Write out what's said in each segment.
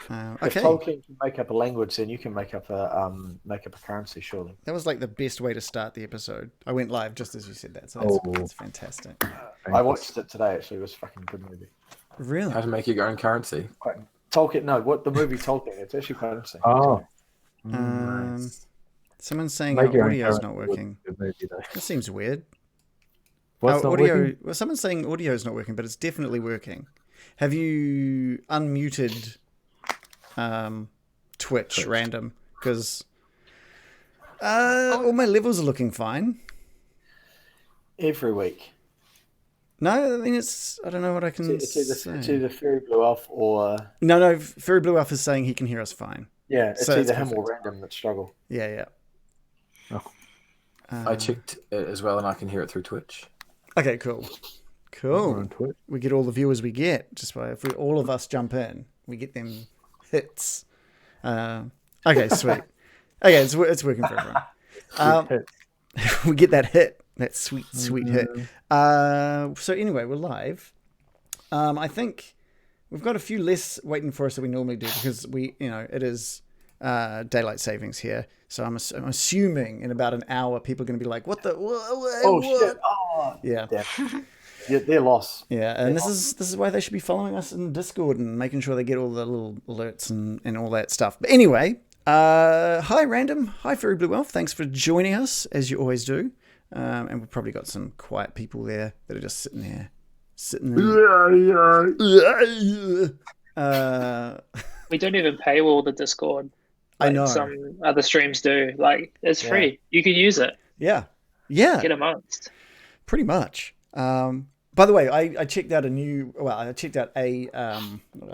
If Okay. Tolkien can make up a language, then you can make up a currency, surely. That was like the best way to start the episode. I went live just as you said that, so that's fantastic. I watched it today. Actually, it was a fucking good movie. Really? How to make your own currency? Tolkien? No, what the movie Tolkien? It's actually quite interesting. Oh, Someone's saying Make our your own audio's currency not was working. a good movie, though. That seems weird. What's Our not audio. working? Well, someone's saying audio's not working, but it's definitely working. Have you unmuted Twitch random? Because all my levels are looking fine. Every week. No, I mean I don't know what I can It's say. either Fairy Blue Elf or No. Fairy Blue Elf is saying he can hear us fine. yeah, it's So either it's him or perfect. random that struggle. Yeah. I checked it as well, and I can hear it through Twitch. Okay, cool. We're on Twitch. We get all the viewers we get just by if all of us jump in, we get them hits. Okay, sweet. Okay, it's working for everyone. We get that hit, that sweet hit. So anyway, we're live. I think we've got a few less waiting for us than we normally do because it is daylight savings here. So I'm assuming in about an hour people are going to be like, "What the? Oh shit! Oh Yeah." Yeah, they're lost. Yeah, and this is why they should be following us in Discord and making sure they get all the little alerts and all that stuff. But anyway, hi Random, hi Fairy Blue Elf, thanks for joining us as you always do. And we've probably got some quiet people there that are just sitting there. We don't even paywall the Discord. I know. Some other streams do. Like, it's free. You can use it. Yeah. Get amongst. Pretty much. By the way, I checked out I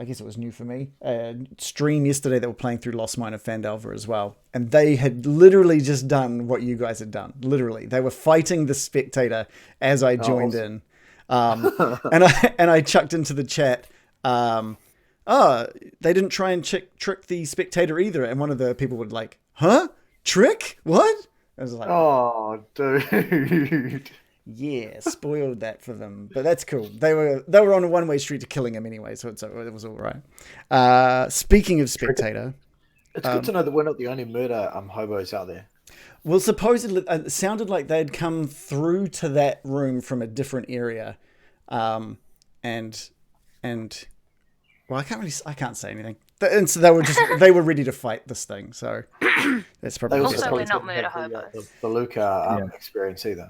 guess it was new for me, a stream yesterday that were playing through Lost Mine of Phandelver as well. And they had literally just done what you guys had done. Literally. They were fighting the spectator as I joined in. And I chucked into the chat, they didn't try and trick the spectator either. And one of the people would like, huh? Trick? What? I was like, oh, dude. Yeah, spoiled that for them, but that's cool. They were on a one-way street to killing him anyway, so it was all right. Speaking of spectator, it's good to know that we're not the only murder hobos out there. Well, supposedly it sounded like they'd come through to that room from a different area, and well, I can't say anything. And so they were ready to fight this thing. So that's probably Also, we're not murder hobos. The Luca experience either.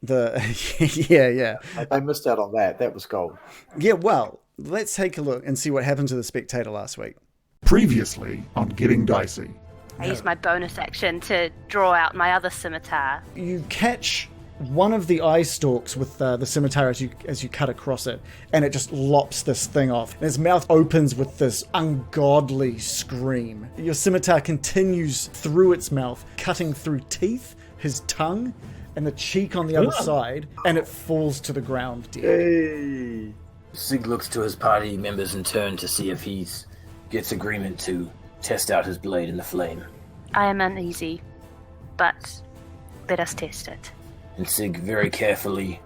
Yeah. They missed out on that. That was gold. Yeah, well, let's take a look and see what happened to the spectator last week. Previously on Getting Dicey. I used my bonus action to draw out my other scimitar. You catch one of the eye stalks with the scimitar as you cut across it, and it just lops this thing off. And its mouth opens with this ungodly scream. Your scimitar continues through its mouth, cutting through teeth, his tongue, and the cheek on the other side, and it falls to the ground dead. Hey. Sig looks to his party members in turn to see if he gets agreement to test out his blade in the flame. I am uneasy, but let us test it. And Sig very carefully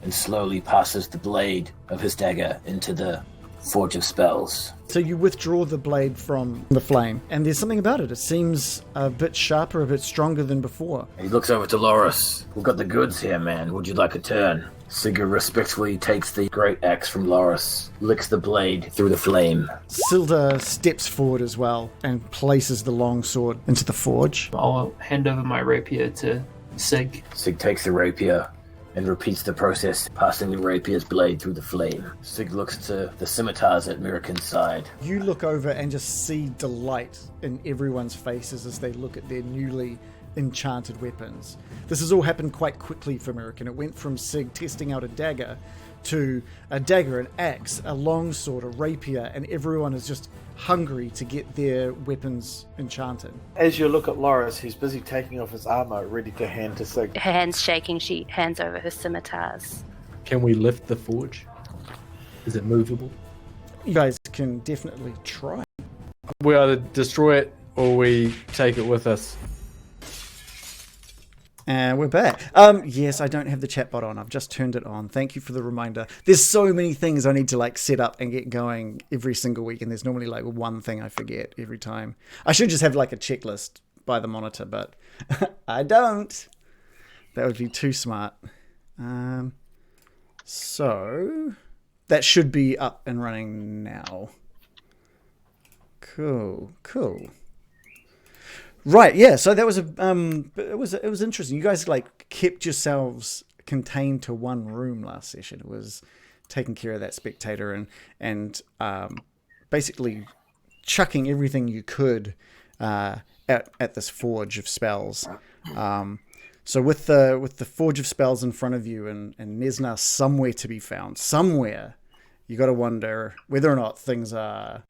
and slowly passes the blade of his dagger into the Forge of Spells. So you withdraw the blade from the flame, and there's something about it. It seems a bit sharper, a bit stronger than before. He looks over to Loris. We've got the goods here, man. Would you like a turn? Sigurd respectfully takes the great axe from Loris, licks the blade through the flame. Silda steps forward as well and places the long sword into the forge. I'll hand over my rapier to Sig. Sig takes the rapier and repeats the process, passing the rapier's blade through the flame. Sig looks to the scimitars at Mirakin's side. You look over and just see delight in everyone's faces as they look at their newly enchanted weapons. This has all happened quite quickly for Mirakin. It went from Sig testing out a dagger to a dagger, an axe, a longsword, a rapier, and everyone is just hungry to get their weapons enchanted. As you look at Loris, he's busy taking off his armor, ready to hand to Sig. Her hands shaking, she hands over her scimitars. Can we lift the forge? Is it movable? You guys can definitely try. We either destroy it or we take it with us. And we're back. Yes, I don't have the chat bot on. I've just turned it on. Thank you for the reminder. There's so many things I need to like set up and get going every single week, and there's normally like one thing I forget every time. I should just have like a checklist by the monitor, but I don't. That would be too smart. So that should be up and running now. Cool. Right, yeah. So that was it was interesting. You guys like kept yourselves contained to one room last session. It was taking care of that spectator and basically chucking everything you could at this forge of spells. So with the forge of spells in front of you and Nesna somewhere to be found, somewhere, you got to wonder whether or not things are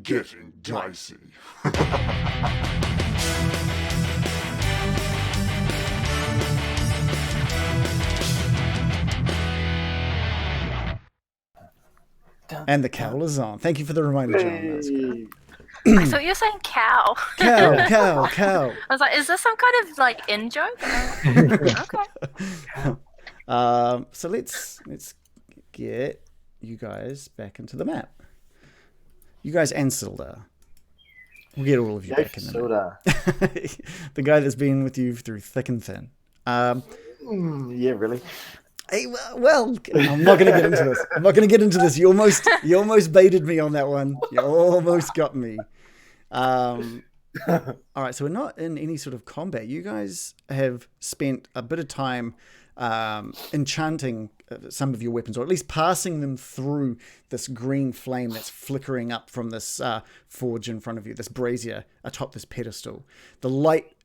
Getting dicey. And the cowl is on. Thank you for the reminder, John. That's great. I thought you were saying cow. Cow. I was like, is this some kind of like in joke? Okay. So let's get you guys back into the map. You guys and Silda. We'll get all of you back in the map. The guy that's been with you through thick and thin. Yeah, really. Hey, well, I'm not going to get into this. You almost baited me on that one. You almost got me. All right, so we're not in any sort of combat. You guys have spent a bit of time enchanting some of your weapons, or at least passing them through this green flame that's flickering up from this forge in front of you, this brazier atop this pedestal. The light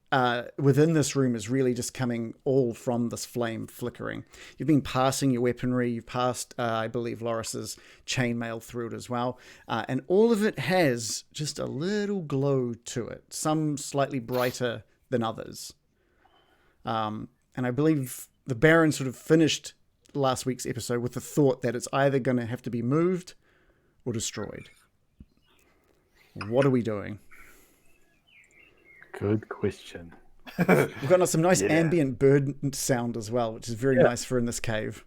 within this room is really just coming all from this flame flickering. You've been passing your weaponry. You've passed, I believe, Loris's chainmail through it as well. And all of it has just a little glow to it, some slightly brighter than others. And I believe the Baron sort of finished last week's episode with the thought that it's either going to have to be moved or destroyed. What are we doing? Good question. We've got some nice ambient bird sound as well, which is very nice for in this cave.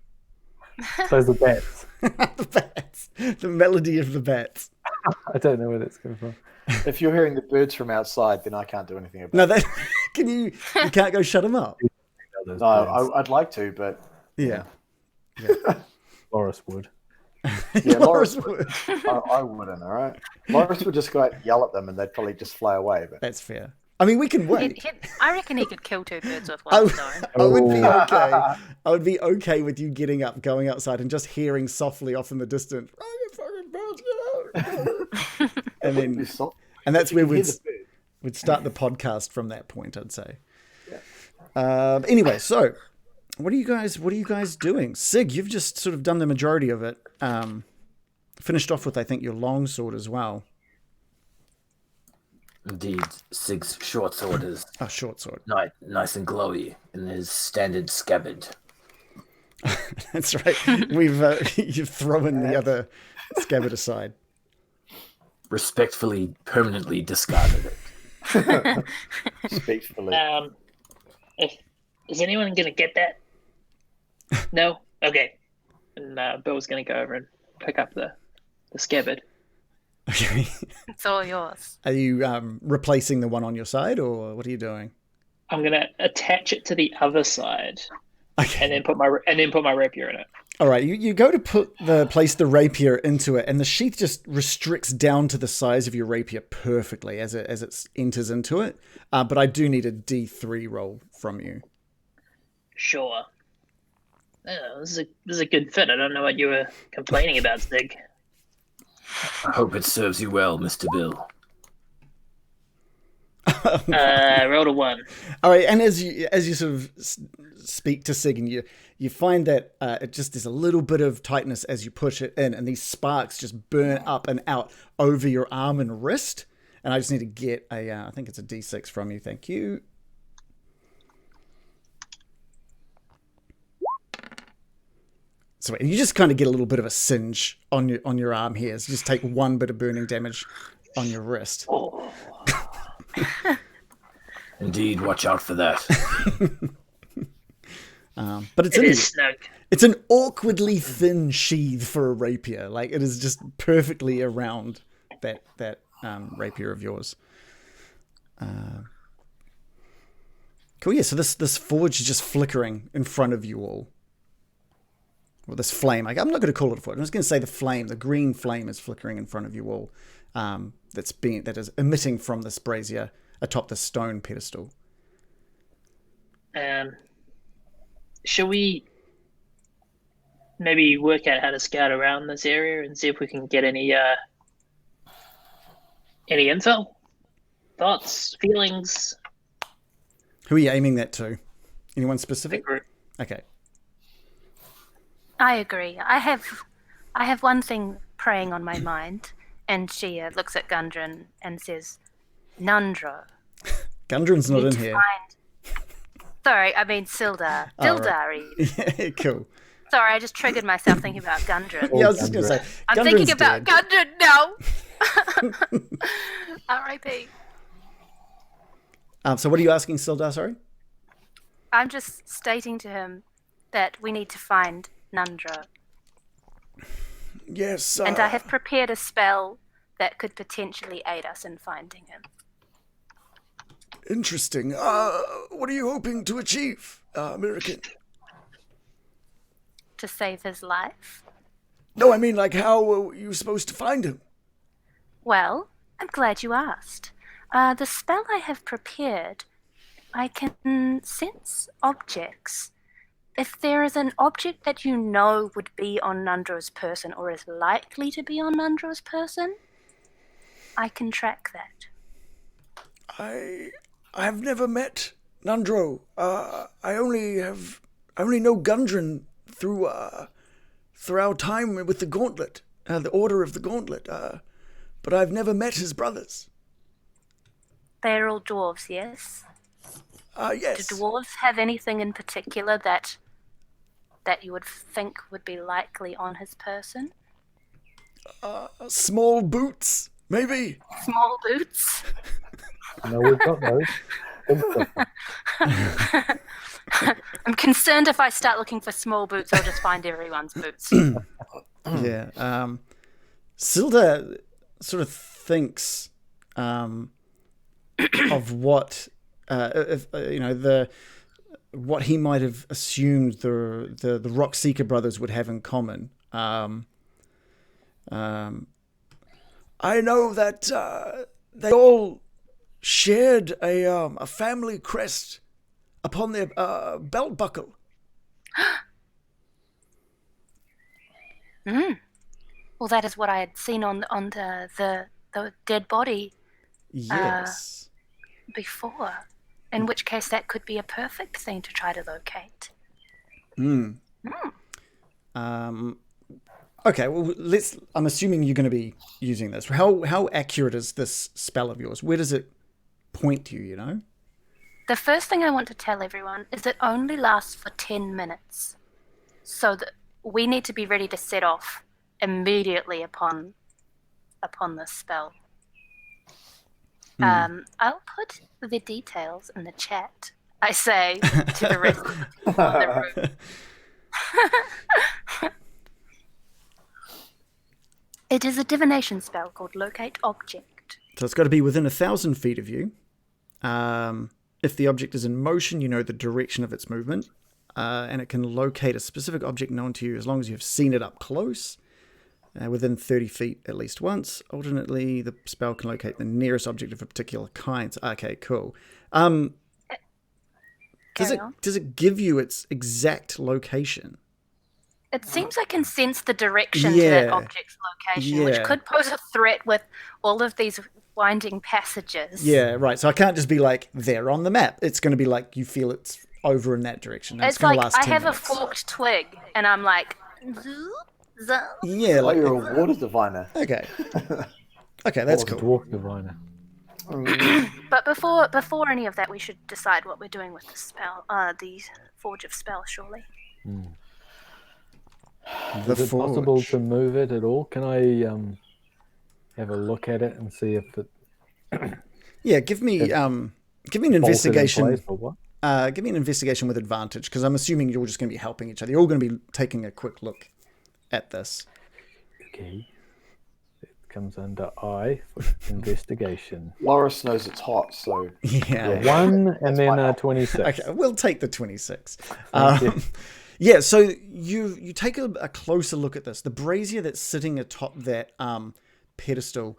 Those are bats. The bats. The melody of the bats. I don't know where that's coming from. If you're hearing the birds from outside, then I can't do anything about No, that you can't go shut them up. it. No, I'd like to, but Yeah. Loris would. yeah, Loris would. I wouldn't. All right, Loris would just go out and yell at them, and they'd probably just fly away. But That's fair. I mean, we can wait. I reckon he could kill two birds with one stone. I would be okay. I would be okay with you getting up, going outside, and just hearing softly off in the distance. Oh, you fucking birds! And then, and that's where we'd start the podcast from that point, I'd say. Yeah. Anyway, so what are you guys doing? Sig, you've just sort of done the majority of it. Finished off with, I think, your long sword as well. Indeed, Sig's short sword is Short sword. nice and glowy in his standard scabbard. That's right. You've thrown the other scabbard aside. Respectfully, permanently discarded it. respectfully, Is anyone gonna get that? No. Okay. And Bill's gonna go over and pick up the scabbard. Okay. It's all yours. Are you replacing the one on your side, or what are you doing? I'm gonna attach it to the other side, Okay. and then put my rapier in it. All right. You go to place the rapier into it, and the sheath just restricts down to the size of your rapier perfectly as it enters into it. But I do need a D3 roll from you. Sure. Oh, this is a good fit. I don't know what you were complaining about, Sig. I hope it serves you well, Mr. Bill. Rolled a 1. All right, and as you sort of speak to Sig, and you find that it just there's a little bit of tightness as you push it in, and these sparks just burn up and out over your arm and wrist. And I just need to get I think it's a D6 from you. Thank you. So you just kind of get a little bit of a singe on your arm here. So just take one bit of burning damage on your wrist. Oh. Indeed, watch out for that. But It is snug. it's an awkwardly thin sheath for a rapier. Like it is just perfectly around that rapier of yours. Cool. Yeah. So this forge is just flickering in front of you all. Well, this flame. I'm not going to call it a forge. I'm just going to say the flame. The green flame is flickering in front of you all. That is emitting from this brazier atop the stone pedestal. Shall we maybe work out how to scout around this area and see if we can get any intel, thoughts, feelings? Who are you aiming that to? Anyone specific? Group. Okay. I agree. I have one thing preying on my mind, and she looks at Gundren and says, "Nundra." Gundren's not in here. Sorry, I mean Sildar. Oh, Dildari. right. Cool. Sorry, I just triggered myself thinking about Gundren. Yeah, I was just going to say. I'm Gundren's thinking about dead. Gundren now. R.I.P. So what are you asking, Sildar? Sorry. I'm just stating to him that we need to find Nundra. Yes. And I have prepared a spell that could potentially aid us in finding him. Interesting. What are you hoping to achieve, American? To save his life? No, I mean, like, how are you supposed to find him? Well, I'm glad you asked. The spell I have prepared, I can sense objects. If there is an object that you know would be on Nundra's person or is likely to be on Nundra's person, I can track that. I've never met Nundro. I only know Gundren through our time with the Gauntlet, the Order of the Gauntlet. But I've never met his brothers. They're all dwarves, yes? Yes. Do dwarves have anything in particular that you would think would be likely on his person? Small boots, maybe. Small boots? No, we've got those. I'm concerned if I start looking for small boots, I'll just find everyone's boots. Yeah. Silda sort of thinks of what what he might have assumed the Rockseeker brothers would have in common. I know that they all shared a family crest upon their belt buckle. Well, that is what I had seen on the dead body Yes. before. In which case, that could be a perfect thing to try to locate. Okay, well, I'm assuming you're going to be using this. How accurate is this spell of yours? Where does it point to, you know? The first thing I want to tell everyone is it only lasts for 10 minutes. So that we need to be ready to set off immediately upon this spell. I'll put the details in the chat, I say to the rest of the people in the room. It is a divination spell called Locate Object. So it's got to be within 1,000 feet of you. If the object is in motion, you know the direction of its movement. And it can locate a specific object known to you as long as you've seen it up close. Within 30 feet at least once. Alternately, the spell can locate the nearest object of a particular kind. Okay, cool. Does it give you its exact location? It seems I can sense the direction to that object's location, which could pose a threat with all of these winding passages. Yeah, right. So I can't just be like, they're on the map. It's going to be like, you feel it's over in that direction. It's going like to last I 10 have minutes. a forked twig, and I'm like, Yeah, Like like, you're a water diviner. okay. Okay, that's Or cool. Dwarf diviner. But before any of that, we should decide what we're doing with the spell, the Forge of Spell, surely. The Is it possible forge. to move it at all? Can I have a look at it and see if it... Yeah, give me Give me an bolted in investigation. place or what? Give me an investigation with advantage, because I'm assuming you're just going to be helping each other. You're all going to be taking a quick look at this. Okay. It comes under I for investigation. Loris knows it's hot, so Yeah. 1 and then a 26. Okay, we'll take the 26. Thank you. Yeah, so you take a closer look at this. The brazier that's sitting atop that pedestal,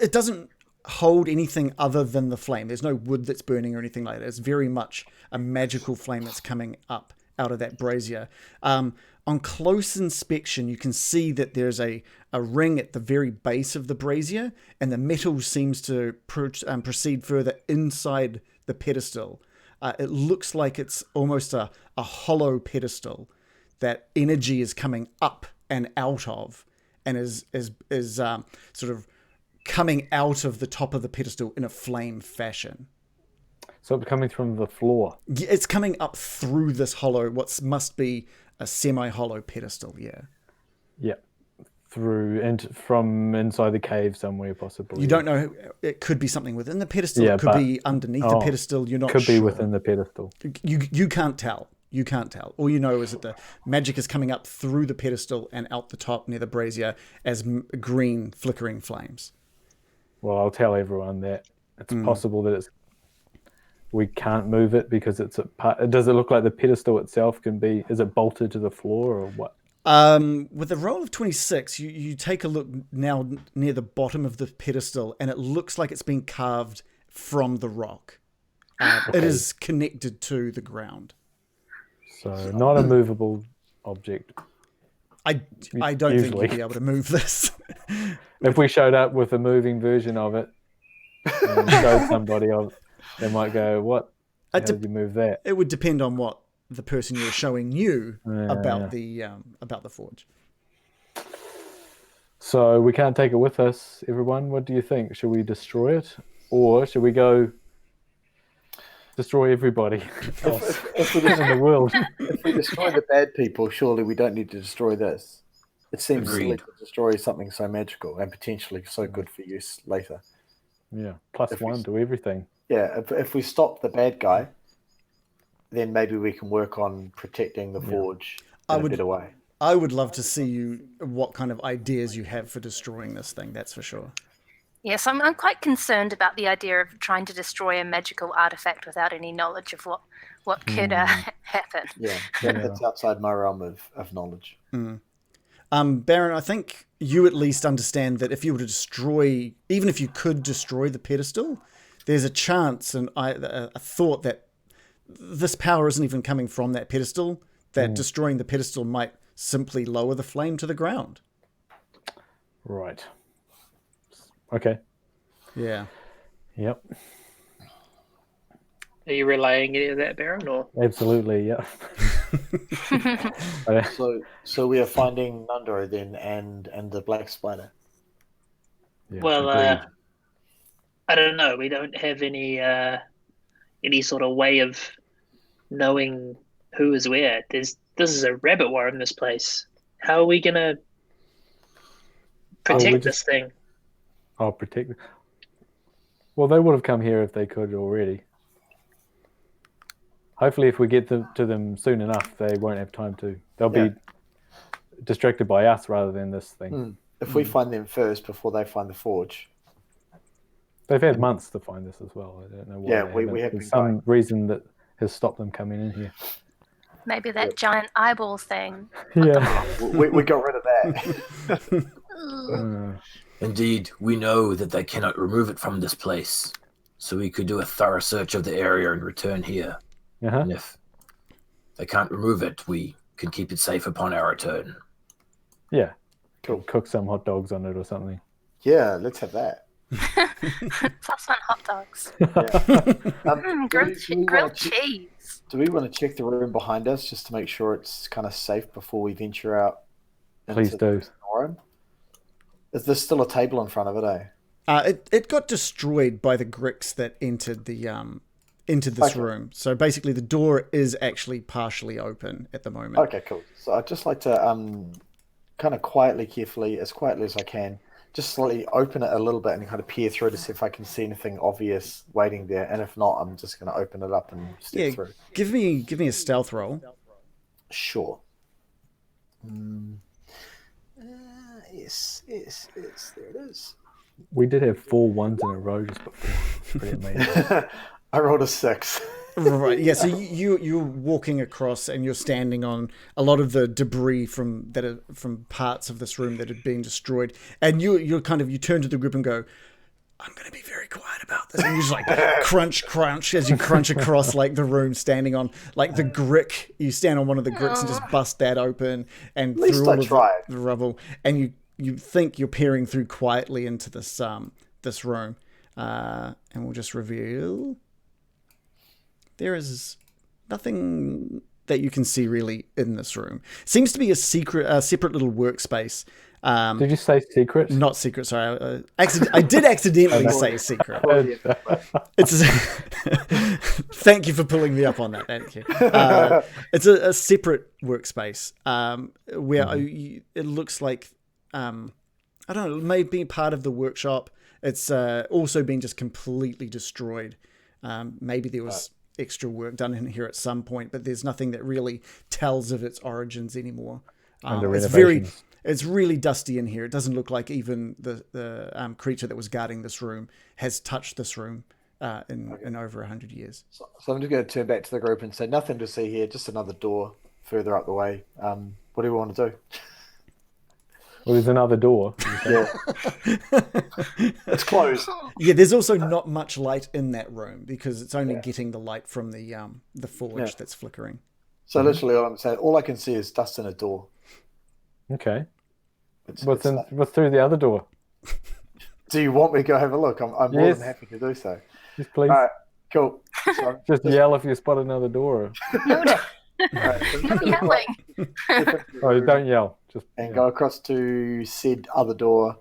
it doesn't hold anything other than the flame. There's no wood that's burning or anything like that. It's very much a magical flame that's coming up out of that brazier. On close inspection, you can see that there's a ring at the very base of the brazier, and the metal seems to proceed further inside the pedestal. It looks like it's almost a hollow pedestal that energy is coming up and out of, and is sort of coming out of the top of the pedestal in a flame fashion. So it's coming from the floor. Yeah, it's coming up through this hollow, what must be a semi-hollow pedestal. Yeah. Yeah. Through and from inside the cave somewhere, possibly. You don't know. It could be something within the pedestal. Yeah, it could be underneath the pedestal. You're not could sure. be within the pedestal. You can't tell. You can't tell. All you know is that the magic is coming up through the pedestal and out the top near the brazier as green flickering flames. Well, I'll tell everyone that it's possible that we can't move it because it's a part. Does it look like the pedestal itself can be? Is it bolted to the floor or what? With a roll of 26, you take a look now near the bottom of the pedestal, and it looks like it's been carved from the rock. It is connected to the ground. So not a movable object. I don't think Usually. you'd be able to move this. If we showed up with a moving version of it and showed somebody, they might go, "What? How did you move that?" It would depend on what the person you were showing knew about the forge. So we can't take it with us, everyone. What do you think? Should we destroy it, or should we go destroy everybody else if we in the world? if we destroy the bad people, surely we don't need to destroy this. It seems silly Agreed. to destroy something so magical and potentially so good for use later. Yeah, plus If we- 1 to everything. Yeah, if we stop the bad guy, then maybe we can work on protecting the forge in a better way. I would love to see what kind of ideas you have for destroying this thing. That's for sure. Yes, I'm quite concerned about the idea of trying to destroy a magical artifact without any knowledge of what could happen. Yeah, that's outside my realm of knowledge. Baron, I think you at least understand that if you were to destroy, even if you could destroy the pedestal, there's a chance and a thought that this power isn't even coming from that pedestal, that destroying the pedestal might simply lower the flame to the ground. Right. Okay. Yeah. Yep. Are you relaying any of that, Baron? Or Absolutely. Yeah. So we are finding Nundro then and the black spider. Yeah, well, agreed. I don't know. We don't have any sort of way of knowing who is where. This is a rabbit warren, this place. How are we gonna protect this thing? I'll protect them. Well, they would have come here if they could already. Hopefully, if we get to them soon enough, they won't have time to. They'll be distracted by us rather than this thing. If we find them first before they find the forge. They've had months to find this as well. I don't know why. Yeah, they we haven't. have There's been some going. reason that has stopped them coming in here. Maybe that giant eyeball thing. Yeah. We got rid of that. Indeed, we know that they cannot remove it from this place, so we could do a thorough search of the area and return here. Uh-huh. And if they can't remove it, we can keep it safe upon our return. Yeah. Cool. Cook some hot dogs on it or something. Yeah, let's have that. Plus one hot dogs. Yeah. Grilled cheese. Do we want to check the room behind us just to make sure it's kind of safe before we venture out? Please do. The room? Is there still a table in front of it, eh? It got destroyed by the Gricks that entered this room. So basically, the door is actually partially open at the moment. Okay, cool. So I'd just like to kind of quietly, carefully, as quietly as I can, just slightly open it a little bit and kind of peer through to see if I can see anything obvious waiting there. And if not, I'm just going to open it up and step through. Give me a stealth roll. Sure. Yes, there it is. We did have 4 ones in a row just before. Pretty amazing. I rolled a 6. Right. Yeah. So you're walking across, and you're standing on a lot of the debris from parts of this room that had been destroyed, and you turn to the group and go, "I'm going to be very quiet about this," and you just like crunch as you crunch across like the room, standing on like the brick. You stand on one of the bricks and just bust that open, and through all of the rubble, and you think you're peering through quietly into this room, and we'll just reveal. There is nothing that you can see really in this room. Seems to be a separate little workspace. Did you say secret? Not secret. Sorry, I did accidentally say secret. Thank you for pulling me up on that. Thank you. It's a separate workspace where it looks like I don't know. It may be part of the workshop. It's also been just completely destroyed. Maybe there was extra work done in here at some point, but there's nothing that really tells of its origins anymore. It's really dusty in here. It doesn't look like even the creature that was guarding this room has touched this room in over 100 years. So I'm just going to turn back to the group and say, nothing to see here, just another door further up the way. What do we want to do? Well, there's another door. Yeah. It's closed. Yeah, there's also not much light in that room because it's only getting the light from the forge that's flickering. So literally all I'm saying, all I can see is dust in a door. Okay. What's through the other door? Do you want me to go have a look? I'm more than happy to do so. Yes, please. All right, cool. So just yell if you spot another door. No, right, no yelling. Oh, don't yell. Just go across to said other door,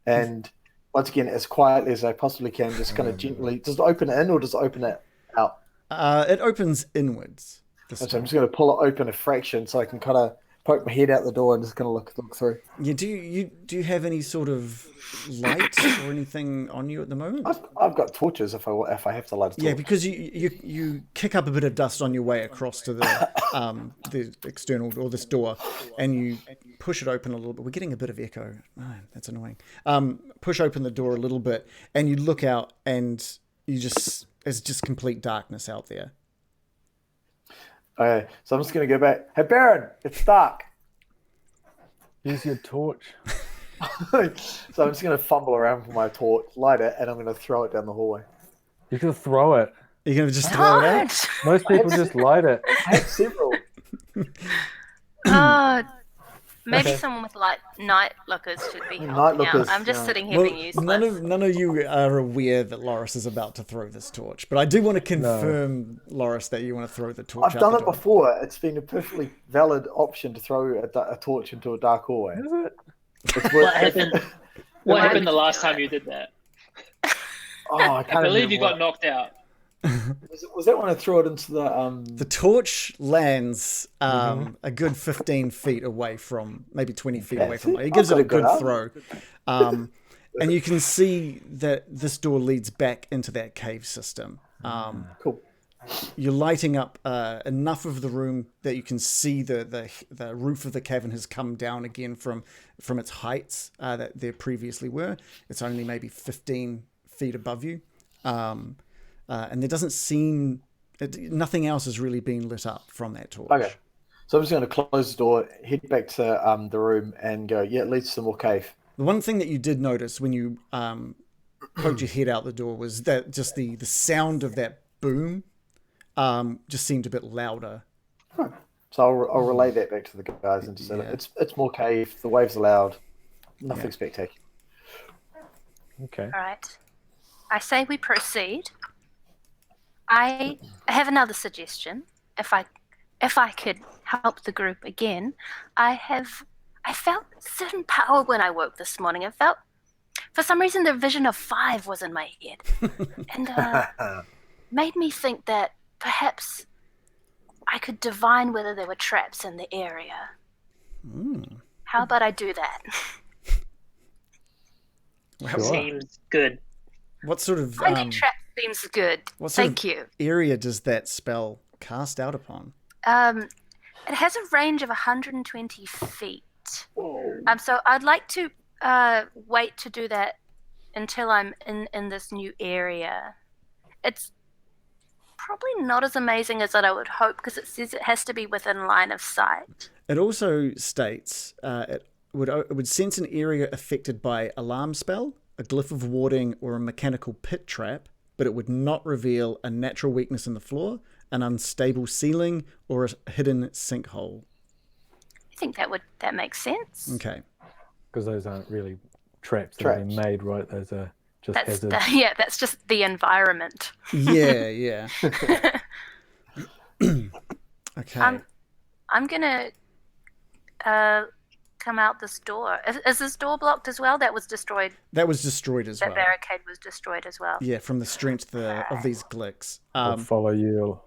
and once again, as quietly as I possibly can, just kind of gently. Does it open in or does it open it out? It opens inwards. So I'm just going to pull it open a fraction so I can kind of poke my head out the door and just kind of look through. Yeah. Do you have any sort of light or anything on you at the moment? I've got torches if I have to light a torch. Yeah, because you kick up a bit of dust on your way across to the external or this door, and you push it open a little bit. We're getting a bit of echo. Oh, that's annoying. Push open the door a little bit, and you look out, and it's just complete darkness out there. Okay, so I'm just going to go back. Hey, Baron, it's dark. Use your torch. So I'm just going to fumble around for my torch, light it, and I'm going to throw it down the hallway. You can throw it. You're going to just throw it out? Most people just light it. I have several. Maybe someone with night lookers should be helping Night lookers, out. I'm just sitting here being useless. None of you are aware that Loris is about to throw this torch, but I do want to confirm, Loris, that you want to throw the torch. I've done it before. It's been a perfectly valid option to throw a torch into a dark hallway. Is it? What happened the last time you did that? I believe you got knocked out. Was that when I threw it into the The torch lands a good 15 feet away from, maybe 20 feet away from it. It gives it a good throw. And you can see that this door leads back into that cave system. Cool. You're lighting up enough of the room that you can see the roof of the cavern has come down again from its heights that there previously were. It's only maybe 15 feet above you. And there doesn't seem... nothing else is really being lit up from that torch. Okay. So I'm just going to close the door, head back to the room, and go, it leads to some more cave. The one thing that you did notice when you poked your head out the door was that just the sound of that boom just seemed a bit louder. Right. So I'll relay that back to the guys and just say, it's more cave, the waves are loud, nothing spectacular. Okay. All right. I say we proceed. I have another suggestion. If I could help the group again, I felt certain power when I woke this morning. I felt, for some reason, the vision of 5 was in my head, and made me think that perhaps I could divine whether there were traps in the area. How about I do that? Sure. Seems good. What sort of Finding traps seems good. what sort Thank of you. area does that spell cast out upon? It has a range of 120 feet. So I'd like to wait to do that until I'm in this new area. It's probably not as amazing as that I would hope because it says it has to be within line of sight. It also states it would sense an area affected by alarm spell, a glyph of warding, or a mechanical pit trap, but it would not reveal a natural weakness in the floor, an unstable ceiling, or a hidden sinkhole. I think that makes sense. Okay. Because those aren't really traps that have been made, right? Those are just hazards. That's just the environment. Yeah. Okay. I'm gonna come out this door. Is this door blocked as well? That was destroyed. That was destroyed as well. That barricade was destroyed as well. Yeah, from the strength of these glicks. I'll follow you.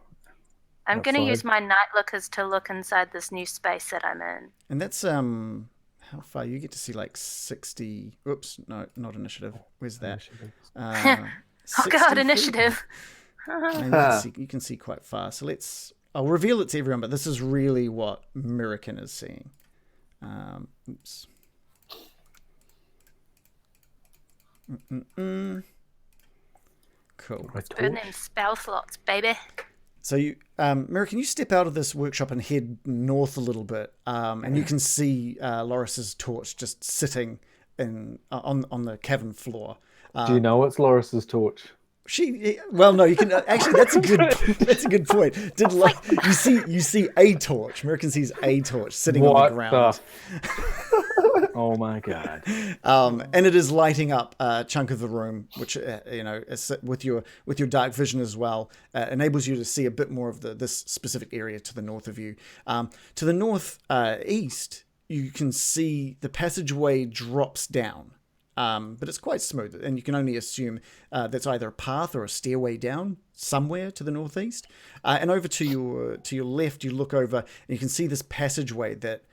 I'm going to outside. use my night lookers to look inside this new space that I'm in. And that's how far you get to see, like 60. Oops, no, not initiative. Where's that? Oh 60 God, feet? initiative. And you can see quite far. So I'll reveal it to everyone, but this is really what Mirakin is seeing. Oops. Cool. Burn them spell slots, baby. So you, Mirakin, you step out of this workshop and head north a little bit, and you can see Loris's torch just sitting on the cavern floor. Do you know it's Loris's torch? No, you can actually. That's a good point. You see a torch? Mirakin sees a torch sitting on the ground. Oh my God! And it is lighting up a chunk of the room, which with your dark vision as well, enables you to see a bit more of this specific area to the north of you. To the north east, you can see the passageway drops down. But it's quite smooth, and you can only assume that's either a path or a stairway down somewhere to the northeast. And over to your left, you look over, and you can see this passageway that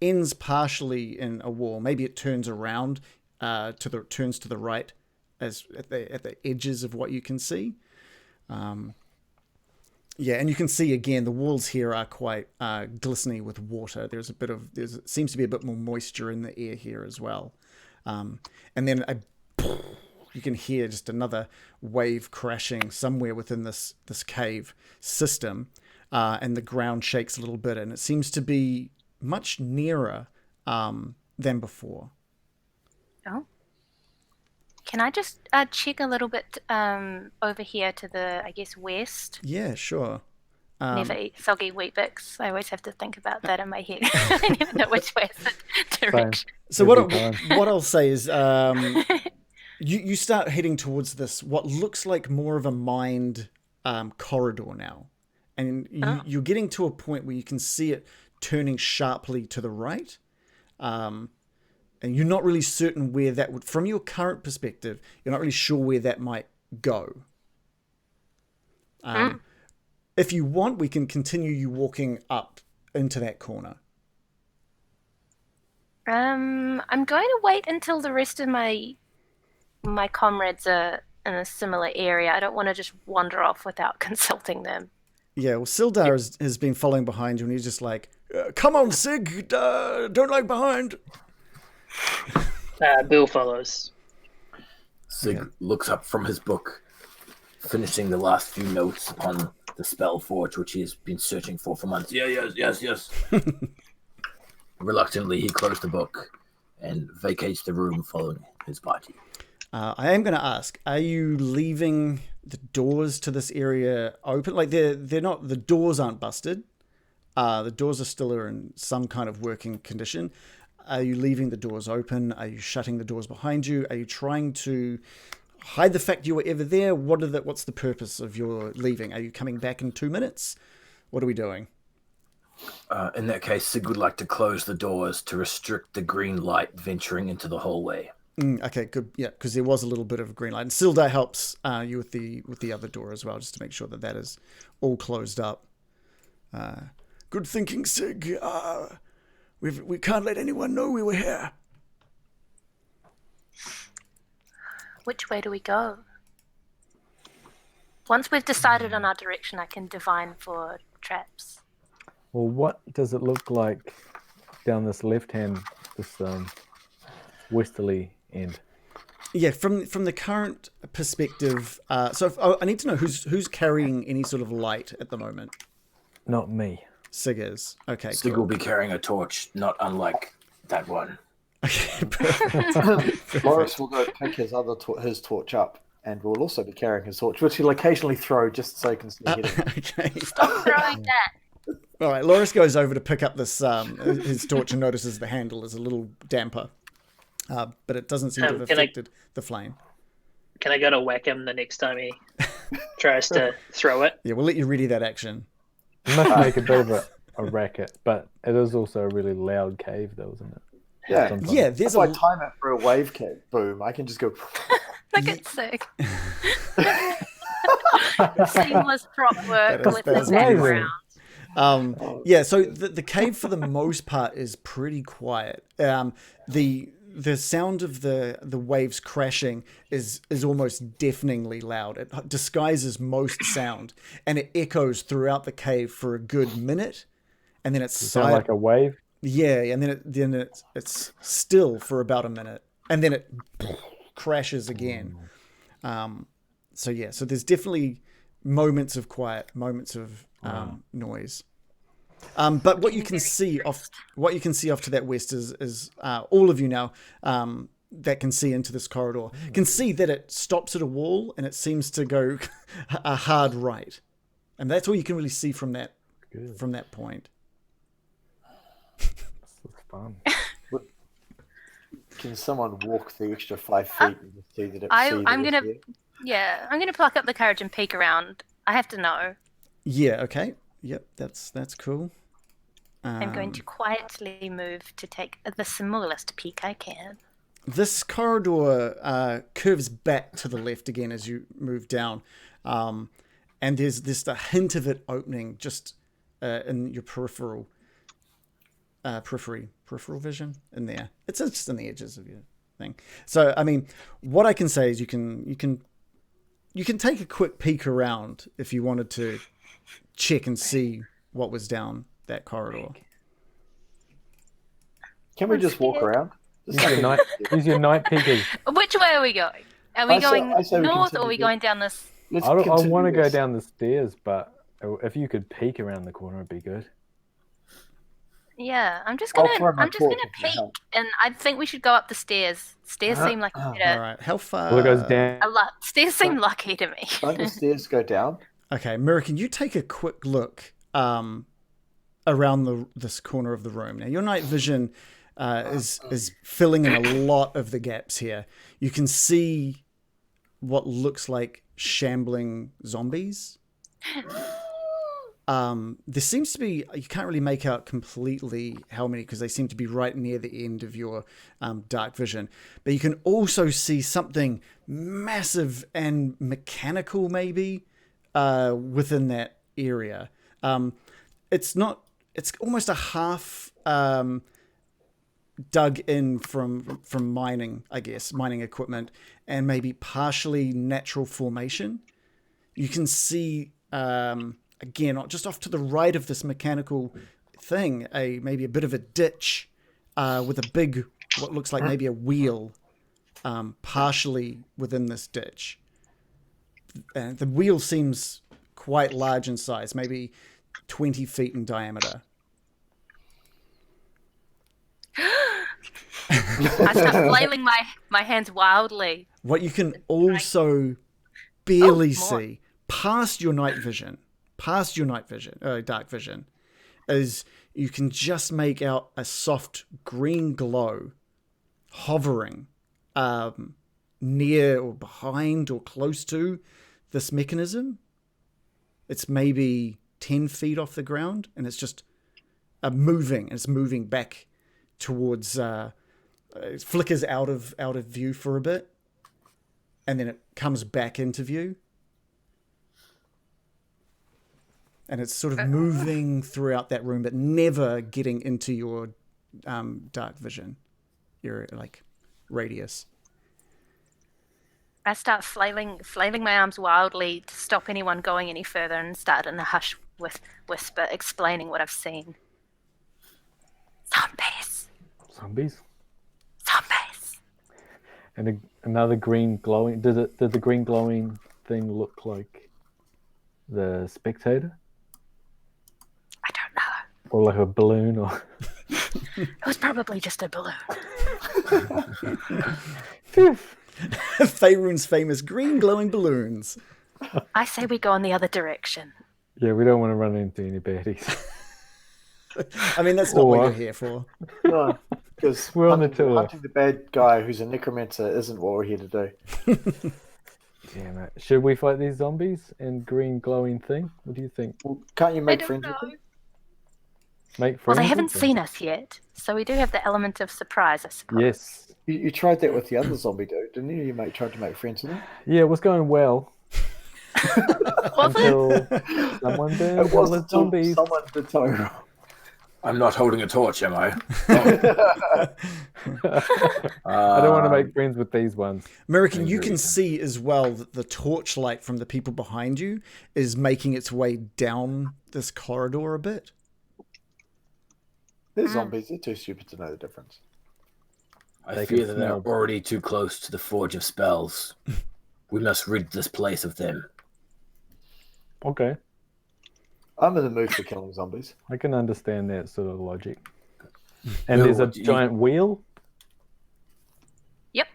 ends partially in a wall. Maybe it turns around turns to the right, as at the edges of what you can see. And you can see again the walls here are quite glistening with water. There seems to be a bit more moisture in the air here as well. And then you can hear just another wave crashing somewhere within this cave system, and the ground shakes a little bit, and it seems to be much nearer than before. Oh, can I just check a little bit over here to the, I guess, west? Yeah, sure. Never eat soggy Weet-Bix. I always have to think about that in my head. I never know which way is the direction. So what I'll say is you start heading towards this, what looks like more of a mined corridor now. And you're getting to a point where you can see it turning sharply to the right. And you're not really certain where that would, from your current perspective, you're not really sure where that might go. If you want, we can continue you walking up into that corner. I'm going to wait until the rest of my comrades are in a similar area. I don't want to just wander off without consulting them. Yeah, well, Sildar has been following behind you, and he's just like, come on, Sig, don't lag behind. Bill follows. Sig looks up from his book, finishing the last few notes upon the spell forge, which he has been searching for months. Yes. Reluctantly, he closed the book and vacates the room following his party. I am going to ask, are you leaving the doors to this area open? Like, they're not, the doors aren't busted. The doors are still in some kind of working condition. Are you leaving the doors open? Are you shutting the doors behind you? Are you trying to hide the fact you were ever there? What's the purpose of your leaving? Are you coming back in 2 minutes? What are we doing? In that case, Sig would like to close the doors to restrict the green light venturing into the hallway. Okay, good. Yeah, because there was a little bit of green light. And Sildar helps you with the other door as well, just to make sure that is all closed up. Good thinking, Sig. We can't let anyone know we were here. Which way do we go? Once we've decided on our direction, I can divine for traps. Well, what does it look like down this left-hand, this westerly end? Yeah, from the current perspective. So I need to know who's carrying any sort of light at the moment. Not me. Sig is. Okay, Sig cool. will be carrying a torch, not unlike that one. Okay, perfect. Loris will go pick his torch up, and will also be carrying his torch, which he'll occasionally throw just so he can see him. Okay. Stop throwing that. All right, Loris goes over to pick up this his torch and notices the handle is a little damper, but it doesn't seem to have affected the flame. Can I go to whack him the next time he tries to throw it? Yeah, we'll let you ready that action. It must make a bit of a racket, but it is also a really loud cave, though, isn't it? Yeah, Sometimes. Yeah, If there's I time it for a wave kick, boom, I can just go. Look at Sig. Seamless prop work That is- with that the is background. Yeah, so the cave for the most part is pretty quiet. The sound of the waves crashing is almost deafeningly loud. It disguises most sound, and it echoes throughout the cave for a good minute, and then it's Sound like a wave. yeah, and then it's still for about a minute, and then it crashes again. So yeah, so there's definitely moments of quiet, moments of noise. But what you can see off to that west is all of you now that can see into this corridor can see that it stops at a wall and it seems to go a hard right, and that's all you can really see from that point. It's fun. Can someone walk the extra 5 feet and just see that it's? I'm gonna pluck up the courage and peek around. I have to know. Yeah. Okay. Yep. That's cool. I'm going to quietly move to take the smallest peek I can. This corridor curves back to the left again as you move down, and there's a hint of it opening just in your peripheral vision in there. It's just in the edges of your thing. So I mean, what I can say is you can take a quick peek around if you wanted to check and see what was down that corridor. Can we just walk around? Use your night peekers. Which way are we going? Are we going I say we north or are continue we to- going down this? Let's I continue want to go this. down the stairs, but if you could peek around the corner, it'd be good. Yeah, I'm just I'll gonna throw my I'm just gonna torch if you peek, help. and I think we should go up the stairs. Stairs seem like a All better. right. How far? Well, it goes down. Stairs seem lucky to me. Don't the stairs go down? Okay, Mira, can you take a quick look around this corner of the room? Now, your night vision is filling in a lot of the gaps here. You can see what looks like shambling zombies. There seems to be, you can't really make out completely how many because they seem to be right near the end of your dark vision. But you can also see something massive and mechanical maybe within that area. It's almost a half dug in from mining, I guess, mining equipment, and maybe partially natural formation. You can see, again, just off to the right of this mechanical thing, maybe a bit of a ditch with a big, what looks like maybe a wheel partially within this ditch. The wheel seems quite large in size, maybe 20 feet in diameter. I start flailing my hands wildly. What you can also barely more. see past your dark vision, is you can just make out a soft green glow hovering near or behind or close to this mechanism. It's maybe 10 feet off the ground, and it's just moving. It's moving back towards. It flickers out of view for a bit, and then it comes back into view. And it's sort of moving throughout that room, but never getting into your dark vision, your like radius. I start flailing my arms wildly to stop anyone going any further and start in a hush whisper explaining what I've seen. Zombies. Zombies. Zombies. And another green glowing. Did the green glowing thing look like the spectator, I don't know. or like a balloon, or? It was probably just a balloon. Faerun's famous green glowing balloons. I say we go in the other direction. Yeah, we don't want to run into any baddies. I mean, that's not what you're here for. No, because We're on the tour. hunting the bad guy who's a necromancer isn't what we're here to do. Damn it. Should we fight these zombies and green glowing thing? What do you think? Well, can't you I make don't friends know. with them? Make Well, friends? they haven't with them? seen us yet, so we do have the element of surprise, I suppose. Yes. You tried that with the other zombie dude, didn't you? You tried to make friends with him. Yeah, it was going well Was it? until someone burned It all was the until zombies. someone did so. I'm not holding a torch, am I? I don't want to make friends with these ones. American, you can see as well that the torchlight from the people behind you is making its way down this corridor a bit. They're zombies. They're too stupid to know the difference. I They fear can that they're smell. already too close to the Forge of Spells. We must rid this place of them. Okay, I'm in the mood for killing zombies. I can understand that sort of logic. And No, there's a what do you- giant wheel. Yep.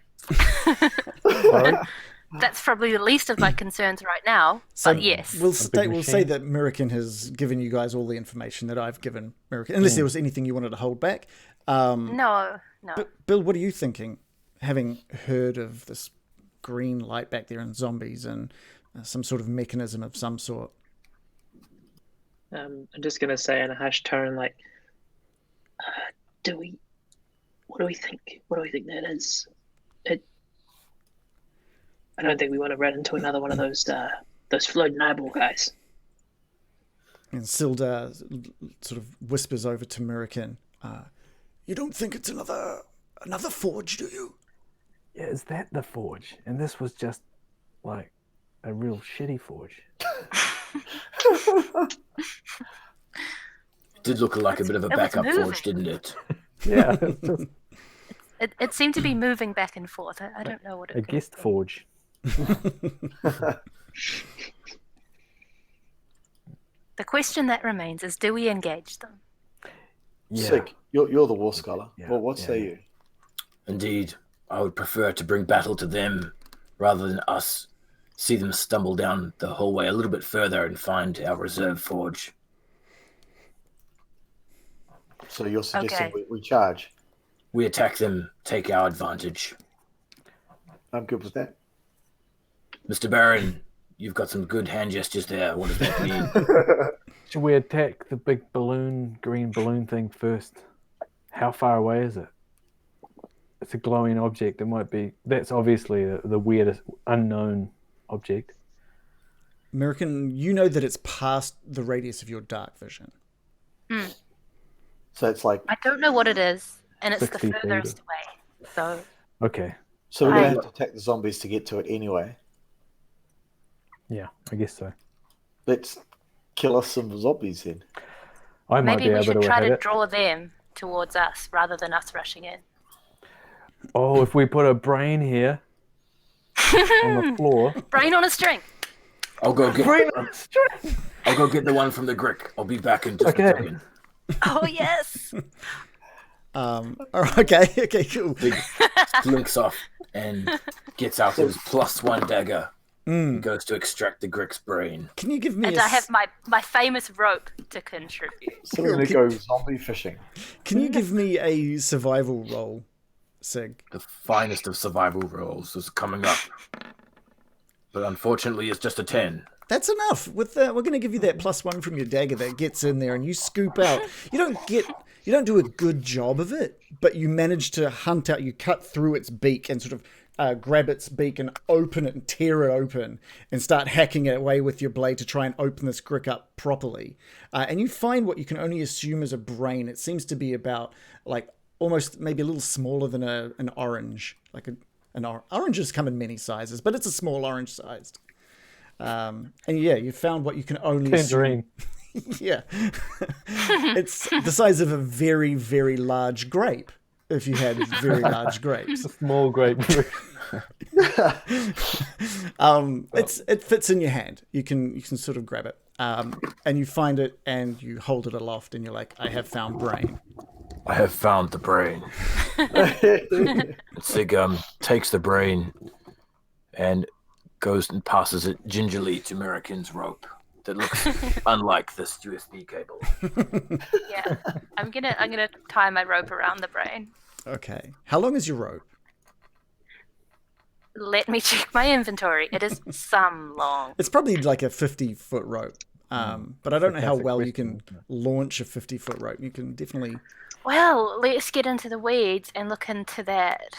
Sorry? That's probably the least of my concerns right now. So But yes. we'll big say machine. that American has given you guys all the information that I've given American, unless there was anything you wanted to hold back. No. Bill, what are you thinking, having heard of this green light back there and zombies and some sort of mechanism of some sort? I'm just gonna say in a hushed tone, like, what do we think? What do we think that is? I don't think we want to run into another one of those floating eyeball guys. And Silda sort of whispers over to American, you don't think it's another forge, do you? Yeah, is that the forge? And this was just like a real shitty forge. It did look like a bit of a It was backup moving. forge, didn't it? Yeah, it's just It seemed to be moving back and forth. I don't know what it a could guest be. forge. The question that remains is, do we engage them? Yeah. Sig, you're the war scholar. Yeah, Well, what yeah, say yeah. you? Indeed, I would prefer to bring battle to them rather than us see them stumble down the hallway a little bit further and find our reserve forge. So you're suggesting Okay. we charge? We attack them, take our advantage. I'm good with that. Mr. Baron, you've got some good hand gestures there. What does that mean? Should we attack the big green balloon thing first? How far away is it? It's a glowing object. It might be. That's obviously the weirdest unknown object. American, you know that it's past the radius of your dark vision. So it's like, I don't know what it is, and it's the 60 feet. furthest away. So Okay. so we're going I- to have to attack the zombies to get to it anyway. Yeah, I guess so. Let's kill us some zombies then. I might maybe be we able should to try hit to it. draw them towards us rather than us rushing in. Oh, if we put a brain here on the floor. Brain on a string. I'll go get Brain on the string. I'll go get the one from the Grick. I'll be back in just a Okay. second. Oh yes. All right, okay, cool. Big blinks off and gets out his +1 dagger. And goes to extract the Grick's brain. Can you give me And a I have my famous rope to contribute. So we're going to go zombie fishing. Can you give me a survival roll, Sig? The finest of survival rolls is coming up. But unfortunately, it's just a 10. That's enough. With we're going to give you that +1 from your dagger that gets in there, and you scoop out. You don't do a good job of it, but you manage to hunt out. You cut through its beak and sort of grab its beak and open it and tear it open and start hacking it away with your blade to try and open this Grick up properly. And you find what you can only assume is a brain. It seems to be about like almost maybe a little smaller than an orange, like Oranges come in many sizes, but it's a small orange sized. And yeah, you found what you can only Tangerine. Yeah. It's the size of a very, very large grape. If you had very large grapes. A small grape. It fits in your hand. You can sort of grab it. And you find it and you hold it aloft and you're like, I have found brain. I have found the brain. Sig takes the brain and goes and passes it gingerly to American's rope that looks unlike this USB cable. Yeah, I'm gonna tie my rope around the brain. Okay. How long is your rope? Let me check my inventory. It is some long. It's probably like a 50-foot rope. But I don't know how classic well you question, can launch a 50-foot rope. You can definitely... Well, let's get into the weeds and look into that.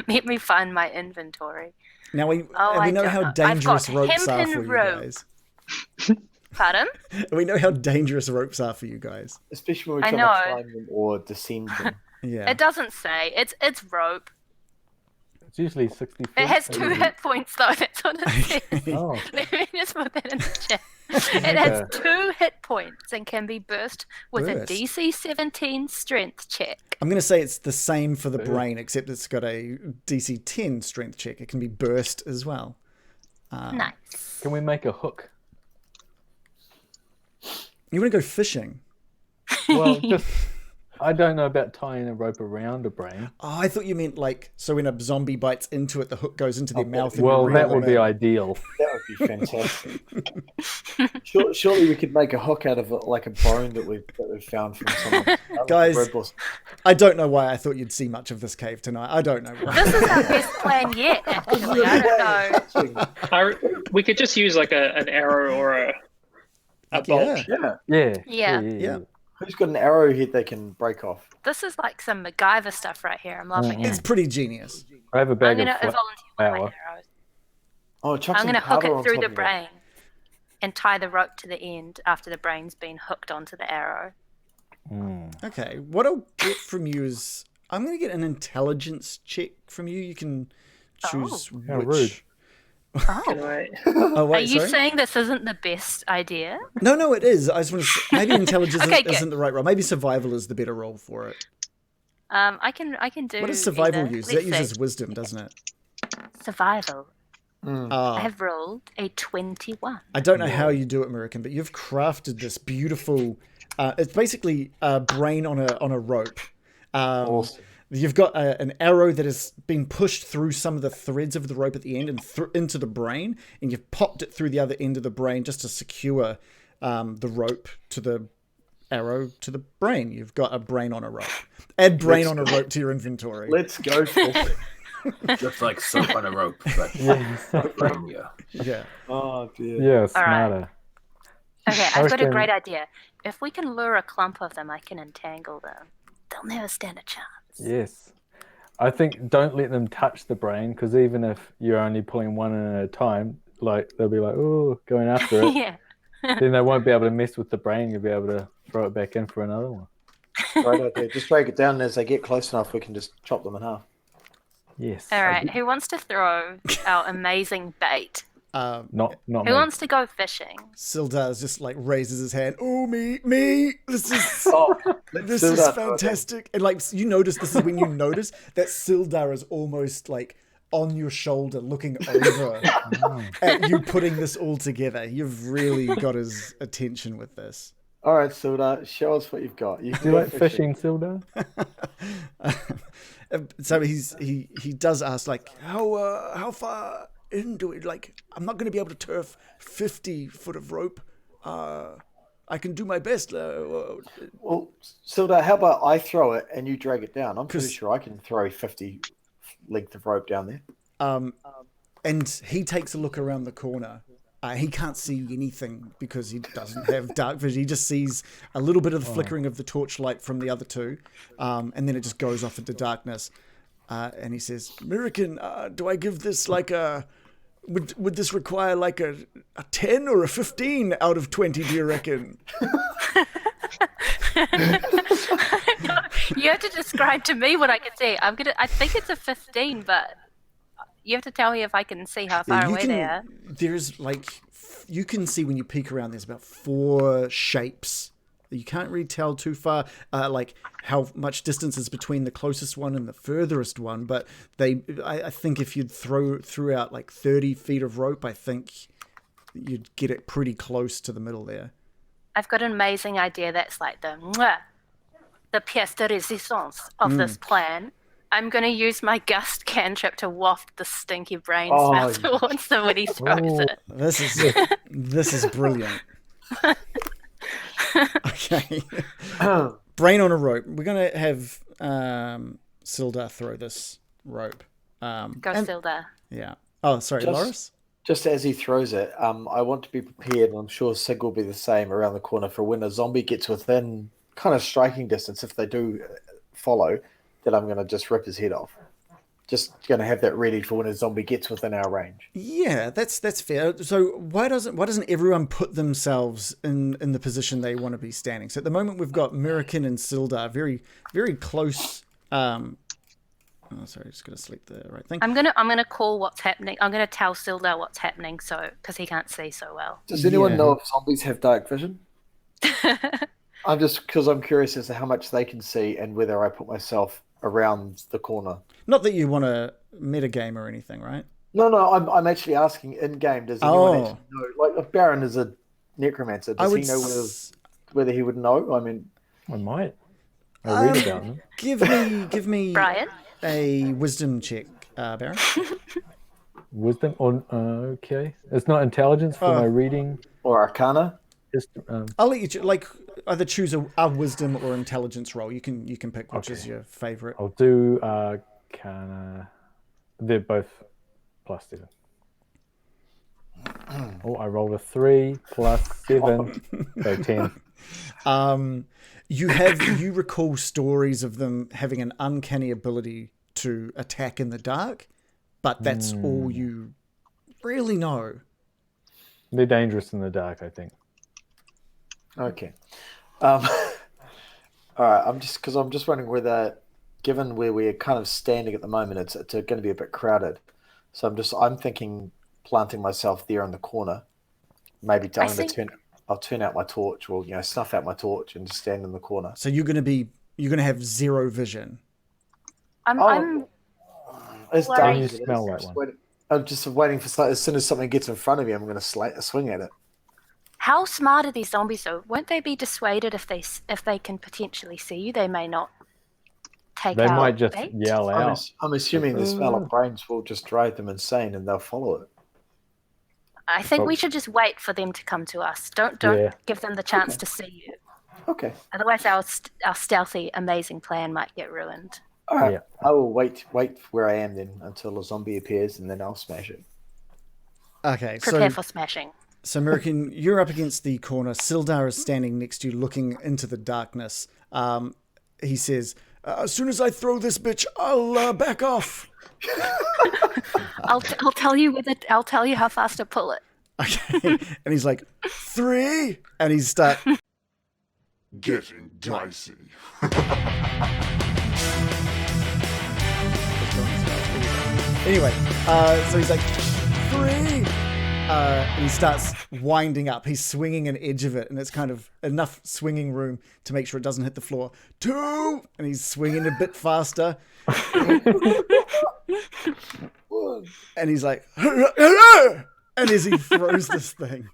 Let me find my inventory. Now, we I know don't how know. dangerous I've got ropes are hempen for you rope. guys. Pardon? We know how dangerous ropes are for you guys. Especially when we're I trying know. to climb them or descend them. Yeah. It doesn't say. It's rope. It's usually 60 feet. It has 2 hit points though. That's what it says. Oh, Let me just put that in the chat. It has 2 hit points and can be burst with Burst. a DC 17 strength check. I'm going to say it's the same for the brain, except it's got a DC 10 strength check. It can be burst as well. Nice. can we make a hook? You want to go fishing? Well, just I don't know about tying a rope around a brain. Oh, I thought you meant like, so when a zombie bites into it, the hook goes into their mouth. And Well, you that reel would them be in. ideal. That would be fantastic. Surely we could make a hook out of like a bone that we've found from someone. Guys, Red Bulls. I don't know why I thought you'd see much of this cave tonight. I don't know why. This is our best plan yet, actually. I don't know. We could just use like an arrow or a bolt. Yeah. Yeah. Yeah. Who's got an arrowhead they can break off? This is like some MacGyver stuff right here. I'm loving It's it. pretty genius. I have a I'm bag going of to volunteer with my flour. arrows. Oh, chuck I'm some going to hook powder it on through top the of it. brain and tie the rope to the end after the brain's been hooked onto the arrow. Okay, what I'll get from you is I'm going to get an intelligence check from you. You can choose How which. rude. Can I? Oh Are wait, you sorry. saying this isn't the best idea? No, it is. I just want to. Maybe intelligence Okay, good. isn't the right role. Maybe survival is the better role for it. I can do. What does survival either. use? Let's That uses see. wisdom, doesn't it? Survival. I Ah, have rolled a 21. I don't know how you do it, American, but you've crafted this beautiful. It's basically a brain on a rope. Awesome. You've got an arrow that has been pushed through some of the threads of the rope at the end and into the brain, and you've popped it through the other end of the brain just to secure the rope to the arrow to the brain. You've got a brain on a rope. Add brain on a rope to your inventory. Let's go fishing. Just like soap on a rope, but brain, yeah. Yeah. Oh dear. Yeah, right. smarter. Okay, I I've got a reckon- great idea. If we can lure a clump of them, I can entangle them. They'll never stand a chance. Yes. I think don't let them touch the brain, because even if you're only pulling one in at a time, like they'll be like, oh, going after it. Yeah. Then they won't be able to mess with the brain. You'll be able to throw it back in for another one. Right idea. Just break it down, and as they get close enough, we can just chop them in half. Yes. All right. Who wants to throw our amazing bait? Not Who me. wants to go fishing? Sildar just like raises his hand. Oh, me! This is Oh, this is fantastic. And like you notice, this is when you notice that Sildar is almost like on your shoulder, looking over at you putting this all together. You've really got his attention with this. All right, Sildar, show us what you've got. You Do you like fishing, Sildar? So he does ask like, how far into it? Like, I'm not going to be able to turf 50 foot of rope. I can do my best. Well, Sildar, how about I throw it and you drag it down? I'm pretty sure I can throw 50 length of rope down there. And he takes a look around the corner. He can't see anything because he doesn't have dark vision. He just sees a little bit of the flickering of the torchlight from the other two, and then it just goes off into darkness. And he says, "American, do I give this like a? Would this require like a 10 or a 15 out of 20? Do you reckon?" You have to describe to me what I can see. I think it's a 15, but you have to tell me if I can see how far away they are. There's you can see when you peek around. There's about 4 shapes. You can't really tell too far, how much distance is between the closest one and the furthest one. But I think if you'd threw out 30 feet of rope, I think you'd get it pretty close to the middle there. I've got an amazing idea that's like the pièce de résistance of this plan. I'm going to use my gust cantrip to waft the stinky brain smell towards them when he throws it. This is brilliant. Okay. Brain on a rope. We're going to have Sildar throw this rope. Sildar. Yeah. Oh, sorry, Loris? Just as he throws it, I want to be prepared, and I'm sure Sig will be the same around the corner for when a zombie gets within kind of striking distance, if they do follow, that I'm going to just rip his head off. Just going to have that ready for when a zombie gets within our range. Yeah, that's fair. So why doesn't everyone put themselves in the position they want to be standing? So at the moment we've got Mirakin and Sildar very, very close. Sorry, just got to select the right thing. I'm gonna call what's happening. I'm gonna tell Sildar what's happening, because he can't see so well. Does anyone know if zombies have dark vision? I'm curious as to how much they can see and whether I put myself around the corner. Not that you want to metagame or anything, right? No, I'm actually asking in game. Does anyone actually know? If Baron is a necromancer, does he know whether he would know? I mean, I might. I read about them. Give me Brian a wisdom check, Baron. Wisdom on okay. It's not intelligence for my reading or Arcana. Just, I'll let you either choose a wisdom or intelligence roll. You can pick which is your favorite. I'll do Arcana. They're both +7. I rolled a 3 +7, so 10. You recall stories of them having an uncanny ability to attack in the dark, but that's all you really know. They're dangerous in the dark, I think. Okay. All right. I'm just wondering whether, given where we're kind of standing at the moment, it's going to be a bit crowded. So I'm thinking planting myself there in the corner. Maybe I'll turn out my torch, or snuff out my torch and just stand in the corner. So you're going to have 0 vision. It's dark. You smell that one. I'm just waiting for as soon as something gets in front of me, I'm going to swing at it. How smart are these zombies, though? Won't they be dissuaded if they can potentially see you? They may not take out. They might just bait? yell out. I'm assuming the smell of brains will just drive them insane, and they'll follow it. I think we should just wait for them to come to us. Don't give them the chance to see you. Okay. Otherwise, our stealthy, amazing plan might get ruined. All right. Yeah. I will wait where I am then until a zombie appears, and then I'll smash it. Okay. Prepare for smashing. So, American, you're up against the corner. Sildar is standing next to you, looking into the darkness. He says, "As soon as I throw this bitch, I'll back off." I'll tell you I'll tell you how fast to pull it. Okay. And he's like, 3, and he's getting dicey. Anyway, so he's like, 3. And he starts winding up. He's swinging an edge of it, and it's kind of enough swinging room to make sure it doesn't hit the floor. 2, and he's swinging a bit faster. And he's like, and as he throws this thing,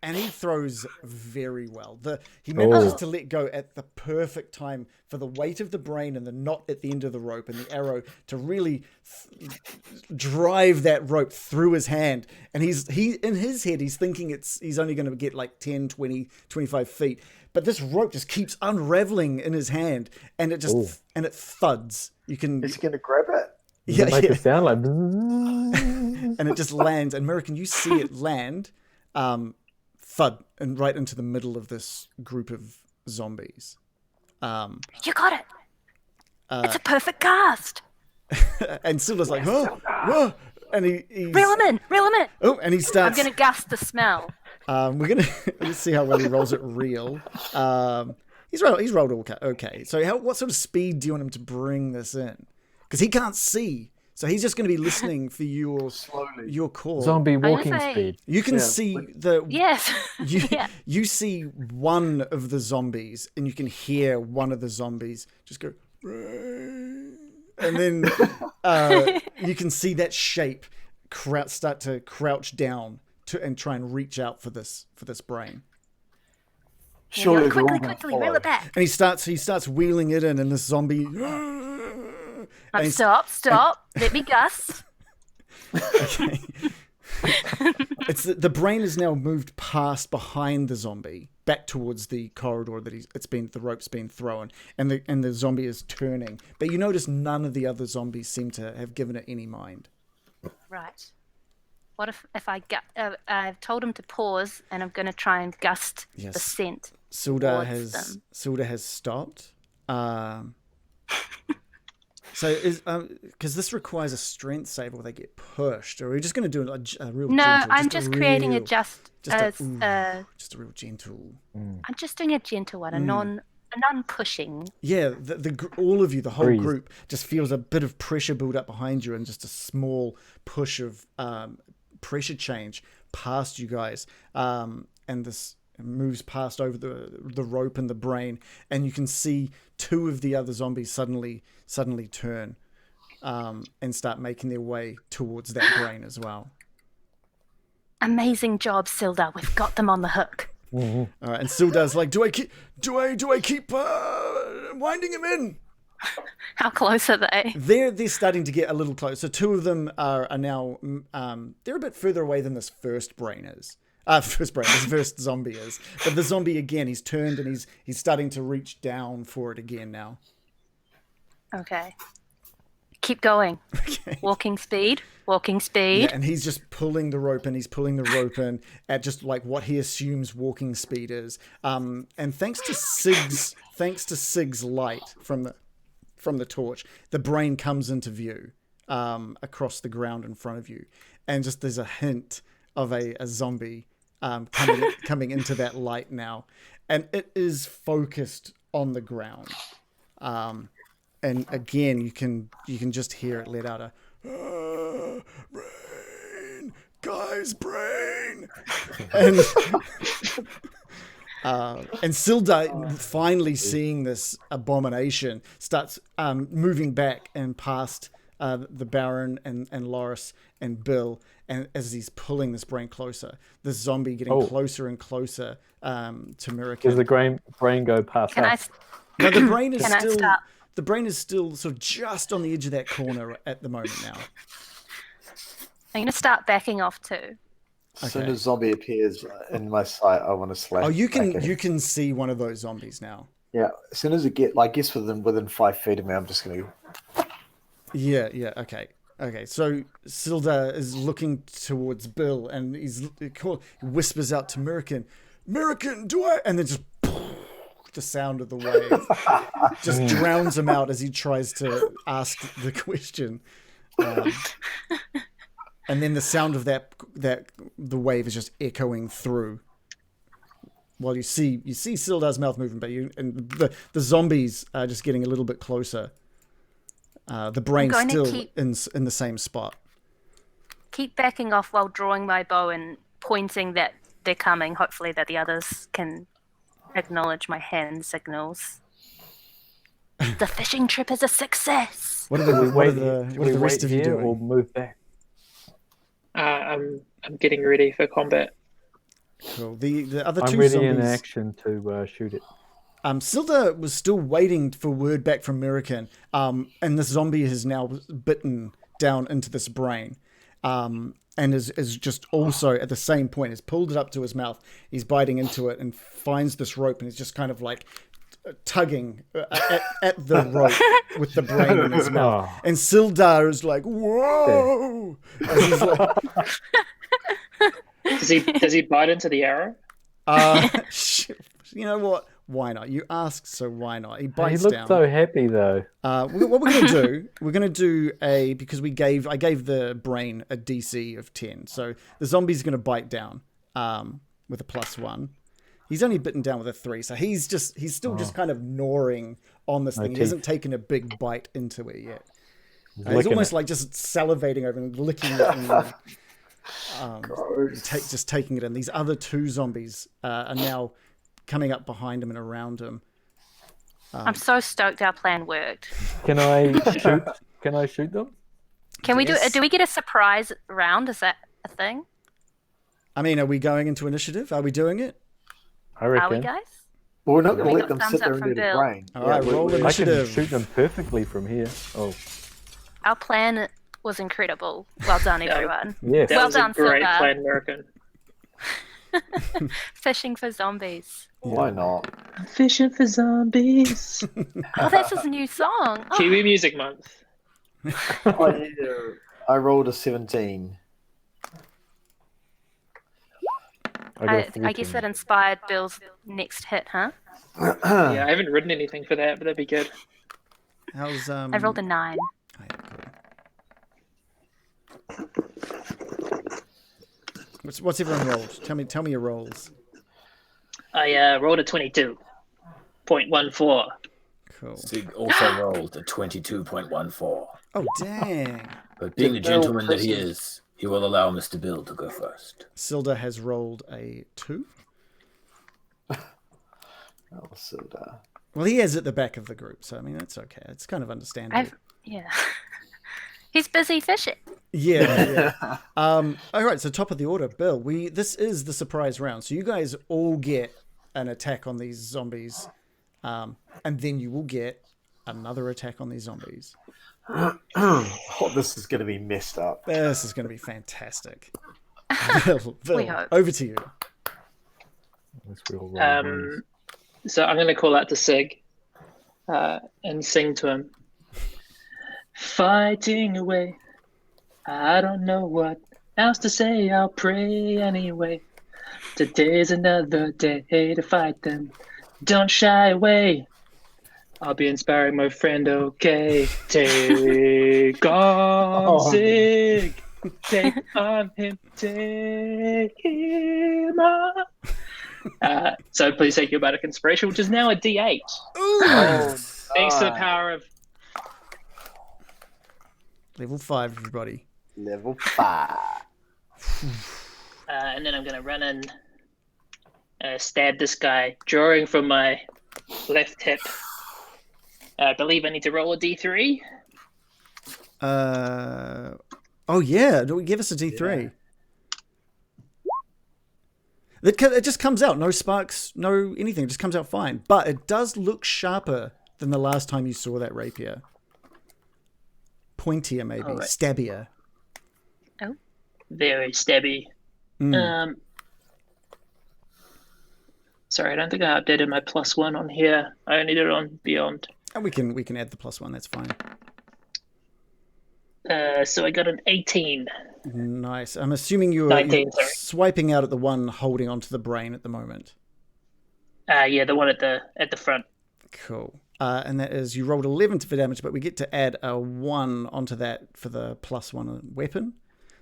and he throws very well. He manages to let go at the perfect time for the weight of the brain and the knot at the end of the rope and the arrow to really drive that rope through his hand. And he in his head, he's thinking he's only going to get like 10, 20, 25 feet. But this rope just keeps unraveling in his hand, and it thuds. It's going to grab it. Yeah, make it sound like, and it just lands. And American, you see it land, thud, and right into the middle of this group of zombies. You got it. It's a perfect cast. And Silda's like, oh, and he's reel him in. Oh, and he starts. I'm gonna gust the smell. We're gonna let's see how well he rolls it real. He's rolled okay. So what sort of speed do you want him to bring this in? Because he can't see, so he's just going to be listening for your call. Zombie gonna walking say- speed. You can see the Yes. Yeah. you see one of the zombies, and you can hear one of the zombies just go, and then you can see that shape start to crouch down and try and reach out for this brain. Surely they're all quickly, gonna reel follow. it back. And he starts wheeling it in, and this zombie. And Stop. Let me guess. Okay. It's the brain is now moved past behind the zombie, back towards the corridor that the rope's been thrown, and the zombie is turning. But you notice none of the other zombies seem to have given it any mind. Right. What if I've told him to pause, and I'm going to try and gust Yes. the scent. Silda towards them. has stopped. So is because this requires a strength save, or they get pushed, or are we just going to do a real? No, gentle, I'm just creating a just a real gentle. I'm just doing a gentle one, a non-pushing. Yeah, all of you, the whole Breathe. group, just feels a bit of pressure build up behind you, and just a small push of pressure change past you guys, and this moves past over the rope and the brain, and you can see two of the other zombies suddenly turn and start making their way towards that brain as well. Amazing job, Silda. We've got them on the hook. All right, and Sildar's like, do I keep winding him in? How close are they? They're starting to get a little close. So two of them are now they're a bit further away than this first brain is. This first zombie is. But the zombie again, he's turned and he's starting to reach down for it again now. Okay. Keep going. Okay. Walking speed. Yeah, and he's just pulling the rope in at just like what he assumes walking speed is. And thanks to Sig's light from the torch, the brain comes into view across the ground in front of you, and just there's a hint of a zombie coming into that light now, and it is focused on the ground. And again, you can just hear it let out a brain, guys, brain, and Silda, finally seeing this abomination, starts moving back and past the Baron and Loris and Bill, and as he's pulling this brain closer, the zombie getting closer and closer to Mirakin. Does the brain go past us? No, the brain is Can I still. stop? The brain is still sort of just on the edge of that corner at the moment now. I'm going to start backing off too. As soon as zombie appears in my sight, I want to slash. Oh, you back at him. can see one of those zombies now. Yeah, as soon as it get, I guess within 5 feet of me, I'm just gonna. Yeah, okay. So Silda is looking towards Bill, and he whispers out to Mirakin, do I? And then just the sound of the wave just drowns him out as he tries to ask the question. And then the sound of that the wave is just echoing through. While you see Sildar's mouth moving, but the zombies are just getting a little bit closer. The brain's still in the same spot. Keep backing off while drawing my bow and pointing that they're coming. Hopefully that the others can acknowledge my hand signals. The fishing trip is a success. What are the rest of you doing? Or move back? I'm getting ready for combat. Cool. The other two I'm ready zombies. in action to shoot it. Silda was still waiting for word back from Mirakin, and this zombie has now bitten down into this brain, and is just also at the same point has pulled it up to his mouth. He's biting into it and finds this rope, and he's just kind of like tugging at the rope with the brain in his mouth. And Sildar is like, "Whoa!" And he's like, Does he bite into the arrow? you know what? Why not? You asked, so why not? He bites He looked down. so happy though. What we're gonna do? We're gonna do because I gave the brain a DC of 10, so the zombie's gonna bite down. with a +1. He's only bitten down with a 3, so he's still just kind of gnawing on this thing. He hasn't taken a big bite into it yet. He's almost like just salivating over and licking it and just taking it in. These other 2 zombies are now coming up behind him and around him. I'm so stoked our plan worked. Can I shoot? Can I shoot them? Can we do we get a surprise round? Is that a thing? I mean, are we going into initiative? Are we doing it? I reckon. Are we, guys? Well, we're not going to We let got them sit thumbs up there and from do the Bill. brain. All right, roll I can initiative. shoot them perfectly from here. Oh, Our plan was incredible. Well done, everyone. yes. That Well was done, a great Silver. plan, American. Fishing for zombies. Why not? Fishing for zombies. Oh, that's his new song. Oh, Kiwi Music Month. I rolled a 17. I guess that inspired Bill's next hit, huh? Yeah, I haven't written anything for that, but that'd be good. How's I rolled a 9. oh, yeah, cool. What's everyone rolled? Tell me your rolls. I rolled a 22.14. Cool. Sig also rolled a 22.14. Oh dang! But being the gentleman that he is, he will allow Mr. Bill to go first. Silda has rolled a 2. Oh, Silda. Well, he is at the back of the group, so I mean that's okay. It's kind of understandable. Yeah. He's busy fishing. Yeah. All right. So top of the order, Bill. This is the surprise round. So you guys all get an attack on these zombies, and then you will get another attack on these zombies. Oh, this is going to be messed up. This is going to be fantastic. Bill, We hope. over to you. Let's roll rolls. So I'm going to call out to Sig and sing to him. Fighting away. I don't know what else to say. I'll pray anyway. Today's another day to fight them. Don't shy away. I'll be inspiring my friend, okay? Take on Sig. Take on him. Take him on. So please take your bardic inspiration, which is now a D8. Oh, Thanks to the power of Level 5, everybody. level 5. and then I'm going to run and stab this guy, drawing from my left hip. I believe I need to roll a D3. Oh yeah. Give us a D3. It just comes out. No sparks, no anything. It just comes out fine. But it does look sharper than the last time you saw that rapier. Pointier, maybe. All right. Stabbier. Oh. Very stabby. Sorry, I don't think I updated my +1 on here. I only did it on Beyond. And we can add the +1. That's fine. So I got an 18. Nice. I'm assuming you're 19, sorry. swiping out at the one holding onto the brain at the moment. Yeah, the one at the front. Cool. And that is, you rolled 11 for damage, but we get to add a 1 onto that for the +1 weapon.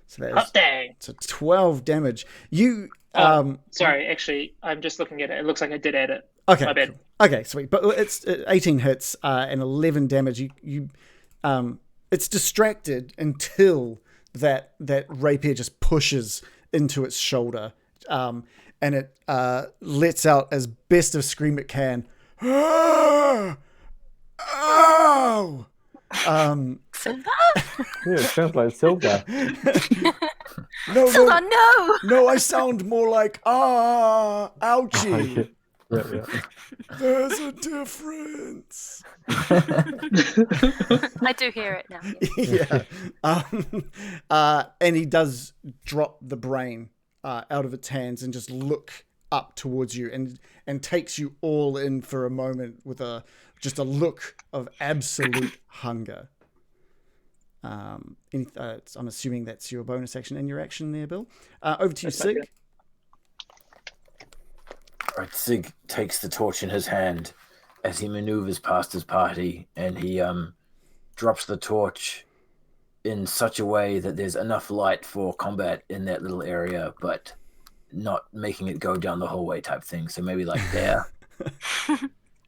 So that Oh, is dang. so 12 damage. You Sorry, actually, I'm just looking at it. It looks like I did add it. okay. My bad. Cool. Okay, sweet. But it's 18 hits and 11 damage. You it's distracted until that rapier just pushes into its shoulder, and it lets out as best a scream it can. Oh! Silver? Yeah, it sounds like silver. Silver, no! No, I sound more like ouchie. Yeah. There's a difference. I do hear it now. Yeah. And he does drop the brain out of its hands and just look up towards you and takes you all in for a moment with just a look of absolute hunger. I'm assuming that's your bonus action and your action there, Bill. Over to you, That's not Sig. good. Right, Sig takes the torch in his hand as he maneuvers past his party, and he drops the torch in such a way that there's enough light for combat in that little area, but not making it go down the hallway type thing. So maybe like there.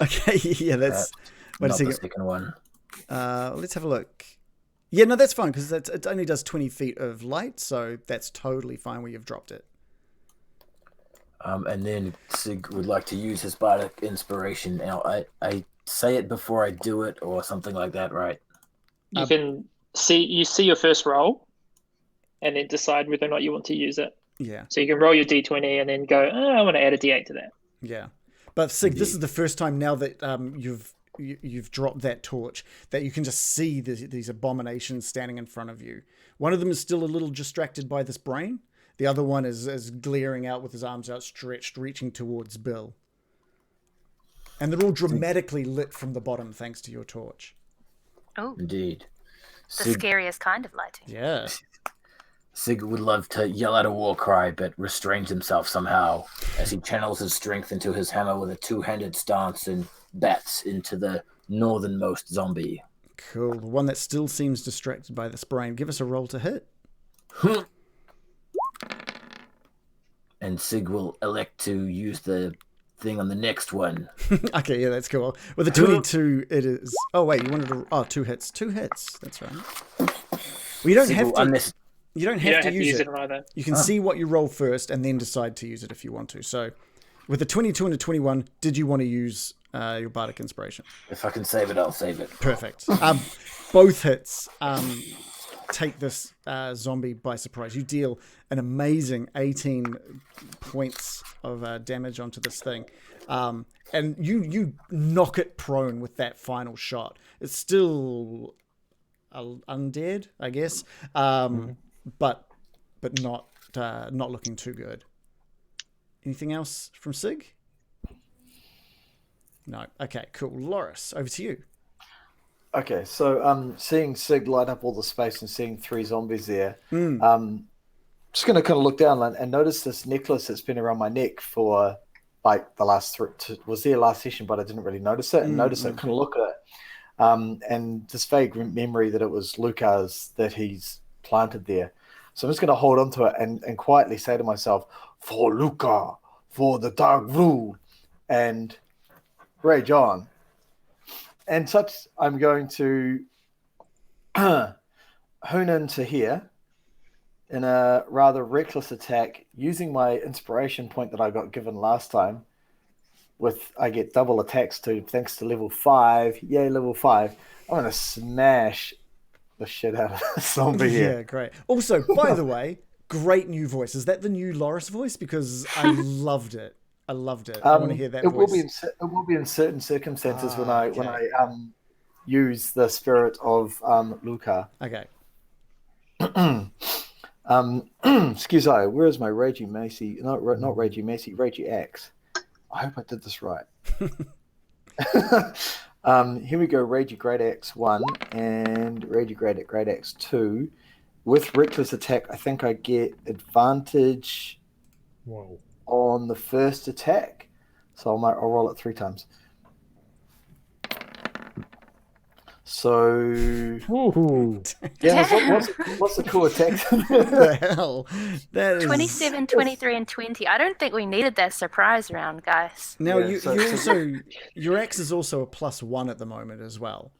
Okay, yeah, that's. Wait a Not the second. second one. Let's have a look. Yeah, no, that's fine because it only does 20 feet of light, so that's totally fine where you've dropped it. And then Sig would like to use his bardic inspiration. Now, I say it before I do it, or something like that, right? You can see your first roll, and then decide whether or not you want to use it. Yeah. So you can roll your d20 and then go, I want to add a d8 to that. Yeah, but Sig, this is the first time now that you've dropped that torch that you can just see these abominations standing in front of you. One of them is still a little distracted by this brain. The other one is glaring out with his arms outstretched, reaching towards Bill. And they're all dramatically lit from the bottom thanks to your torch. Oh, Indeed. the scariest kind of lighting. Yeah. Sig would love to yell out a war cry, but restrains himself somehow as he channels his strength into his hammer with a two-handed stance and bats into the northernmost zombie. Cool. The one that still seems distracted by this brain. Give us a roll to hit. And Sig will elect to use the thing on the next one. Okay, yeah, that's cool. With a 22, it is... Oh, wait, you wanted to... Oh, 2 hits. 2 hits. That's right. Well, you don't Sig have will to... You don't have to use it. Either. You can see what you roll first and then decide to use it if you want to. So, with a 22 and a 21, did you want to use your bardic inspiration? If I can save it, I'll save it. Perfect. Both hits take this zombie by surprise. You deal an amazing 18 points of damage onto this thing. And you knock it prone with that final shot. It's still undead, I guess. But not looking too good. Anything else from Sig? No. Okay, cool. Loris, over to you. Okay, so seeing Sig light up all the space and seeing 3 zombies there, just going to kind of look down and notice this necklace that's been around my neck for like the last was there last session, but I didn't really notice it. And notice it, kind of look at it, and this vague memory that it was Luca's that he's planted there. So I'm just going to hold on to it and quietly say to myself, "For Luca, for the dark rule," and rage on. And such, I'm going to hone into here in a rather reckless attack using my inspiration point that I got given last time. I get double attacks thanks to level 5. Yay, level 5. I'm going to smash the shit out of this zombie here. Yeah, great. Also, by the way, great new voice. Is that the new Loris voice? Because I loved it. I loved it. I want to hear that voice. It will be in certain circumstances when I use the spirit of Luca. Okay. Excuse me. Where is my Ragey Macy? Not Ragey Macy. Ragey Axe. I hope I did this right. Here we go. Ragey Great Axe 1 and Ragey Great Axe 2. With reckless attack, I think I get advantage. Whoa. On the first attack, so I'll roll it 3 times. So yeah, what's the cool attack? What the hell? That is 27, 23, and 20. I don't think we needed that surprise round, guys. Now Yeah, you also your axe is also a +1 at the moment as well.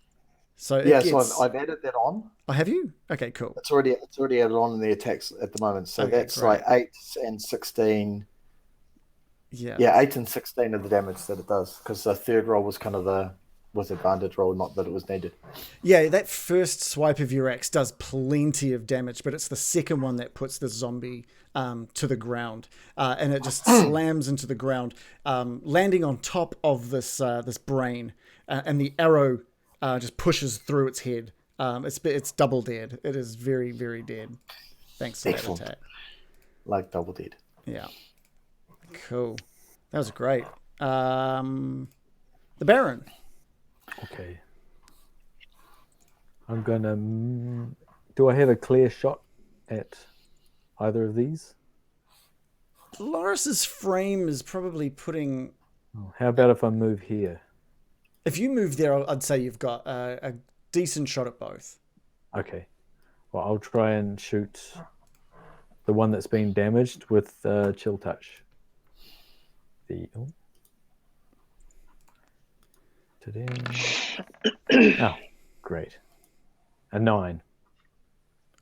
So so I've added that on. Oh, have you? Okay, cool. It's already added on in the attacks at the moment. So Okay, that's great. like 8 and 16. Yeah. 8 and 16 of the damage that it does, because the third roll was kind of the with advantage roll, not that it was needed. Yeah, that first swipe of your axe does plenty of damage, but it's the second one that puts the zombie to the ground, and it just slams into the ground, landing on top of this brain, and the arrow just pushes through its head. It's double dead. It is very, very dead. Thanks to Excellent. that attack. Like double dead. Yeah. Cool. That was great. The Baron. Okay. I'm gonna. Do I have a clear shot at either of these? Loris's frame is probably putting. How about if I move here? If you move there, I'd say you've got a decent shot at both. Okay. Well, I'll try and shoot the one that's been damaged with chill touch. Oh, great. A 9.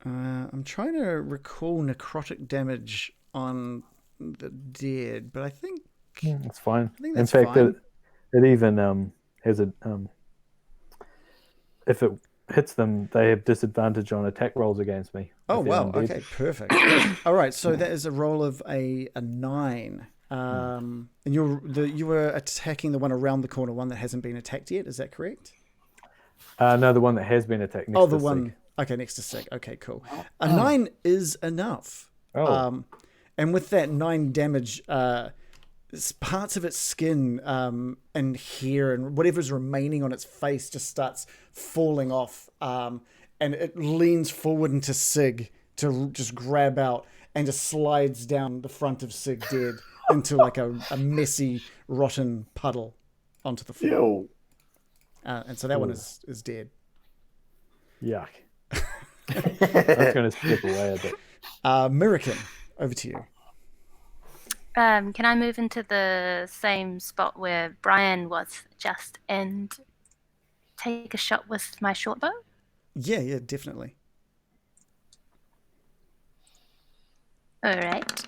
I'm trying to recall necrotic damage on the dead, but I think It's fine. I think In that's fact, fine. it even has a if it hits them, they have disadvantage on attack rolls against me. Oh if they're wow! undead. Okay, perfect. All right, so that is a roll of a 9. And you were attacking the one around the corner, one that hasn't been attacked yet. Is that correct? No, the one that has been attacked. Next Oh, the to one. Sig. Okay, next to Sig. Okay, cool. A 9 is enough. Oh. And with that 9 damage, parts of its skin and hair and whatever's remaining on its face just starts falling off. And it leans forward into Sig to just grab out and just slides down the front of Sig dead into like a messy, rotten puddle onto the floor. Ew. And so that one is dead. Yuck. That's going to step away a bit. Mirakin, over to you. Can I move into the same spot where Brian was just and take a shot with my short bow? Yeah, definitely. All right.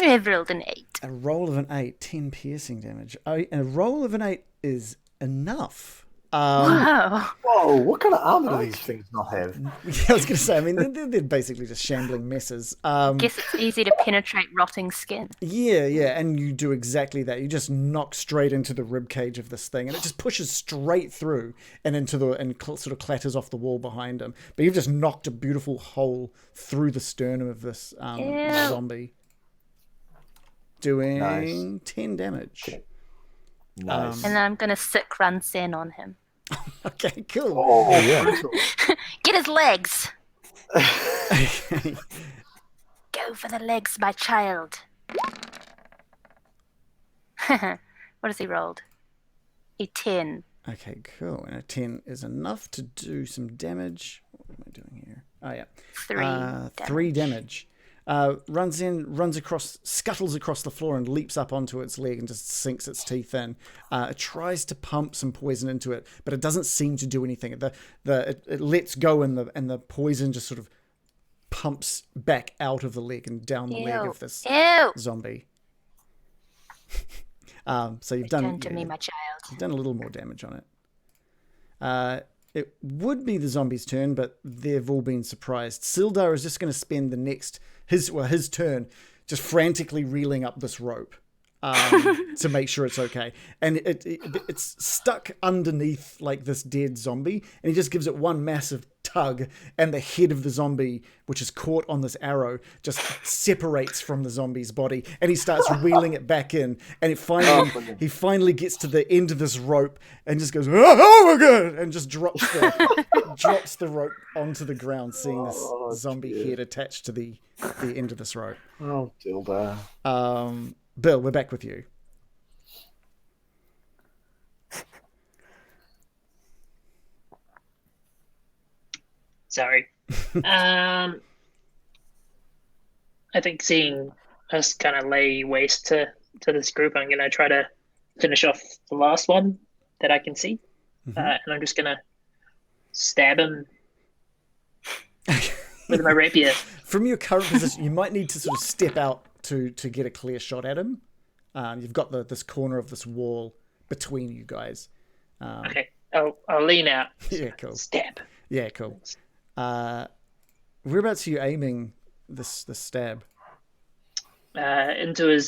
I've rolled an 8. A roll of an 8, 10 piercing damage. And a roll of an 8 is enough. Wow. Whoa, what kind of armor do these things not have? Yeah, I was going to say, I mean, they're basically just shambling messes. Guess it's easy to penetrate rotting skin. Yeah, and you do exactly that. You just knock straight into the rib cage of this thing, and it just pushes straight through and into sort of clatters off the wall behind him. But you've just knocked a beautiful hole through the sternum of this zombie, doing Nice. 10 damage. Nice. And then I'm going to sick run Sen on him. Okay, cool. Oh, yeah. Get his legs. Go for the legs, my child. What has he rolled? A 10. Okay, cool. And a 10 is enough to do some damage. What am I doing here? Oh, yeah. 3 damage. Runs in, scuttles across the floor and leaps up onto its leg and just sinks its teeth in. It tries to pump some poison into it, but it doesn't seem to do anything. It lets go and the poison just sort of pumps back out of the leg and down the leg of this zombie. So you've done. Return to me, my child. You've done a little more damage on it. It would be the zombie's turn, but they've all been surprised. Sildar is just going to spend the next his turn just frantically reeling up this rope to make sure it's okay. And it's stuck underneath like this dead zombie, and he just gives it one massive tug, and the head of the zombie, which is caught on this arrow, just separates from the zombie's body, and he starts reeling it back in, and he finally gets to the end of this rope and just goes, oh my god, and just drops the rope onto the ground, seeing this zombie head attached to the end of this rope. Oh, Dilda. Bill, we're back with you. Sorry. I think seeing us kind of lay waste to this group, I'm going to try to finish off the last one that I can see. And I'm just going to stab him with my rapier. From your current position, you might need to sort of step out to get a clear shot at him. You've got this corner of this wall between you guys. Okay. I'll lean out. Yeah, cool. Stab. Yeah, cool. Whereabouts are you aiming this stab? Into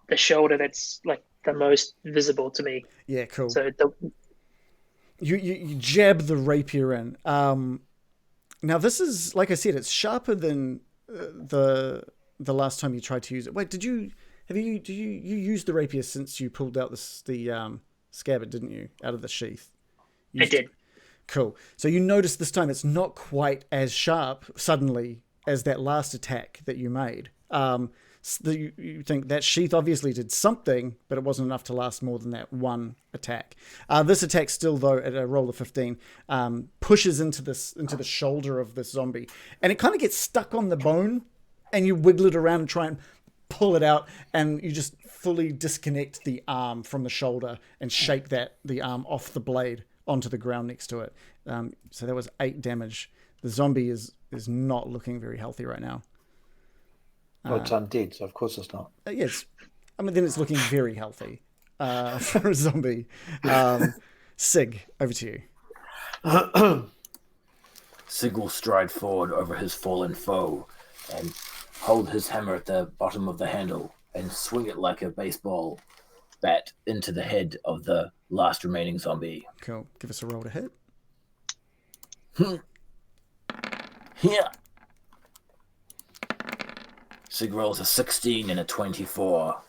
the shoulder that's like the most visible to me. Yeah, cool. So you jab the rapier in. Now this is, like I said, it's sharper than the last time you tried to use it. Wait, did you used the rapier since you pulled out the scabbard, didn't you, out of the sheath? I did. Cool. So you notice this time it's not quite as sharp suddenly as that last attack that you made. You think that sheath obviously did something, but it wasn't enough to last more than that one attack. This attack still, though, at a roll of 15, pushes into the shoulder of this zombie, and it kind of gets stuck on the bone, and you wiggle it around and try and pull it out, and you just fully disconnect the arm from the shoulder and shake the arm off the blade onto the ground next to it. So that was 8 damage. The zombie is not looking very healthy right now. Well, it's undead, so of course it's not. Yes. I mean, then it's looking very healthy for a zombie. Sig, over to you. Sig will stride forward over his fallen foe and hold his hammer at the bottom of the handle and swing it like a baseball bat into the head of the last remaining zombie. Cool. Give us a roll to hit. Yeah. Sig rolls a 16 and a 24.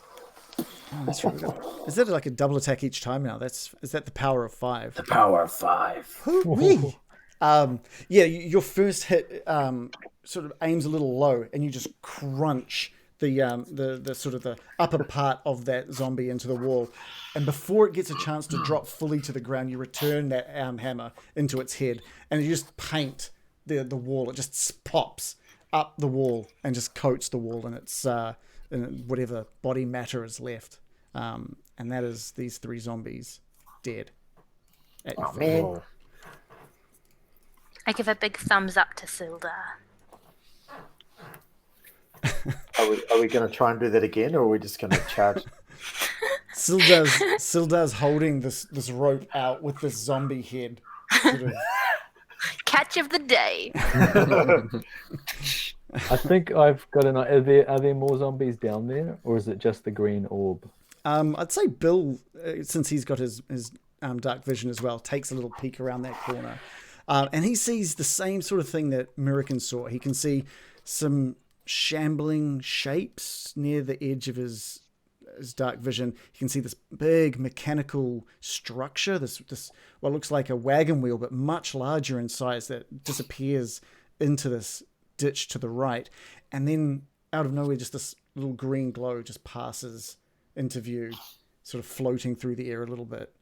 Oh, that's really good. Is that like a double attack each time now? Is that the power of 5? The power of 5. Hoo-wee. Yeah, your first hit sort of aims a little low, and you just crunch the sort of the upper part of that zombie into the wall, and before it gets a chance to drop fully to the ground, you return that hammer into its head, and you just paint the wall. It just pops up the wall and just coats the wall, and it's in whatever body matter is left, and that is these 3 zombies dead. At your feet. Man. I give a big thumbs up to Sildar. Are we going to try and do that again, or are we just going to charge? Sildar's holding this rope out with this zombie head. Sort of. Catch of the day. I think I've got an idea. Are there more zombies down there, or is it just the green orb? I'd say Bill, since he's got his dark vision as well, takes a little peek around that corner. And he sees the same sort of thing that Mirakin saw. He can see some shambling shapes near the edge of his dark vision. You can see this big mechanical structure, this what looks like a wagon wheel, but much larger in size, that disappears into this ditch to the right. And then out of nowhere, just this little green glow just passes into view, sort of floating through the air a little bit.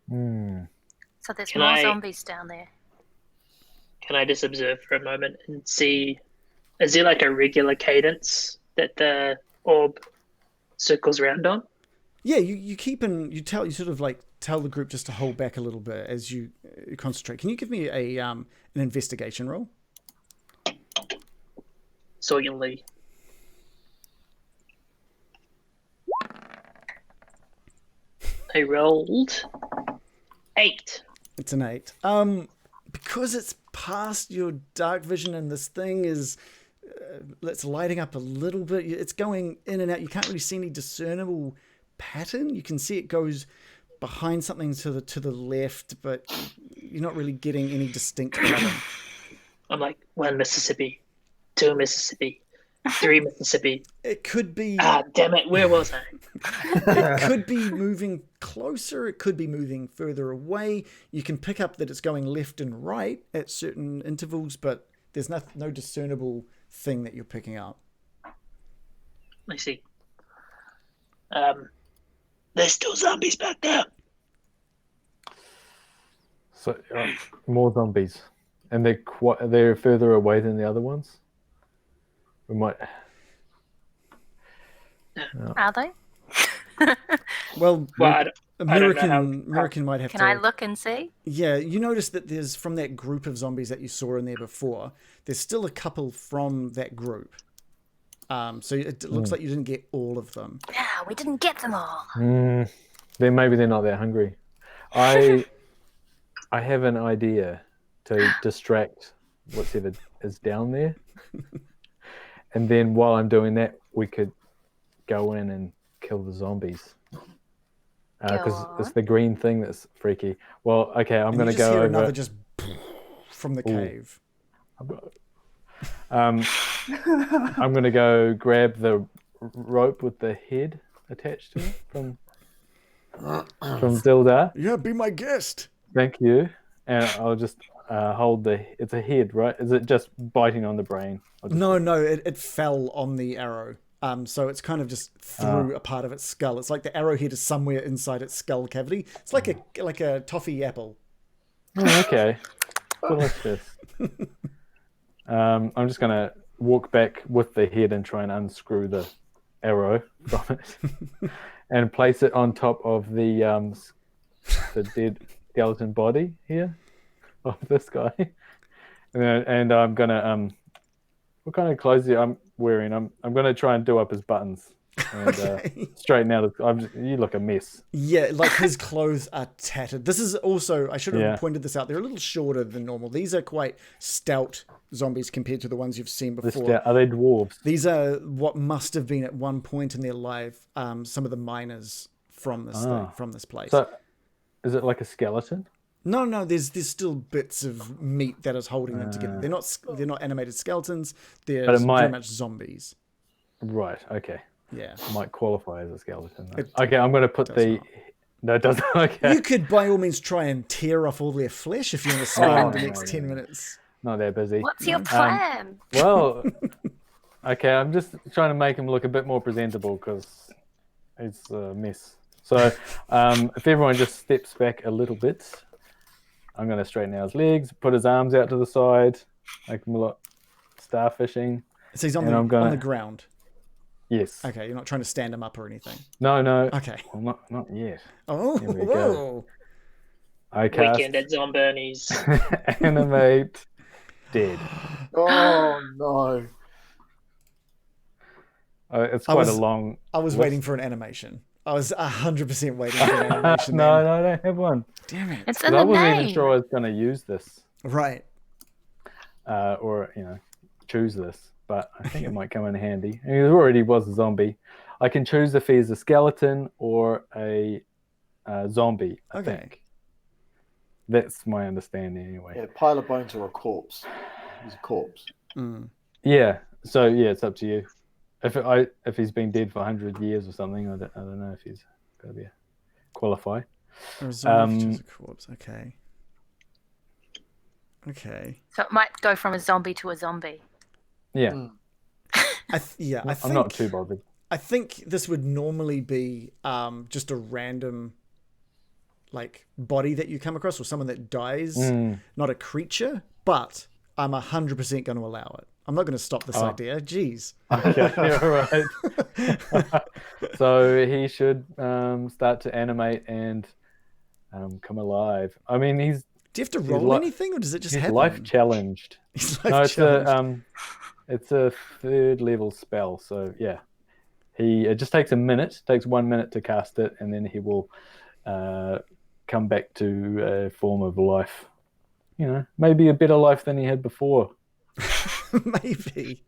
So there's more zombies down there. Can I just observe for a moment and see, is there like a regular cadence that the orb circles around on? Yeah, you sort of like tell the group just to hold back a little bit as you concentrate. Can you give me an investigation roll? Certainly. I rolled 8. It's an 8. Because it's past your dark vision and this thing is it's lighting up a little bit. It's going in and out. You can't really see any discernible pattern. You can see it goes behind something to the left, but you're not really getting any distinct pattern. I'm like 1 Mississippi, 2 Mississippi, 3 Mississippi. It could be. Ah, damn it! Where was I? It could be moving closer. It could be moving further away. You can pick up that it's going left and right at certain intervals, but there's no discernible thing that you're picking up. I see. There's still zombies back there. So more zombies, and they're further away than the other ones. We might. Are they? Well, American might have Can to. I look and see? Yeah, you notice that there's, from that group of zombies that you saw in there before, there's still a couple from that group. So it looks like you didn't get all of them. Yeah, we didn't get them all. Then maybe they're not that hungry. I have an idea to distract whatever is down there, and then while I'm doing that, we could go in and kill the zombies. Because it's the green thing that's freaky. Well, okay, I'm going to go hear over. another just from the cave. I'm going to go grab the rope with the head attached to it from Zildar. Yeah, be my guest. Thank you. And I'll just hold it's a head, right? Is it just biting on the brain? No, it fell on the arrow. So it's kind of just through a part of its skull. It's like the arrowhead is somewhere inside its skull cavity. It's like a toffee apple. Oh, okay. Delicious. I'm just gonna walk back with the head and try and unscrew the arrow from it, and place it on top of the dead skeleton body here of this guy. And I'm gonna what kind of clothes I'm wearing? I'm gonna try and do up his buttons and straighten out. You look a mess. Yeah, like his clothes are tattered. This is also, I should have pointed this out. They're a little shorter than normal. These are quite stout zombies compared to the ones you've seen before. Are they dwarves? These are what must have been at one point in their life some of the miners from this place. So, is it like a skeleton? No, there's still bits of meat that is holding them together. They're not animated skeletons. They're very much zombies. Right. Okay. Yeah. It might qualify as a skeleton. Okay, I'm going to put the. No, it doesn't. Okay. You could, by all means, try and tear off all their flesh if you want to spend the next 10 minutes. Not that busy. What's your plan? Well, okay, I'm just trying to make him look a bit more presentable because it's a mess. So, if everyone just steps back a little bit, I'm going to straighten out his legs, put his arms out to the side, make him look starfishing. So he's on the ground. Yes. Okay, you're not trying to stand him up or anything. No. Okay. Well, not yet. Oh, Here we whoa. Go. I cast Weekend at Zombies. animate dead. Oh no! It's quite a long. I was waiting for an animation. I was 100% waiting for an animation. No, I don't have one. Damn it! It's in the I wasn't name. even sure I was going to use this. Right. Or choose this, but I think it might come in handy. He already was a zombie. I can choose if he's a skeleton or a zombie. I think that's my understanding anyway. Yeah, pile of bones or a corpse. He's a corpse. Mm. Yeah. So yeah, it's up to you. If he's been dead for 100 years or something, I don't know if he's going to be qualify. Or a zombie a corpse. Okay. So it might go from a zombie to a zombie. Yeah. I'm not too bothered. I think this would normally be just a random body that you come across or someone that dies, not a creature, but I'm 100% going to allow it. I'm not going to stop this idea. Jeez. Okay, all right. So he should start to animate and come alive. I mean, do you have to roll anything, or does it just happen? Life challenged. It's a 3rd level spell. So yeah, it just takes a minute. Takes 1 minute to cast it, and then he will come back to a form of life. Maybe a better life than he had before. Maybe.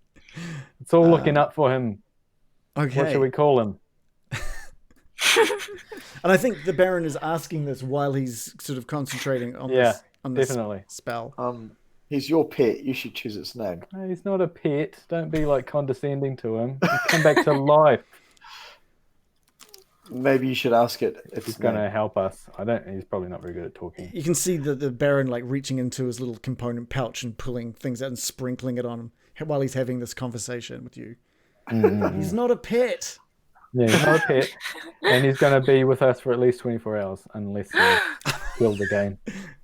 It's all looking up for him. Okay. What should we call him? And I think the Baron is asking this while he's sort of concentrating on this definitely. Spell. He's your pet. You should choose its name. No, he's not a pet. Don't be condescending to him. He's come back to life. Maybe you should ask it. If he's going to help us. He's probably not very good at talking. You can see the Baron reaching into his little component pouch and pulling things out and sprinkling it on him while he's having this conversation with you. Mm-hmm. He's not a pet. Yeah, he's not a pet. And he's going to be with us for at least 24 hours unless we kill the game.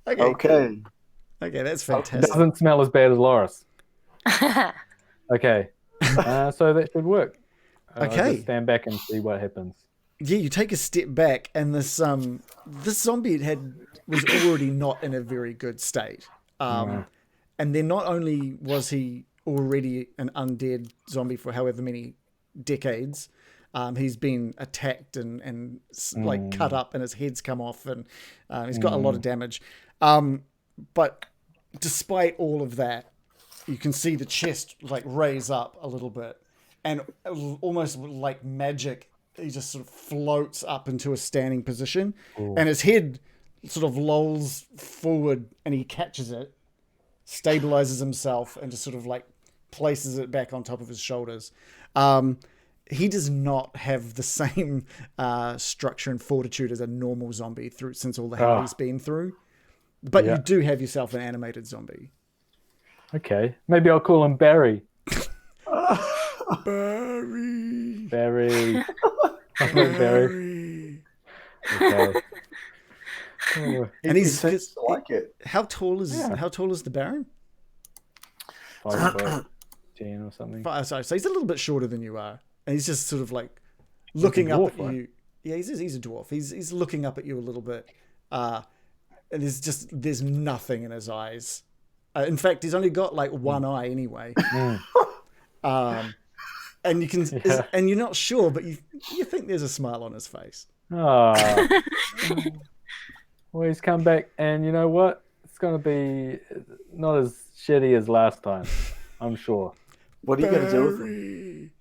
Okay, that's fantastic. It doesn't smell as bad as Loris. Okay. So that should work. Okay. Just stand back and see what happens. Yeah, you take a step back, and this zombie was already not in a very good state. And then not only was he already an undead zombie for however many decades, he's been attacked and cut up, and his head's come off, and he's got a lot of damage. But despite all of that, you can see the chest raise up a little bit, and almost like magic, he just sort of floats up into a standing position. Ooh. And his head sort of lolls forward, and he catches it, stabilizes himself, and just sort of places it back on top of his shoulders. He does not have the same structure and fortitude as a normal zombie since all the hell he's been through. But you do have yourself an animated zombie. Okay. Maybe I'll call him Barry. Barry. Barry. I like Barry. Okay. Oh, And He he's seems to like it. how tall is Yeah. the Baron? 5'10" or something. Sorry, so he's a little bit shorter than you are, and he's just sort of like looking up dwarf, at right? you. Yeah, he's a dwarf. He's looking up at you a little bit, and there's nothing in his eyes. In fact, he's only got like one eye anyway. And you can and you're not sure, but you think there's a smile on his face. Oh. Well, he's come back, and you know what? It's going to be not as shitty as last time, I'm sure. What are you going to do with him?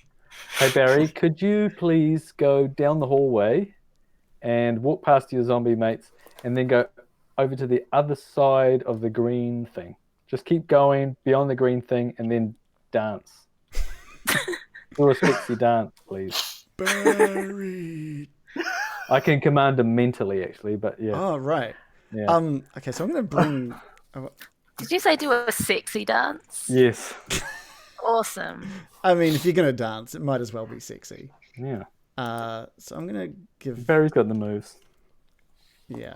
Hey, Barry, could you please go down the hallway and walk past your zombie mates and then go over to the other side of the green thing? Just keep going beyond the green thing and then dance. Do a sexy dance, please. Barry. I can command him mentally, actually, but yeah. Oh right. Yeah. Okay, so I'm gonna bring. Did you say do a sexy dance? Yes. Awesome. I mean, if you're gonna dance, it might as well be sexy. Yeah. So I'm gonna give. Barry's got the moves. Yeah.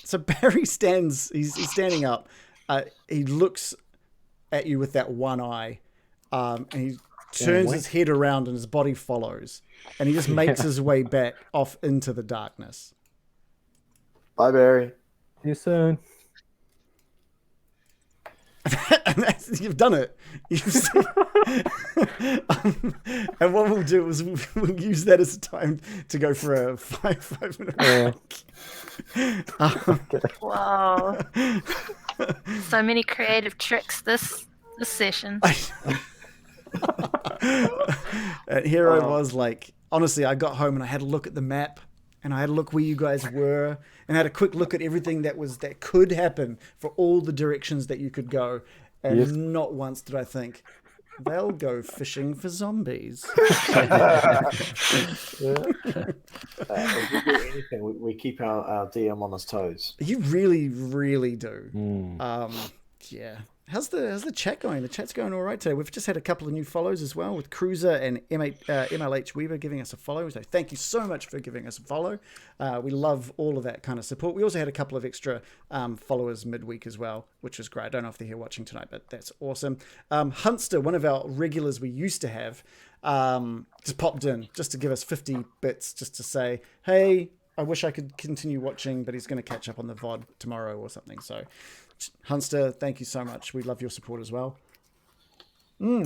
So Barry stands. He's standing up. He looks at you with that one eye, and he turns his head around and his body follows, and he just makes his way back off into the darkness. Bye, Barry. See you soon. And you've done it. And what we'll do is we'll use that as a time to go for a five minute break. Wow. So many creative tricks this session. And here I was, like, honestly, I got home and I had a look at the map and I had a look where you guys were and I had a quick look at everything that could happen for all the directions that you could go. And not once did I think, they'll go fishing for zombies. If we do anything, we keep our DM on his toes. You really, really do. Yeah. How's the chat going? The chat's going all right today. We've just had a couple of new follows as well, with Cruiser and MLH Weaver giving us a follow. So thank you so much for giving us a follow. We love all of that kind of support. We also had a couple of extra followers midweek as well, which was great. I don't know if they're here watching tonight, but that's awesome. Hunster, one of our regulars we used to have, just popped in just to give us 50 bits, just to say, hey, I wish I could continue watching, but he's going to catch up on the VOD tomorrow or something. So Hunster, thank you so much. We love your support as well. Yeah.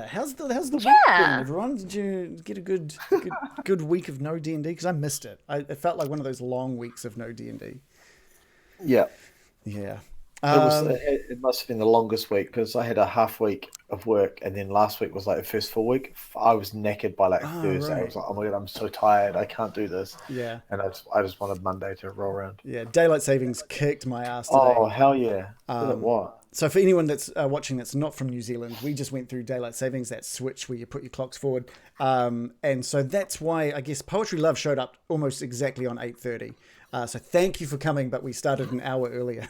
How's the week been, everyone? Did you get a good week of no D&D? Because I missed it. It felt like one of those long weeks of no D&D. Yeah. It It must have been the longest week because I had a half week of work, and then last week was like the first full week. I was knackered by like Thursday. Right. I was like, oh my god, I'm so tired. I can't do this. Yeah. And I just wanted Monday to roll around. Yeah, daylight savings kicked my ass today. Oh hell yeah! What? So for anyone that's watching that's not from New Zealand, we just went through daylight savings, that switch where you put your clocks forward. And so that's why I guess Poetry Love showed up almost exactly on 8:30. So thank you for coming, but we started an hour earlier.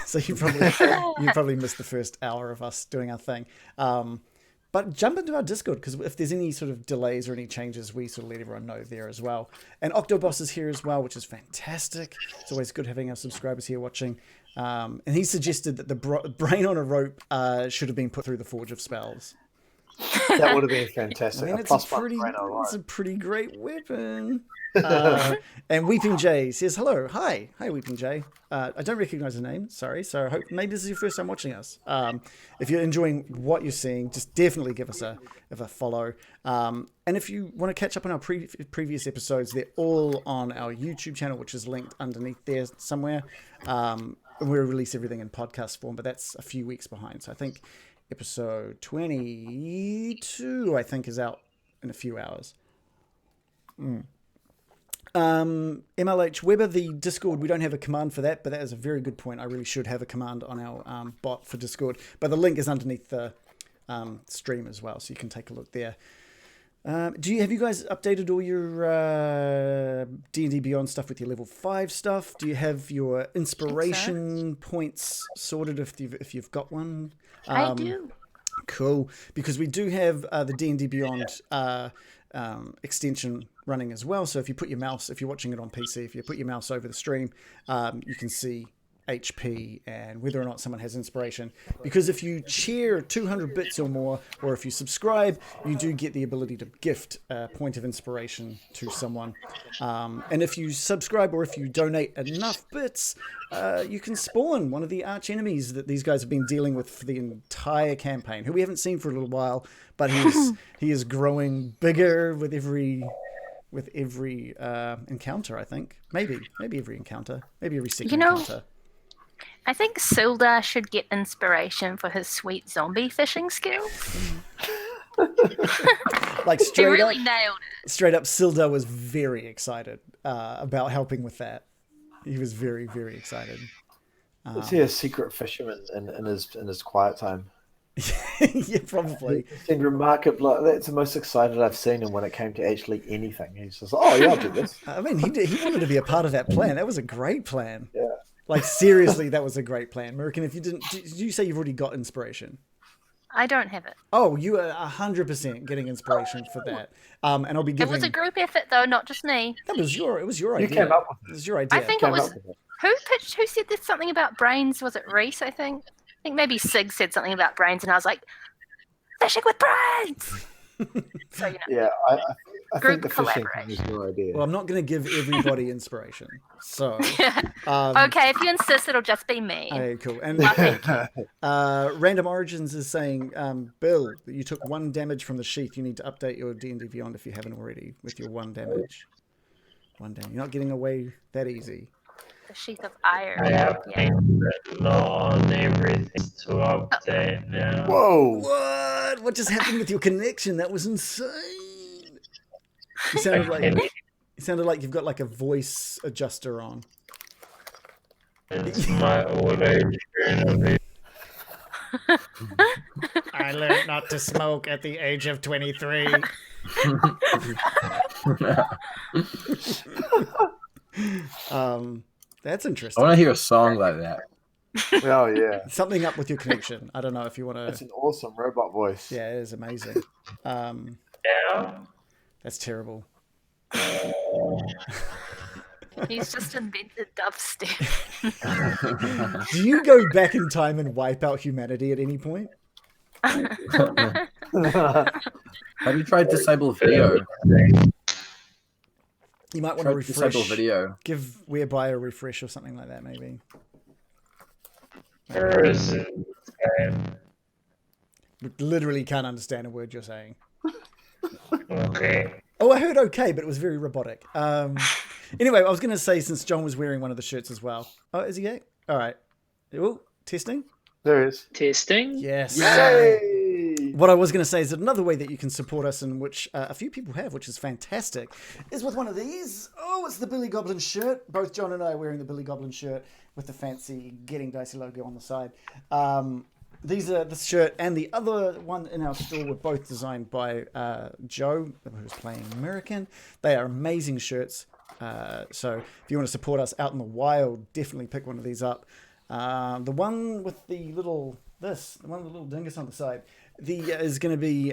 So you probably missed the first hour of us doing our thing. But jump into our Discord, because if there's any sort of delays or any changes, we sort of let everyone know there as well. And Octoboss is here as well, which is fantastic. It's always good having our subscribers here watching. And he suggested that the brain on a rope should have been put through the Forge of Spells. That would have been fantastic. I mean, A it's plus a pretty, one brain, all it's a right. pretty great weapon. And Weeping Jay says, hello. Hi, Weeping Jay. I don't recognize the name. Sorry. So I hope maybe this is your first time watching us. If you're enjoying what you're seeing, just definitely give us a follow. And if you want to catch up on our previous episodes, they're all on our YouTube channel, which is linked underneath there somewhere. And we release everything in podcast form, but that's a few weeks behind. So I think episode 22, I think, is out in a few hours. MLH Weber, the Discord, we don't have a command for that, but that is a very good point. I really should have a command on our bot for Discord, but the link is underneath the stream as well, so you can take a look there. Have you guys updated all your D&D Beyond stuff with your level 5 stuff? Do you have your inspiration points sorted if you've got one? I do. Cool, because we do have the D&D Beyond extension running as well. So if you're watching it on PC, if you put your mouse over the stream, you can see HP and whether or not someone has inspiration. Because if you cheer 200 bits or more, or if you subscribe, you do get the ability to gift a point of inspiration to someone. And if you subscribe or if you donate enough bits, you can spawn one of the arch enemies that these guys have been dealing with for the entire campaign, who we haven't seen for a little while, but he is growing bigger with every encounter. I think maybe every encounter, maybe every second encounter. I think Sildar should get inspiration for his sweet zombie fishing skills. Like He really nailed it. Straight up, Sildar was very excited about helping with that. He was very, very excited. Is he a secret fisherman in his quiet time? Yeah, probably. He seemed remarkable. That's the most excited I've seen him when it came to actually anything. He's just, oh yeah, I'll do this. I mean, he wanted to be a part of that plan. That was a great plan. Yeah. Like, seriously, that was a great plan. American, if you did you say you've already got inspiration? I don't have it. Oh, you are 100% getting inspiration for that. And I'll be giving... It was a group effort, though, not just me. It was your idea. You came up with it. It was your idea. I think it was... Who said this something about brains? Was it Reese, I think? I think maybe Sig said something about brains, and I was like, fishing with brains! So, Yeah, I think the fishing thing is your idea. Well, I'm not going to give everybody inspiration. So... okay, if you insist, it'll just be me. Okay, cool. And Random Origins is saying, Bill, you took 1 damage from the sheath. You need to update your D&D Beyond if you haven't already with your 1 damage. 1 damage. You're not getting away that easy. The sheath of iron. I have on everything to update now. Whoa! What just happened with your connection? That was insane. You sounded like you've got like a voice adjuster on. It's my old age. I learned not to smoke at the age of 23. That's interesting. I want to hear a song like that. Oh yeah. Something up with your connection. I don't know if you want to. That's an awesome robot voice. Yeah, it is amazing. Yeah. That's terrible. He's just invented dubstep. Do you go back in time and wipe out humanity at any point? Have you tried disable video? You might want to refresh. Disable video. Give Whereby a refresh or something like that, maybe. Literally can't understand a word you're saying. Okay. Oh, I heard okay, but it was very robotic. Anyway, I was going to say, since John was wearing one of the shirts as well. Oh, is he gay? All right. Oh, testing? There is. Testing? Yes. Yay! What I was going to say is that another way that you can support us, and which a few people have, which is fantastic, is with one of these. Oh, it's the Billy Goblin shirt. Both John and I are wearing the Billy Goblin shirt with the fancy Getting Dicey logo on the side. These are the shirt and the other one in our store were both designed by Joe, who's playing American. They are amazing shirts. So if you want to support us out in the wild, definitely pick one of these up. The one with the little dingus on the side, is going to be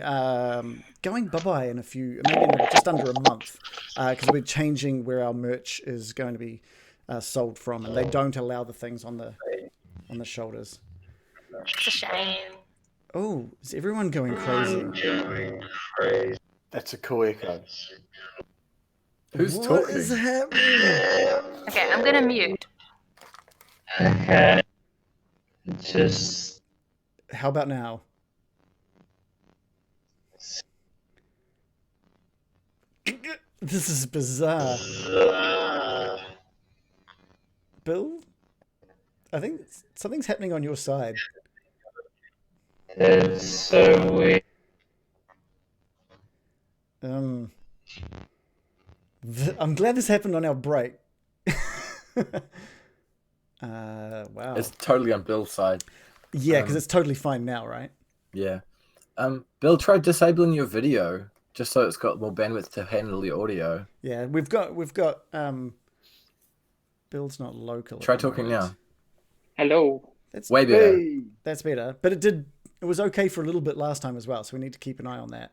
going bye-bye in maybe in just under a month, because we're changing where our merch is going to be sold from, and they don't allow the things on the shoulders. It's a shame. Oh, is everyone going crazy? That's a cool echo. Who's What talking? is happening? Okay, I'm gonna mute. Okay. Just How about now? This is bizarre. Bill? I think something's happening on your side. it's so weird. I'm glad this happened on our break. Wow. It's totally on Bill's side. Yeah, because it's totally fine now, right? Yeah. Bill, try disabling your video. Just so it's got more bandwidth to handle the audio. Yeah, we've got Bill's not local. Try at the talking moment. now. Hello. That's Way better. That's better. But it was okay for a little bit last time as well, so we need to keep an eye on that.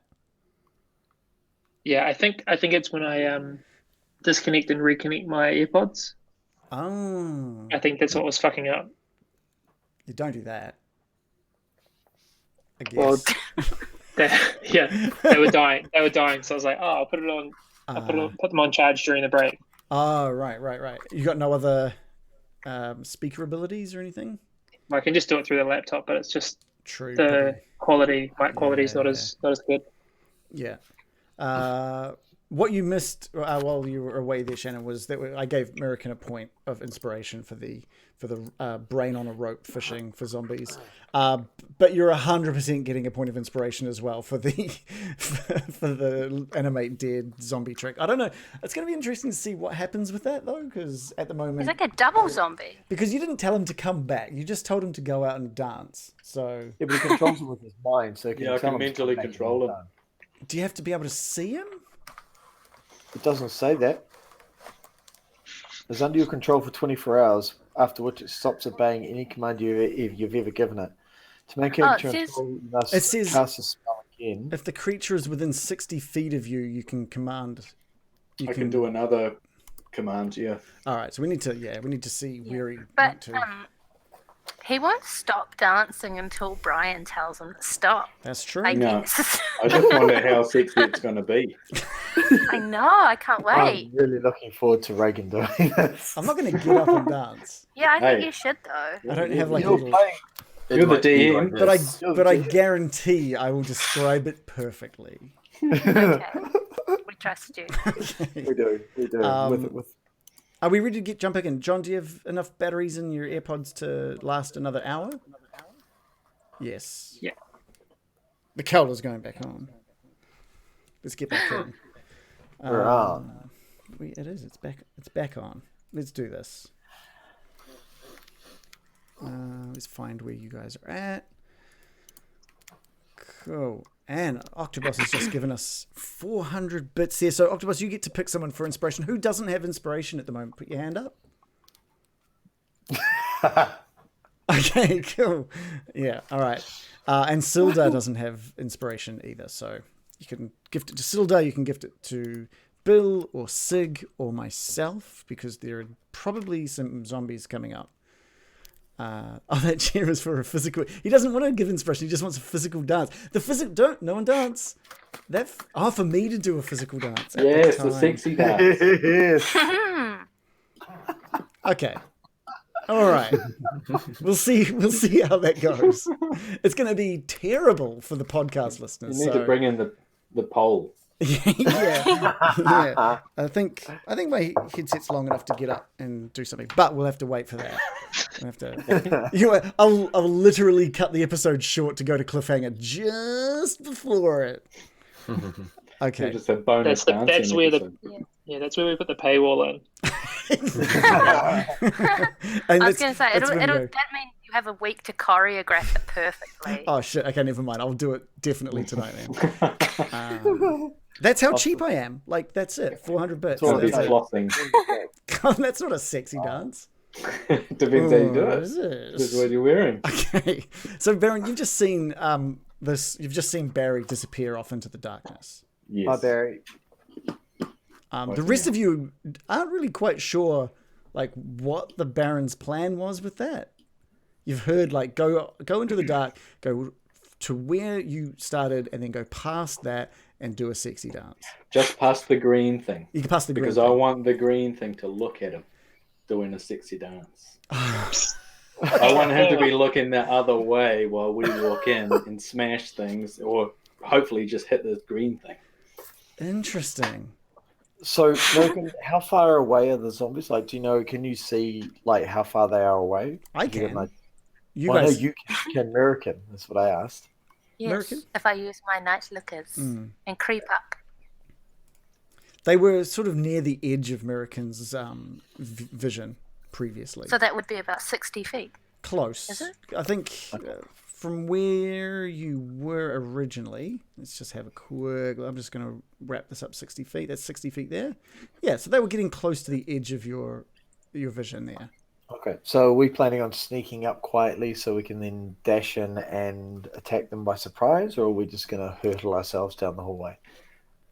Yeah, I think it's when I disconnect and reconnect my AirPods. Oh. I think that's what was fucking up. You don't do that. I Well, guess. They were dying. They were dying. So I was like, oh, I'll put it on. Put them on charge during the break. Oh, right. You got no other speaker abilities or anything? I can just do it through the laptop, but it's just True. the mic quality is not Yeah. as good. Yeah. What you missed while you were away there, Shannon, was that I gave American a point of inspiration for the brain on a rope fishing for zombies. But you're 100% getting a point of inspiration as well for the for the animate dead zombie trick. I don't know. It's going to be interesting to see what happens with that though, because at the moment It's like a double zombie. because you didn't tell him to come back, you just told him to go out and dance. So yeah, but he controls it with his mind, so he can Yeah, I tell can him to mentally come back control when him. he's done. do you have to be able to see him? It doesn't say that. It's under your control for 24 hours, after which it stops obeying any command you've ever given it. To make it Oh, into it says- control, you must It says- cast a spell again. If the creature is within 60 feet of you, you can command. I can do another command, yeah. All right, so we need to see where he went But to. he won't stop dancing until Brian tells him to stop. That's true. I No. guess. I just wonder how sexy it's going to be. I know. I can't wait. I'm really looking forward to Reagan doing this. I'm not going to get up and dance. Yeah, I think Hey. you should though. I don't have like a You're little, playing. It You're the might be DM, but I this. You're but I the- guarantee I will describe it perfectly. Okay. We trust you. We do. With Are we ready to get jumping in? John, do you have enough batteries in your AirPods to last another hour? Yes. Yeah. The color's going back on. Let's get back in. We're on. It is. It's back. It's back on. Let's do this. Let's find where you guys are at. Cool. And Octopus has just given us 400 bits here. So Octopus, you get to pick someone for inspiration. Who doesn't have inspiration at the moment? Put your hand up. Okay, cool. Yeah, all right. And Silda doesn't have inspiration either. So you can gift it to Silda. You can gift it to Bill or Sig or myself because there are probably some zombies coming up. That chair is for a physical. He doesn't want to give inspiration. He just wants a physical dance. No one dance. For me to do a physical dance. At Yes, the a time. sexy dance. yes. Okay. All right. We'll see how that goes. It's going to be terrible for the podcast listeners. You need to bring in the pole. yeah. I think my headset's long enough to get up and do something, but we'll have to wait for that. We'll have to. I'll literally cut the episode short to go to cliffhanger just before it. Okay. Just a bonus That's dancing where episode. that's where we put the paywall in. And I was going to say that's that when we go, means you have a week to choreograph it perfectly. oh shit! Okay, never mind. I'll do it definitely tonight then. That's how cheap I am. Like that's it. 400 bits. all I'll be That's it. flossing. That's not a sexy dance. Depends how you do Oh, it. is This is it? what you're wearing. Okay, so Baron, you've just seen this. You've just seen Barry disappear off into the darkness. Yes. Hi, Barry. The rest of you aren't really quite sure, like what the Baron's plan was with that. You've heard like go into the dark, go to where you started, and then go past that and do a sexy dance. Just past the green thing. You can pass the green Because I want the green thing to look at him doing a sexy dance. I want him to be looking the other way while we walk in and smash things, or hopefully just hit the green thing. Interesting. So, Logan, how far away are the zombies? Like, do you know? Can you see like how far they are away? I You can. don't know. You Well, I know guys. you can American. That's what I asked. Yes, American? if I use my night lookers and creep up. They were sort of near the edge of American's vision previously. So that would be about 60 feet. Close. Is it? I think from where you were originally, let's just have a quick. I'm just going to wrap this up 60 feet. That's 60 feet there. Yeah, so they were getting close to the edge of your vision there. Okay, so are we planning on sneaking up quietly so we can then dash in and attack them by surprise, or are we just going to hurtle ourselves down the hallway?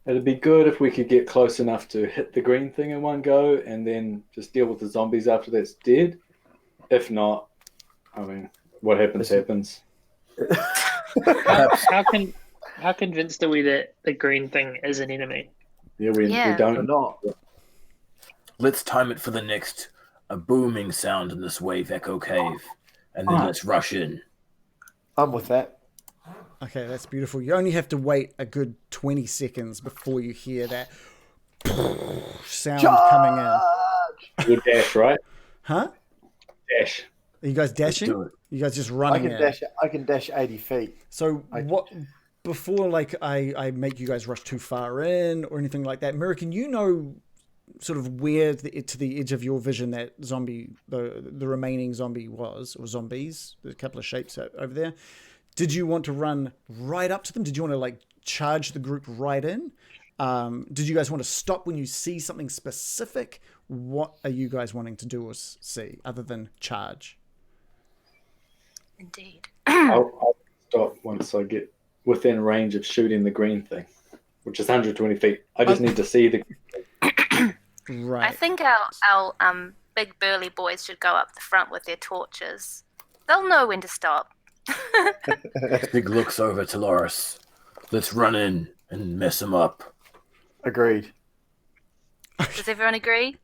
It'd be good if we could get close enough to hit the green thing in one go and then just deal with the zombies after that's dead. If not, I mean, what happens, happens. How convinced are we that the green thing is an enemy? Yeah, we don't. Or not? Let's time it for the next a booming sound in this wave echo cave, and then let's rush in. I'm with that. Okay, that's beautiful. You only have to wait a good 20 seconds before you hear that sound coming in. We'll dash, right? Huh? Dash. Are you guys dashing? do it. You guys just running in? I can dash 80 feet. So what? Before, like, I make you guys rush too far in or anything like that, American, you know, sort of where to the edge of your vision that zombie, the remaining zombie was, or zombies. There's a couple of shapes over there. Did you want to run right up to them? Did you want to like charge the group right in? Did you guys want to stop when you see something specific? What are you guys wanting to do or see other than charge? Indeed. I'll stop once I get within range of shooting the green thing, which is 120 feet. I just need to see the. I Right. think our big burly boys should go up the front with their torches. They'll know when to stop. Big looks over to Loris. Let's run in and mess him up. Agreed. Does everyone agree?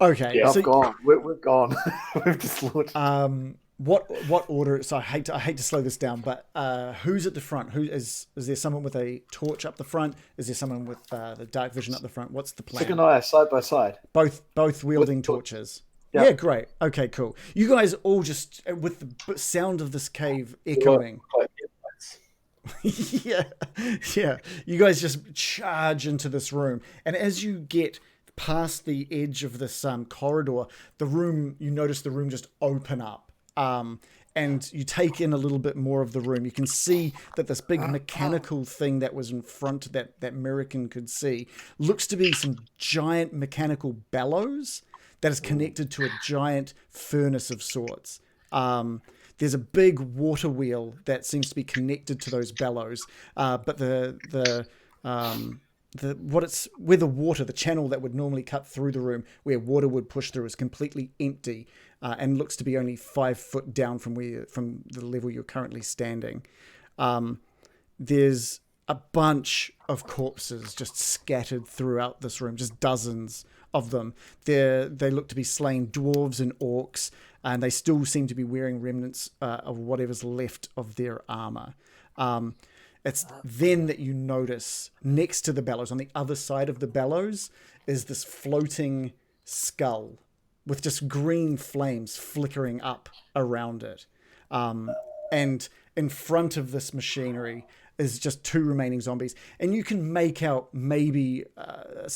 Okay. Yeah. I've gone. We're gone. We've just launched. What order? So I hate to slow this down, but who's at the front? Who is there? Someone with a torch up the front? Is there someone with the dark vision up the front? What's the plan? Sick and I are side by side. Both wielding torches. Yeah. Yeah, great. Okay, cool. You guys all just with the sound of this cave echoing. yeah. You guys just charge into this room, and as you get past the edge of this corridor, you notice the room just open up. And you take in a little bit more of the room. You can see that this big mechanical thing that was in front that American could see looks to be some giant mechanical bellows that is connected to a giant furnace of sorts. There's a big water wheel that seems to be connected to those bellows, but where the channel that would normally cut through the room, where water would push through, is completely empty, and looks to be only 5 foot down from the level you're currently standing. There's a bunch of corpses just scattered throughout this room, just dozens of them. They look to be slain dwarves and orcs, and they still seem to be wearing remnants of whatever's left of their armor. It's then that you notice next to the bellows, on the other side of the bellows, is this floating skull with just green flames flickering up around it. And in front of this machinery is just 2 remaining zombies. And you can make out maybe a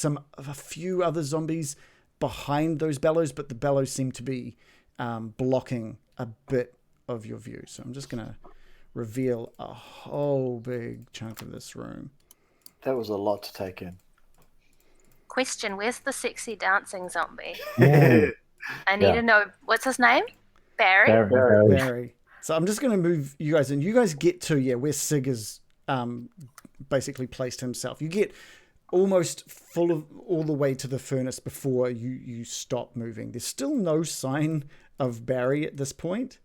few other zombies behind those bellows, but the bellows seem to be blocking a bit of your view. So I'm just going to reveal a whole big chunk of this room. That was a lot to take in. Question, where's the sexy dancing zombie? Yeah. I need to know, what's his name? Barry? Barry. So I'm just going to move you guys in. You guys get to, where Sig has basically placed himself. You get almost all the way to the furnace before you stop moving. There's still no sign of Barry at this point.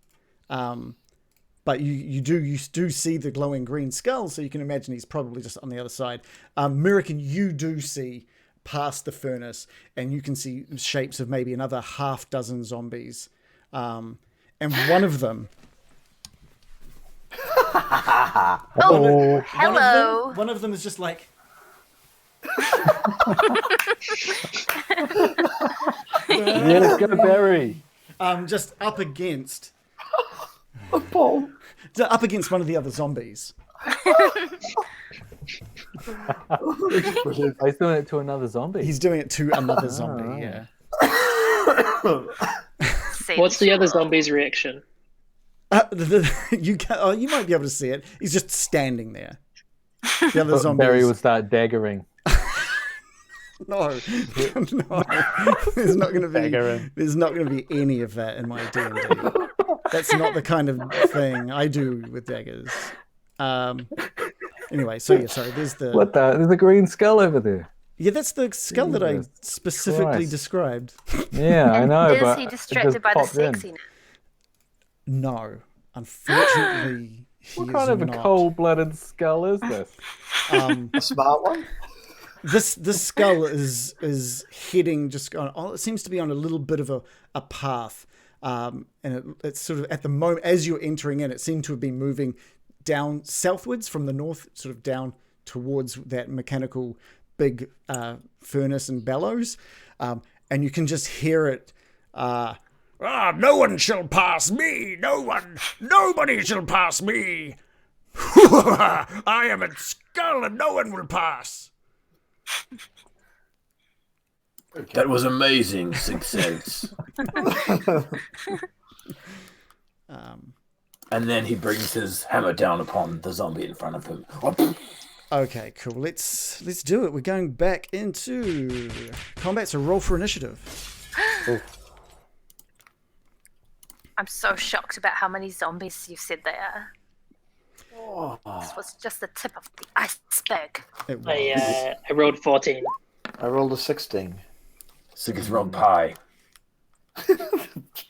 But you do see the glowing green skull, so you can imagine he's probably just on the other side. Mirakin, you do see past the furnace, and you can see shapes of maybe another half dozen zombies. And one of them... Hello. One of them is just like... Yeah, let's go, Barry. Just up against... A ball. Up against one of the other zombies. He's doing it to another zombie. He's doing it to another zombie, yeah. What's the other zombie's reaction? You can, you might be able to see it. He's just standing there. The other But zombies. Barry would start daggering. No, no. There's not going to be. Daggering. There's not going to be any of that in my D&D. That's not the kind of thing I do with daggers. Anyway, so yeah, sorry. There's There's a green skull over there. Yeah, that's the skull that I Jesus specifically Christ. described. Yeah, I know, Is but he it distracted just by the popped in. sexiness? No, unfortunately, he What is kind of a not. cold-blooded skull is this? A smart one? This skull is heading just on. It seems to be on a little bit of a path, and it's sort of at the moment as you're entering in, it seemed to have been moving down southwards from the north, sort of down towards that mechanical big furnace and bellows, and you can just hear it. No one shall pass me. Nobody shall pass me. I am a skull, and no one will pass. That was amazing, Six Sense. And then he brings his hammer down upon the zombie in front of him. Okay, cool. Let's do it. We're going back into combat. So roll for initiative. I'm so shocked about how many zombies you've said there are. This was just the tip of the iceberg. It was. I rolled 14. I rolled a 16. Sig's rolled pie.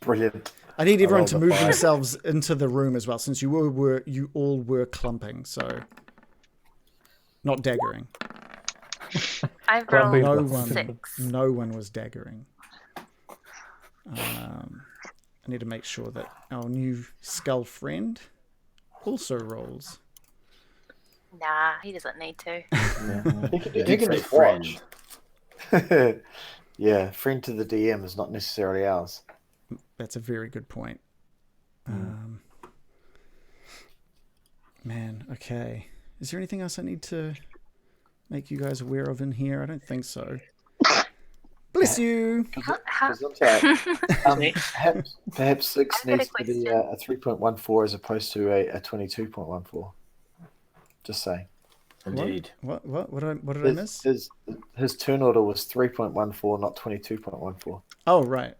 Brilliant. I need everyone rolled to a move 5. themselves into the room as well, since you all were clumping. So not daggering. I've Grumpy rolled one. 6. No one was daggering. I need to make sure that our new skull friend also rolls. Nah, he doesn't need to. He can say just friend. watch. Yeah, friend to the DM is not necessarily ours. That's a very good point. Man, okay. Is there anything else I need to make you guys aware of in here? I don't think so. Bless you. How- Perhaps 6 I've got a needs to be a 3.14 as opposed to a 22.14. Just saying. Indeed. What did I miss? His turn order was 3.14, not 22.14. Oh right.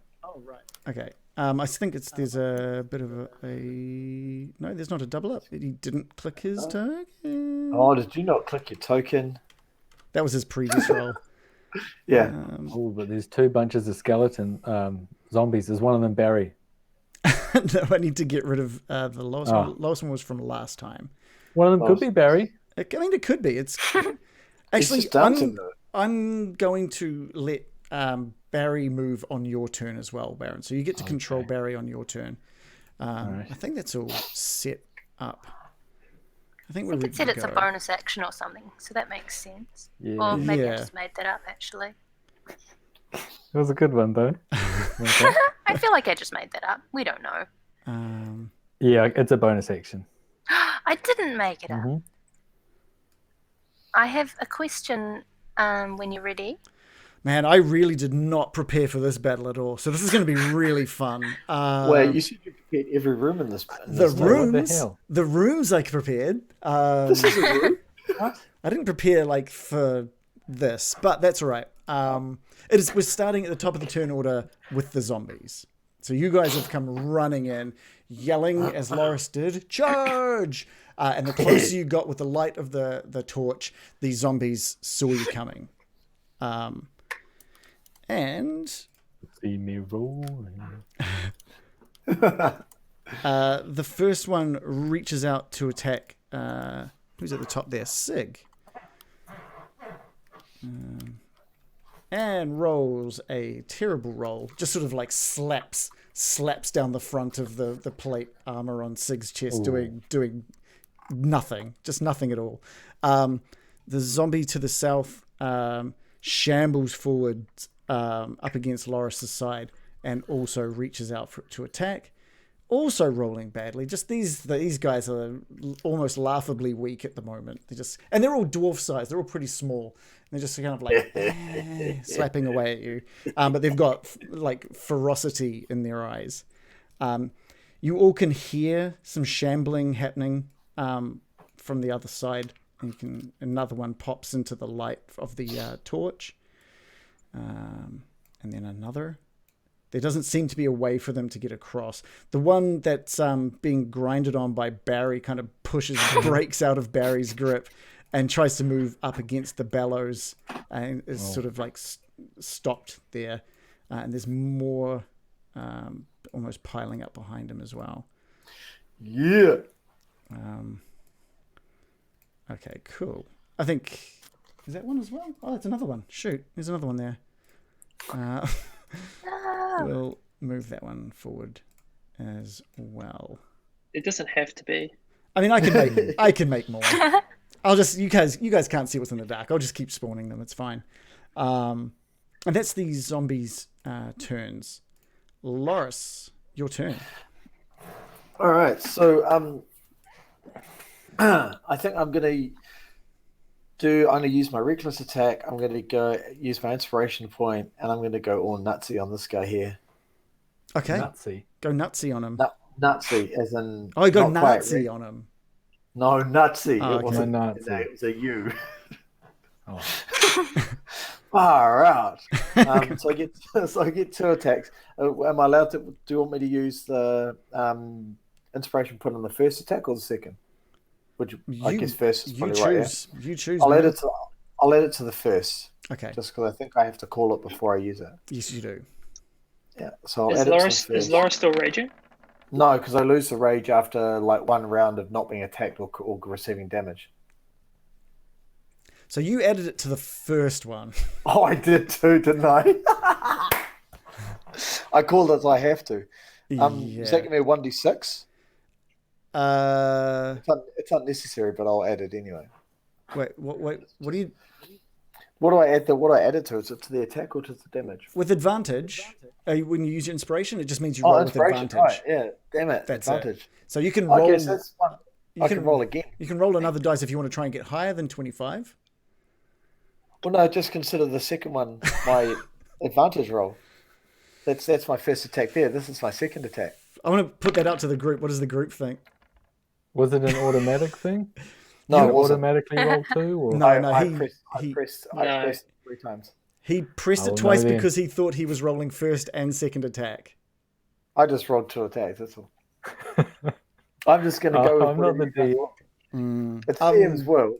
Okay. I think there's a bit of no, there's not a double up. He didn't click his token. Oh, did you not click your token? That was his previous roll. Yeah. Oh, but there's 2 bunches of skeleton zombies. Is one of them Barry? No, I need to get rid of the lowest one. The lowest one was from last time. One of them could be Barry. I mean, it could be. It's actually just dancing, though. I'm going to let Barry move on your turn as well, Baron. So you get to control Barry on your turn. I think that's all set up. I think we're ready It said to it's go. a bonus action or something, so that makes sense. Yeah. Or maybe Yeah. I just made that up, actually. It was a good one, though. I feel like I just made that up. We don't know. Yeah, it's a bonus action. I didn't make it up. Mhm. I have a question when you're ready. Man, I really did not prepare for this battle at all. So this is going to be really fun. Wait, you said you prepared every room in this. The game. rooms, hell? the rooms I prepared. This is a room. I didn't prepare for this, but that's all right. We're starting at the top of the turn order with the zombies. So you guys have come running in, yelling as Loris did, "Charge!" And the closer you got with the light of the torch, the zombies saw you coming. And See me rolling. the first one reaches out to attack. Who's at the top there? Sig. And rolls a terrible roll. Just sort of like slaps down the front of the plate armor on Sig's chest, doing nothing. Just nothing at all. The zombie to the south shambles forward up against Loris's side and also reaches out to attack. Also rolling badly. Just these guys are almost laughably weak at the moment. They're all dwarf size. They're all pretty small. They're just kind of like slapping away at you. But they've got like ferocity in their eyes. You all can hear some shambling happening from the other side. And another one pops into the light of the torch. And then another. There doesn't seem to be a way for them to get across. The one that's being grinded on by Barry kind of breaks out of Barry's grip and tries to move up against the bellows and is sort of like stopped there. And there's more almost piling up behind him as well. Yeah. Okay, cool. I think... Is that one as well? Oh, that's another one. Shoot, there's another one there. We'll move that one forward as well. It doesn't have to be. I mean, I can make more. I'll just you guys can't see what's in the dark. I'll just keep spawning them. It's fine. And that's the zombies' turns. Loris, your turn. All right. So I think I'm gonna use my reckless attack. I'm gonna go use my inspiration point, and I'm gonna go all nutsy on this guy here. Okay. Nutsy. Go nutsy on him. Nutsy, as in. Oh, you go not quite nutsy on him. No, nutsy. Oh, It wasn't Nazi. it was a U. Oh. Far out. So I get 2 attacks. Am I allowed to? Do you want me to use the inspiration point on the first attack or the second? Which I guess first is probably right. Yeah? You choose. I'll man. add it to the first. Okay. Just because I think I have to call it before I use it. Yes, you do. Yeah. So I'll add it to the first. Is Laura still raging? No, because I lose the rage after like 1 round of not being attacked or receiving damage. So you added it to the first one. Oh, I did too, didn't I? I called it as I have to. Is that going to be a 1d6? It's unnecessary, but I'll add it anyway. Wait, what do you... What do I add it to? Is it to the attack or to the damage? With advantage, when you use your inspiration, it just means you roll with inspiration, advantage. right, yeah, damn it. That's advantage. it. So you can roll... Okay, so that's one. I can roll again. You can roll another dice if you want to try and get higher than 25. Well, no, just consider the second one my advantage roll. That's my first attack there. This is my second attack. I want to put that out to the group. What does the group think? Was it an automatic thing? No, you it wasn't. automatically roll 2? Or? No, I pressed 3 times. He pressed it twice because he thought he was rolling first and second attack. I just rolled 2 attacks, that's all. I'm just going to go with I'm not the DM. It's DM's world.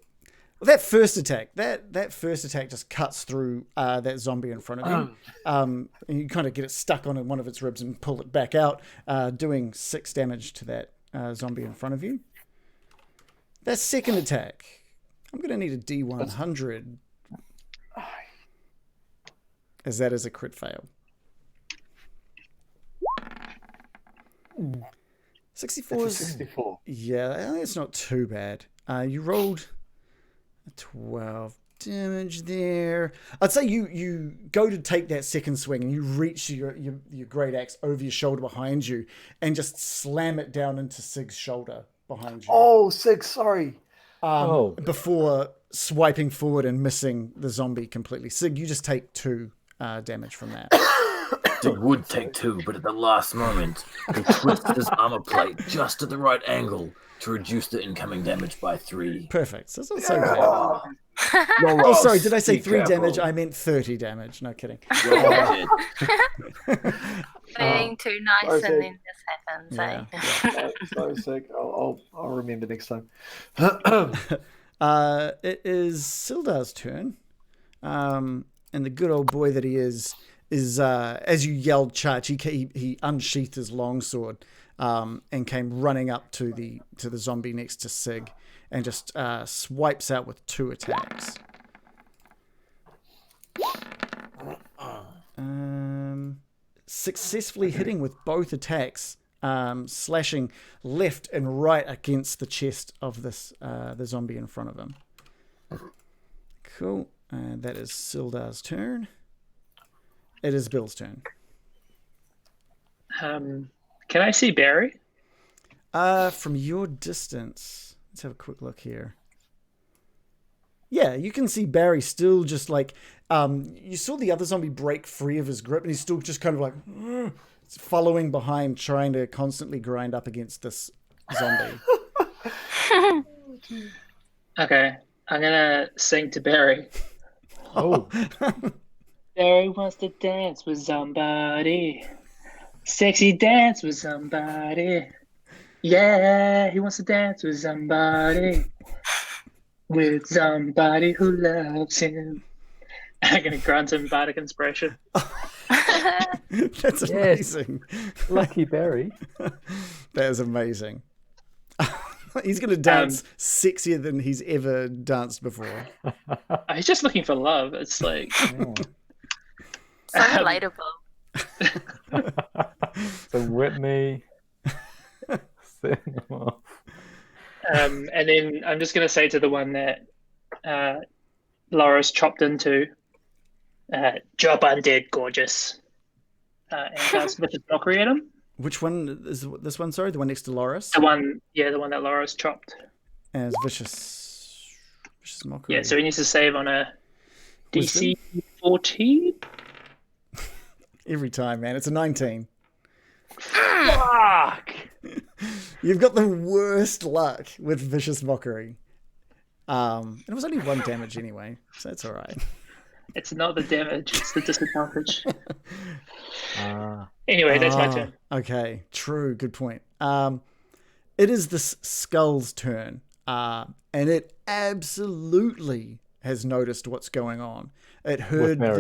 Well, that first attack just cuts through that zombie in front of you. And you kind of get it stuck on one of its ribs and pull it back out, doing 6 damage to that zombie in front of you. That second attack, I'm going to need a D100, as that is a crit fail. 64 is... 64. Yeah, it's not too bad. You rolled 12 damage there. I'd say you go to take that second swing and you reach your great axe over your shoulder behind you and just slam it down into Sig's shoulder behind you. Oh, Sig, sorry. Before swiping forward and missing the zombie completely. Sig, you just take 2 damage from that. Sig would take 2, but at the last moment, he twists his armor plate just at the right angle to reduce the incoming damage by 3. Perfect. So it's not so bad. Oh, sorry. Did I say 3 damage? I meant 30 damage. No kidding. Being too nice and then this happens. Yeah. Sorry, Sig. I'll remember next time. It is Sildar's turn. And the good old boy that he is as you yelled charge, he unsheathed his longsword and came running up to the zombie next to Sig and just swipes out with 2 attacks. Successfully hitting with both attacks, slashing left and right against the chest of this the zombie in front of him. Cool. That is Sildar's turn. It is Bill's turn. Can I see Barry? From your distance, let's have a quick look here. Yeah, you can see Barry still just like, you saw the other zombie break free of his grip and he's still just kind of like following behind, trying to constantly grind up against this zombie. Okay, I'm gonna sing to Barry. Oh, Barry wants to dance with somebody. Sexy dance with somebody. Yeah, he wants to dance with somebody. With somebody who loves him. I'm gonna grunt and bardic inspiration. That's amazing. lucky Barry. That is amazing. He's going to dance sexier than he's ever danced before. He's just looking for love. It's like Oh. So relatable. So Whitney. setting him off. and then I'm just gonna say to the one that Laura's chopped into, job undead, gorgeous. And cast vicious mockery at him. Which one is this one? Sorry, the one next to Loris. The one that Laura's chopped. As vicious mockery. Yeah, so he needs to save on a DC 14. Every time, man. It's a 19. Fuck! You've got the worst luck with vicious mockery. And it was only 1 damage anyway, so that's all right. It's not the damage; it's the disadvantage. Anyway, that's my turn. Okay, true. Good point. It is this skull's turn, and it absolutely has noticed what's going on. It heard no,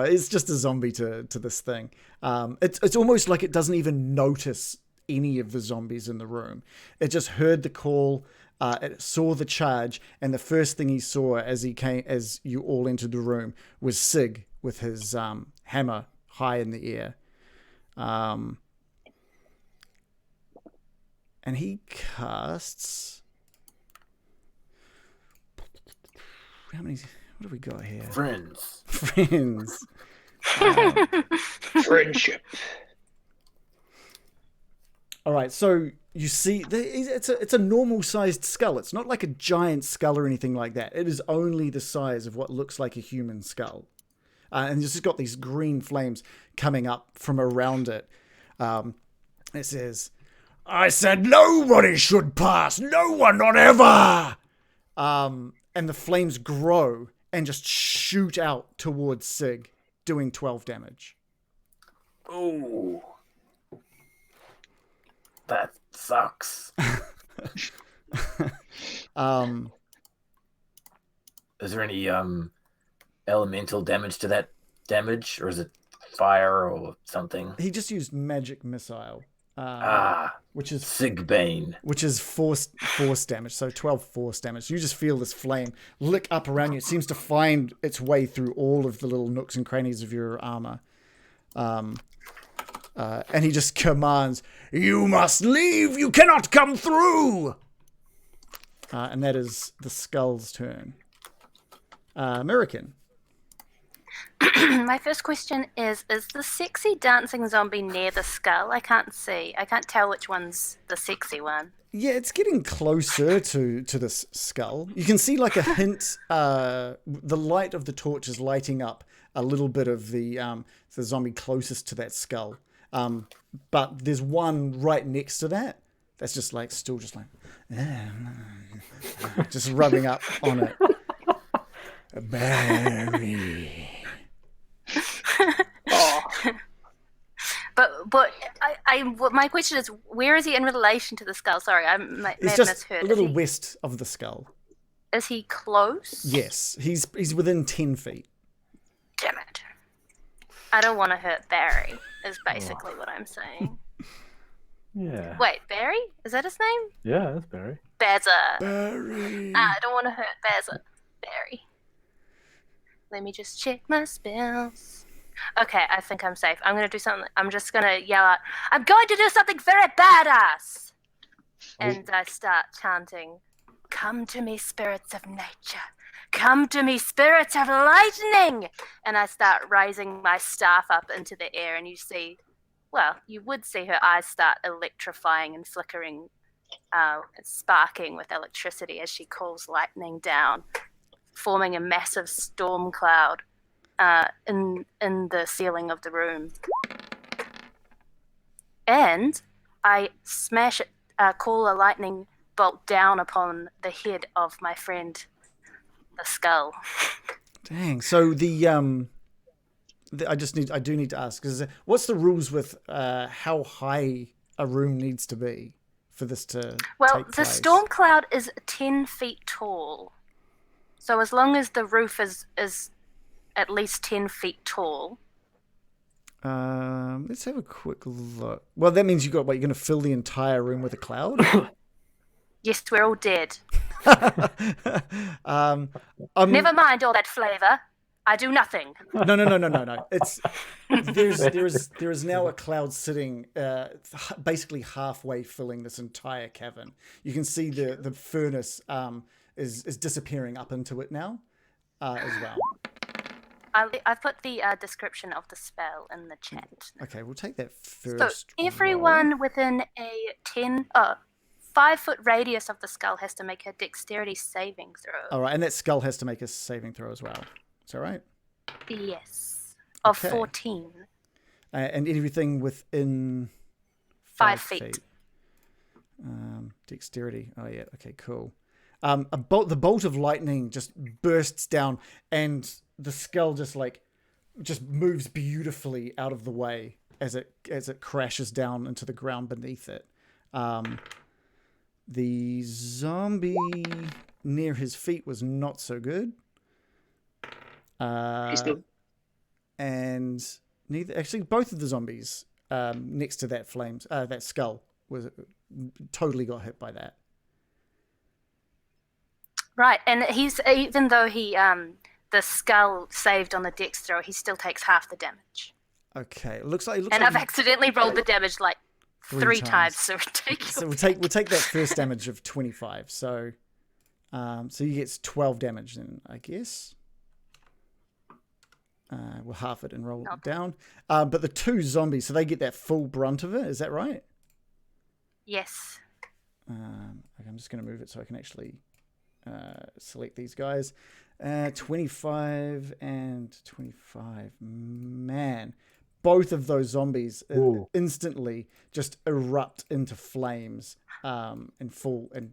it's just a zombie to this thing. It's almost like it doesn't even notice any of the zombies in the room. It just heard the call. It saw the charge, and the first thing he saw as you all entered the room was Sig with his hammer high in the air. And he casts... How many... What have we got here? Friends. Friendship. All right, so you see, it's a normal-sized skull. It's not like a giant skull or anything like that. It is only the size of what looks like a human skull. And it's just got these green flames coming up from around it. It says, "I said nobody should pass. No one, not ever." And the flames grow and just shoot out towards Sig, doing 12 damage. Ooh. That sucks. Is there any elemental damage to that damage, or is it fire or something? He just used magic missile, which is Sigbane, which is force damage. So 12 force damage. You just feel this flame lick up around you. It seems to find its way through all of the little nooks and crannies of your armor. And he just commands, "You must leave! You cannot come through!" And that is the skull's turn. American. My first question is the sexy dancing zombie near the skull? I can't see. I can't tell which one's the sexy one. Yeah, it's getting closer to this skull. You can see like a hint. The light of the torch is lighting up a little bit of the zombie closest to that skull. But there's one right next to that that's just like still just like just rubbing up on it. Barry. But my question is, where is he in relation to the skull? Sorry, I may have just misheard. a little west of the skull. Is he close? Yes, he's within 10 feet. Damn it. I don't want to hurt Barry, is basically what I'm saying. Yeah. Wait, Barry? Is that his name? Yeah, that's Barry. Bazza. Barry. I don't want to hurt Bazza. Barry. Let me just check my spells. Okay, I think I'm safe. I'm going to do something. I'm just going to yell out, "I'm going to do something very badass!" And I start chanting, "Come to me, spirits of nature. Come to me, spirits of lightning!" And I start raising my staff up into the air, and you would see her eyes start electrifying and flickering, sparking with electricity as she calls lightning down, forming a massive storm cloud in the ceiling of the room, and I smash it, call a lightning bolt down upon the head of my friend, the skull. Dang. So I do need to ask, what's the rules with how high a room needs to be for this to Well, take the place? storm cloud is 10 feet tall. So as long as the roof is at least 10 feet tall. Let's have a quick look. Well, that means you're going to fill the entire room with a cloud? Yes, we're all dead. Never Never mind all that flavor. I do nothing. No. There is now a cloud sitting basically halfway filling this entire cavern. You can see the furnace is disappearing up into it now as well. I put the description of the spell in the chat. Okay, we'll take that first. So everyone within a 5-foot radius of the skull has to make a dexterity saving throw. All right, and that skull has to make a saving throw as well. Is that right? Yes. Of Okay. 14. And everything within 5 feet. Dexterity. Oh yeah. Okay. Cool. The bolt of lightning just bursts down, and the skull just moves beautifully out of the way as it crashes down into the ground beneath it. The zombie near his feet was not so good. And both of the zombies next to that skull totally got hit by that. Right, and even though the skull saved on the dex throw, he still takes half the damage. Okay, it looks like. And I've accidentally rolled the damage like three times, so ridiculous. So we'll take that first damage of 25. So he gets 12 damage then, I guess. We'll half it and roll it down. But the two zombies, so they get that full brunt of it. Is that right? Yes. Okay, I'm just going to move it so I can actually select these guys. 25 and 25. Man, both of those zombies instantly just erupt into flames and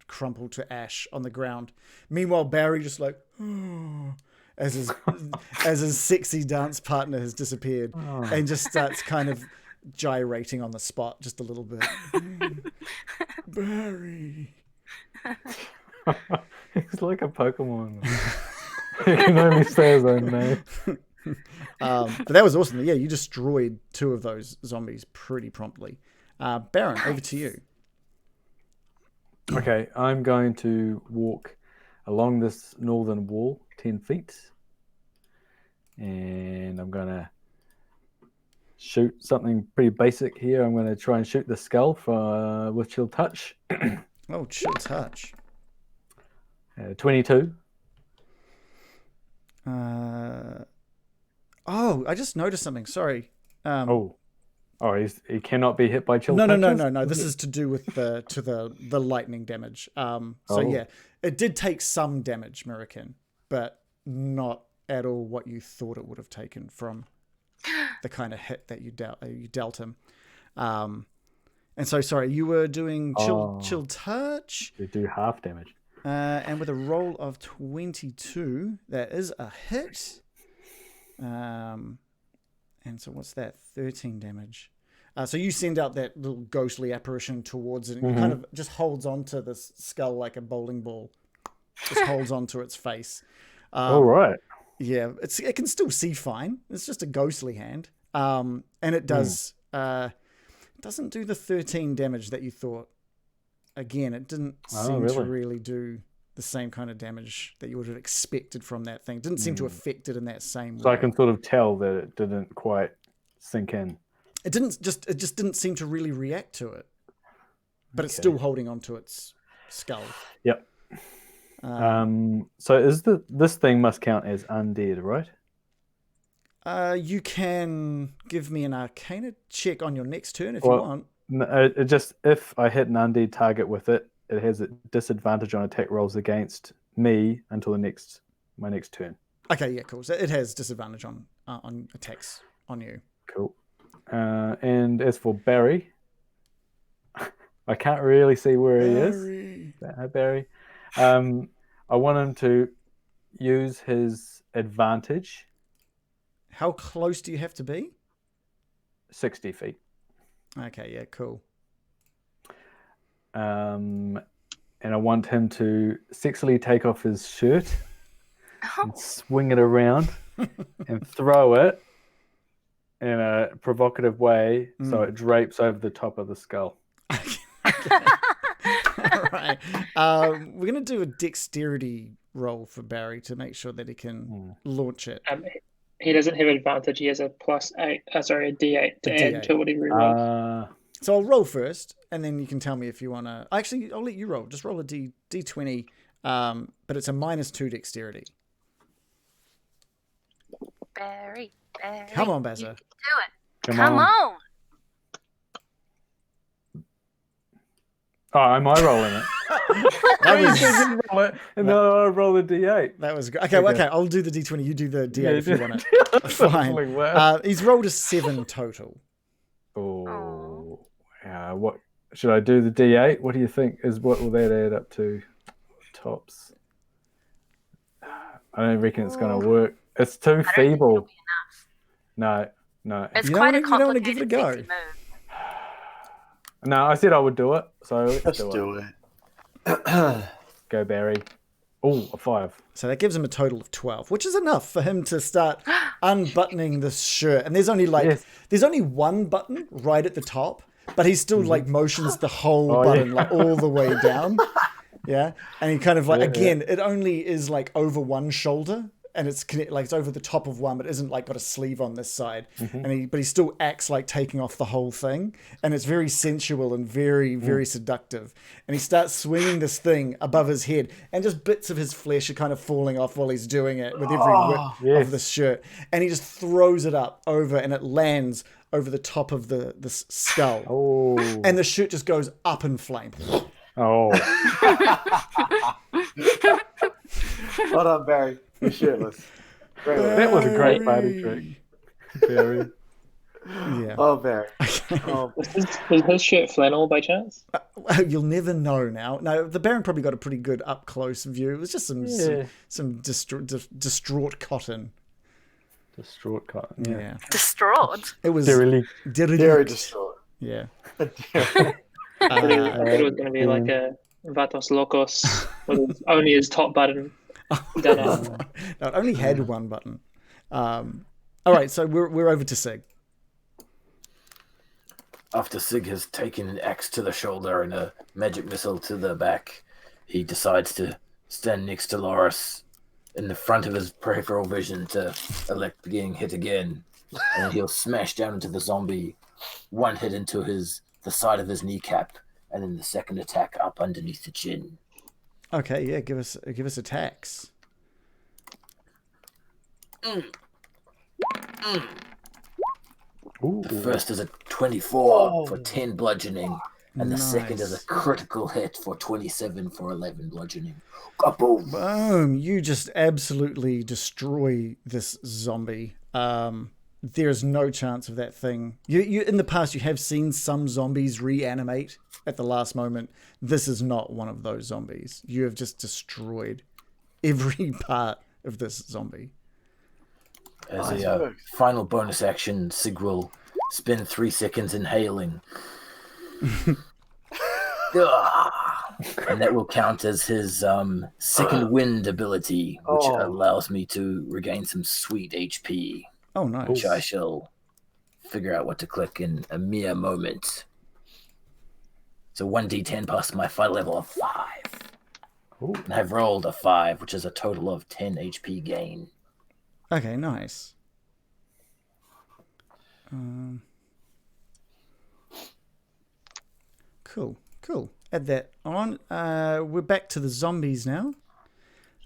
crumple to ash on the ground. Meanwhile, Barry just as his sexy dance partner has disappeared and just starts kind of gyrating on the spot just a little bit. Barry. He's like a Pokemon. He can only say his own name. But that was awesome. Yeah, you destroyed two of those zombies pretty promptly. Baron, over to you. Okay, I'm going to walk along this northern wall 10 feet. And I'm going to shoot something pretty basic here. I'm going to try and shoot the skull with Chill Touch. Oh, Chill Touch. 22. I just noticed something. Sorry. He cannot be hit by Chill No. Touches? This is to do with the lightning damage. Yeah, it did take some damage, Mirakin, but not at all what you thought it would have taken from the kind of hit that you dealt him. And so, sorry, you were doing Chill Touch. They do half damage. And with a roll of 22, that is a hit. And so what's that? 13 damage. So you send out that little ghostly apparition towards it, and it kind of just holds onto the skull like a bowling ball. Just holds onto its face. All right. Yeah, it can still see fine. It's just a ghostly hand. And it does doesn't do the 13 damage that you thought. Again, it didn't seem to really do the same kind of damage that you would have expected from that thing. It didn't seem to affect it in that same way. So I can sort of tell that it didn't quite sink in. It just didn't seem to really react to it. But it's still holding onto its skull. Yep. So is this thing must count as undead, right? You can give me an Arcana check on your next turn if you want. It just, if I hit an undead target with it, it has a disadvantage on attack rolls against me until my next turn. Okay, yeah, cool. So it has disadvantage on on attacks on you. Cool. And as for Barry, I can't really see where he is. Barry. I want him to use his advantage. How close do you have to be? 60 feet. Okay, yeah, cool. And I want him to sexily take off his shirt and swing it around and throw it in a provocative way so it drapes over the top of the skull. All right. We're going to do a dexterity roll for Barry to make sure that he can launch it. He doesn't have advantage. He has a +8. Sorry, a D8 to add to whatever he rolls. So I'll roll first, and then you can tell me if you want to. Actually, I'll let you roll. Just roll a D20, but it's a -2 dexterity. Barry. Come on, Bazza. You can do it. Come on. Oh, am I rolling it? Roll it, and then I'll roll the D8. That was good. Okay, okay. I'll do the D20. You do the D8 if you want it. Fine. He's rolled a 7 total. Oh, what should I do? The D8? What do you think? What will that add up to? Tops. I don't reckon it's going to work. It's too feeble. No. It's you quite a you don't want to complicated give it a go. move. No, I said I would do it. So Let's do it. Go, Barry. Oh, a 5. So that gives him a total of 12, which is enough for him to start unbuttoning this shirt. And there's only there's only one button right at the top, but he still motions the whole button all the way down. Yeah. And he kind of again, it only is over one shoulder. And it's it's over the top of one, but isn't got a sleeve on this side. And but he still acts like taking off the whole thing, and it's very sensual and very, very seductive. And he starts swinging this thing above his head, and just bits of his flesh are kind of falling off while he's doing it with every whip of the shirt. And he just throws it up over, and it lands over the top of the skull. Oh, and the shirt just goes up in flames. Oh, Well done, Barry. You're shirtless. that was a great party trick, Barry. Yeah. Oh, Barry. Oh, Was his shirt flannel by chance? You'll never know now. No, the Baron probably got a pretty good up close view. It was just some distraught cotton. Distraught cotton. Yeah. Distraught. It was very derelict. distraught. Yeah. I thought it was going to be like a Vatos Locos with only his top button done up. No, it only had one button. All right, so we're over to Sig. After Sig has taken an axe to the shoulder and a magic missile to the back, he decides to stand next to Loris in the front of his peripheral vision to elect being hit again. And he'll smash down into the zombie, one hit into the side of his kneecap, and then the second attack up underneath the chin. Okay, yeah, give us attacks. The first is a 24 for 10 bludgeoning, and the second is a critical hit for 27 for 11 bludgeoning. Kaboom! Boom! You just absolutely destroy this zombie. There's no chance of that thing. You in the past, you have seen some zombies reanimate at the last moment. This is not one of those zombies. You have just destroyed every part of this zombie. As a final bonus action, Sig will spend 3 seconds inhaling. And that will count as his second wind ability, which allows me to regain some sweet HP. Oh, nice. Which I shall figure out what to click in a mere moment. So 1d10 plus my fight level of 5. And I've rolled a 5, which is a total of 10 HP gain. Okay, nice. Cool. Add that on. We're back to the zombies now.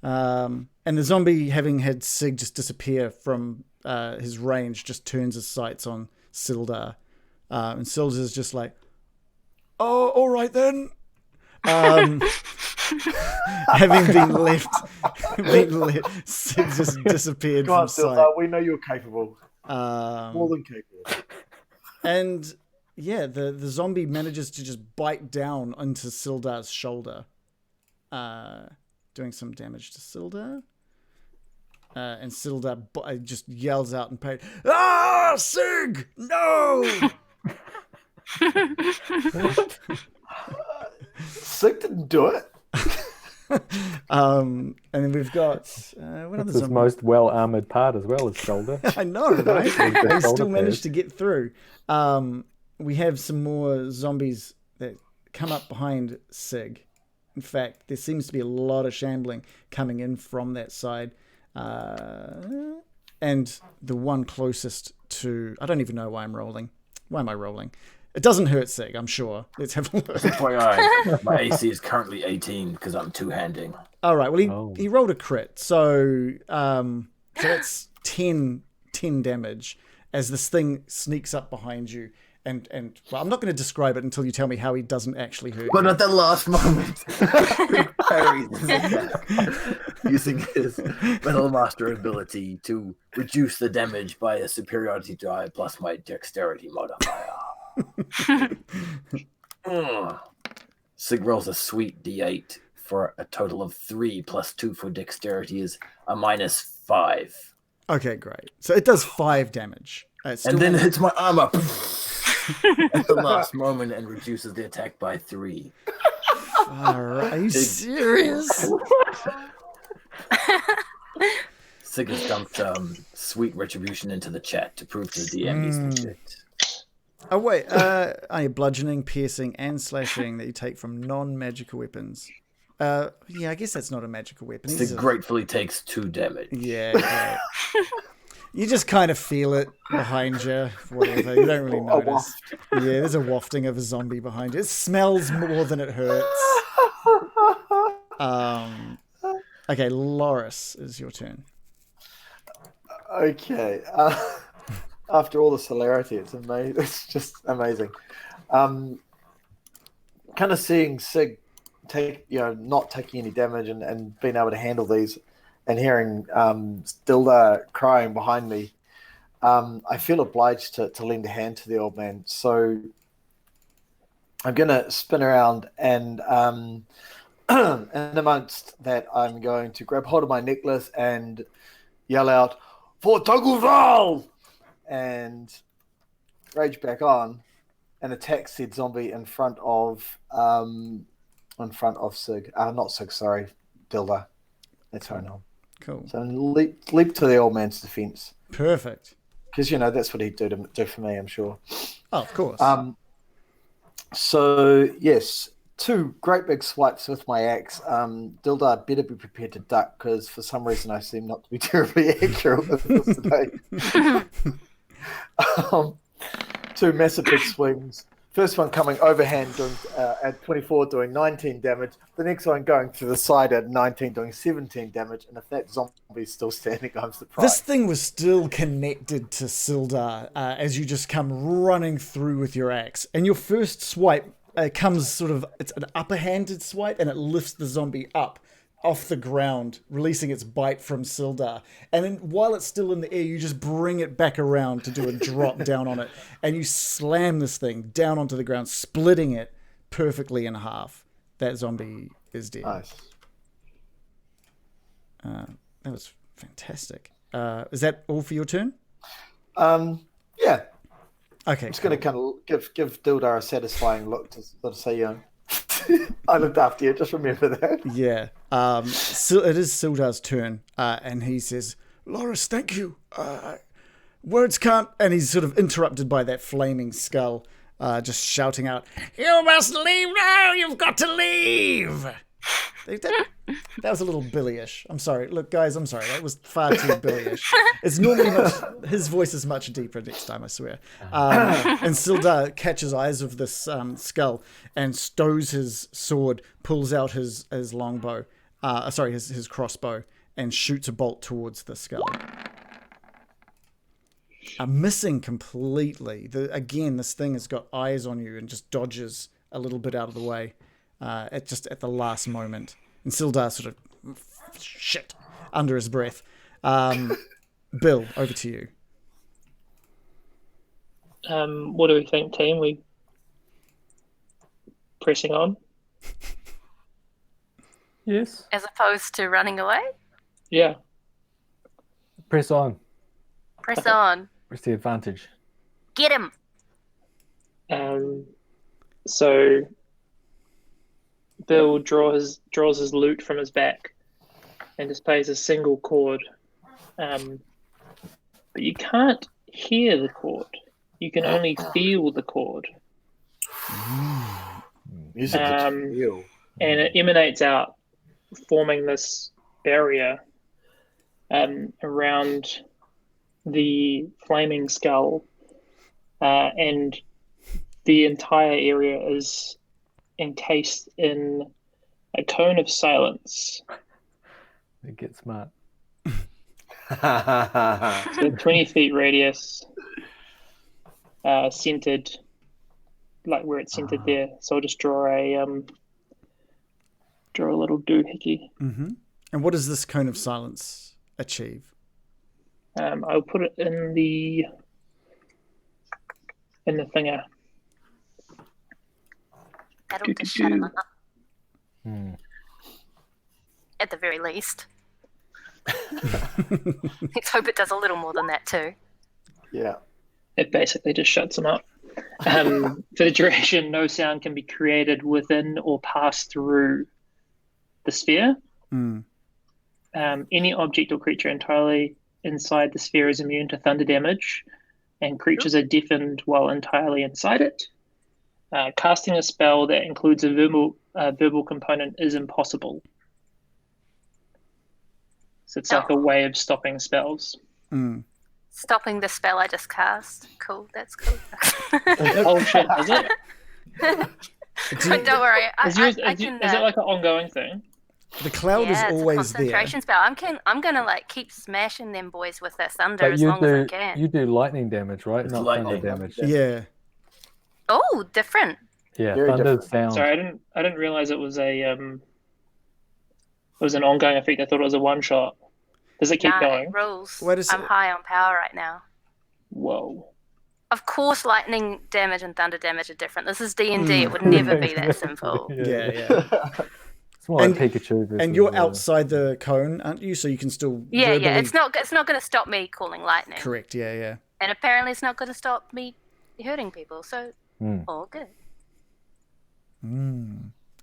And the zombie, having had Sig just disappear from his range, just turns his sights on Sildar. And Sildar's just like, oh, all right then. having been left, Sig just disappeared Come on, from sight. Dilda, we know you're capable. More than capable. And yeah, the zombie manages to just bite down into Sildar's shoulder, doing some damage to Sildar. And Sildar just yells out in pain, "Ah, Sig! No!" Sig didn't do it. And then we've got what other That's his zombie? most well armored part as well, his shoulder. I know, right? The He still shoulder managed pads. to get through. We have some more zombies that come up behind Sig. In fact, there seems to be a lot of shambling coming in from that side. And the one closest to... I don't even know why I'm rolling. Why am I rolling? It doesn't hurt Sig, I'm sure. Let's have a look. FYI, my AC is currently 18 because I'm two-handing. All right, well, he rolled a crit. So that's 10 damage as this thing sneaks up behind you. And well, I'm not going to describe it until you tell me how he doesn't actually hurt But you. at the last moment, he parries his attack using his Metal Master ability to reduce the damage by a superiority die plus my dexterity modifier. Sig rolls a sweet D8 for a total of 3 plus 2 for dexterity is a -5. Okay, great. So it does 5 damage. And then it hits my armor at the last moment and reduces the attack by 3. Are you serious? Sig has dumped sweet retribution into the chat to prove to the DM he's legit. Oh, wait. Bludgeoning, piercing, and slashing that you take from non-magical weapons. Yeah, I guess that's not a magical weapon. Sig gratefully takes 2 damage. Yeah, great. You just kind of feel it behind you, whatever. You don't really notice. Yeah, there's a wafting of a zombie behind you. It smells more than it hurts. Okay, Loris, is your turn. Okay. After all this hilarity, it's amazing. It's just amazing. Kind of seeing Sig not taking any damage and being able to handle these, and hearing Dilda crying behind me, I feel obliged to lend a hand to the old man. So I'm going to spin around and amongst that, I'm going to grab hold of my necklace and yell out, "For Toguval!" and rage back on and attack said zombie in front of Sig. Not Sig, sorry, Dilda. That's her name. Cool. So leap to the old man's defense. Perfect. Because that's what he'd do for me, I'm sure. Oh, of course. So yes, 2 great big swipes with my axe. Dilda better be prepared to duck because for some reason I seem not to be terribly accurate with this today. 2 massive big swings. First one coming overhand doing, at 24 doing 19 damage. The next one going to the side at 19 doing 17 damage. And if that zombie's still standing, I'm surprised. This thing was still connected to Sildar as you just come running through with your axe. And your first swipe comes it's an upper-handed swipe and it lifts the zombie up off the ground, releasing its bite from Sildar. And then while it's still in the air, you just bring it back around to do a drop down on it. And you slam this thing down onto the ground, splitting it perfectly in half. That zombie is dead. Nice. That was fantastic. Is that all for your turn? Yeah. Okay. I'm just going to kind of give Dilda a satisfying look to sort of say, I looked after you. Just remember that. Yeah. It is Sildar's turn, and he says, "Loris, thank you. Words can't..." And he's sort of interrupted by that flaming skull, just shouting out, "You must leave now! You've got to leave!" That was a little Billy-ish. I'm sorry. Look, guys, I'm sorry. That was far too Billy-ish. It's normally his voice is much deeper next time, I swear. And Sildar catches eyes of this skull and stows his sword, pulls out his longbow, his crossbow, and shoots a bolt towards the skull. Missing completely. Again, this thing has got eyes on you and just dodges a little bit out of the way. at the last moment. And Sildar sort of shit under his breath. Bill, over to you. What do we think, team? We pressing on? Yes. As opposed to running away? Yeah. Press on. Press on. Where's the advantage? Get him. So Bill draws his lute from his back and displays a single chord. But you can't hear the chord. You can only feel the chord. Music to feel. And it emanates out, forming this barrier around the flaming skull, and the entire area is encased in a cone of silence. It gets smart. So 20 feet radius, centered, like where it's centered there. So I'll just draw a little doohickey. Mm-hmm. And what does this cone of silence achieve? I'll put it in the thinger. That'll just shut him up. At the very least. Let's hope it does a little more than that too. Yeah. It basically just shuts them up. For the duration, no sound can be created within or pass through the sphere. Any object or creature entirely inside the sphere is immune to thunder damage, and creatures are deafened while entirely inside it. Casting a spell that includes a verbal component is impossible. So it's like a way of stopping spells. Stopping the spell I just cast. Cool, that's cool. Oh shit, is it? Don't worry. Is it like an ongoing thing? The cloud is always it's a concentration spell. I'm gonna like keep smashing them boys with their thunder But as long as I can. you do lightning damage, right? It's Not lightning thunder damage. Yeah. Oh, different. Yeah, Very thunder different. sound. Sorry, I didn't realize it was an ongoing effect. I thought it was a one shot. Does it keep going? It rules. What is I'm it? high on power right now. Whoa. Of course, lightning damage and thunder damage are different. This is D&D. It would never be that simple. Yeah. It's more And- like Pikachu. Versus, And you're outside the cone, aren't you? So you can still Yeah. verbally... It's not going to stop me calling lightning. Correct, yeah. And apparently, it's not going to stop me hurting people. So, all good.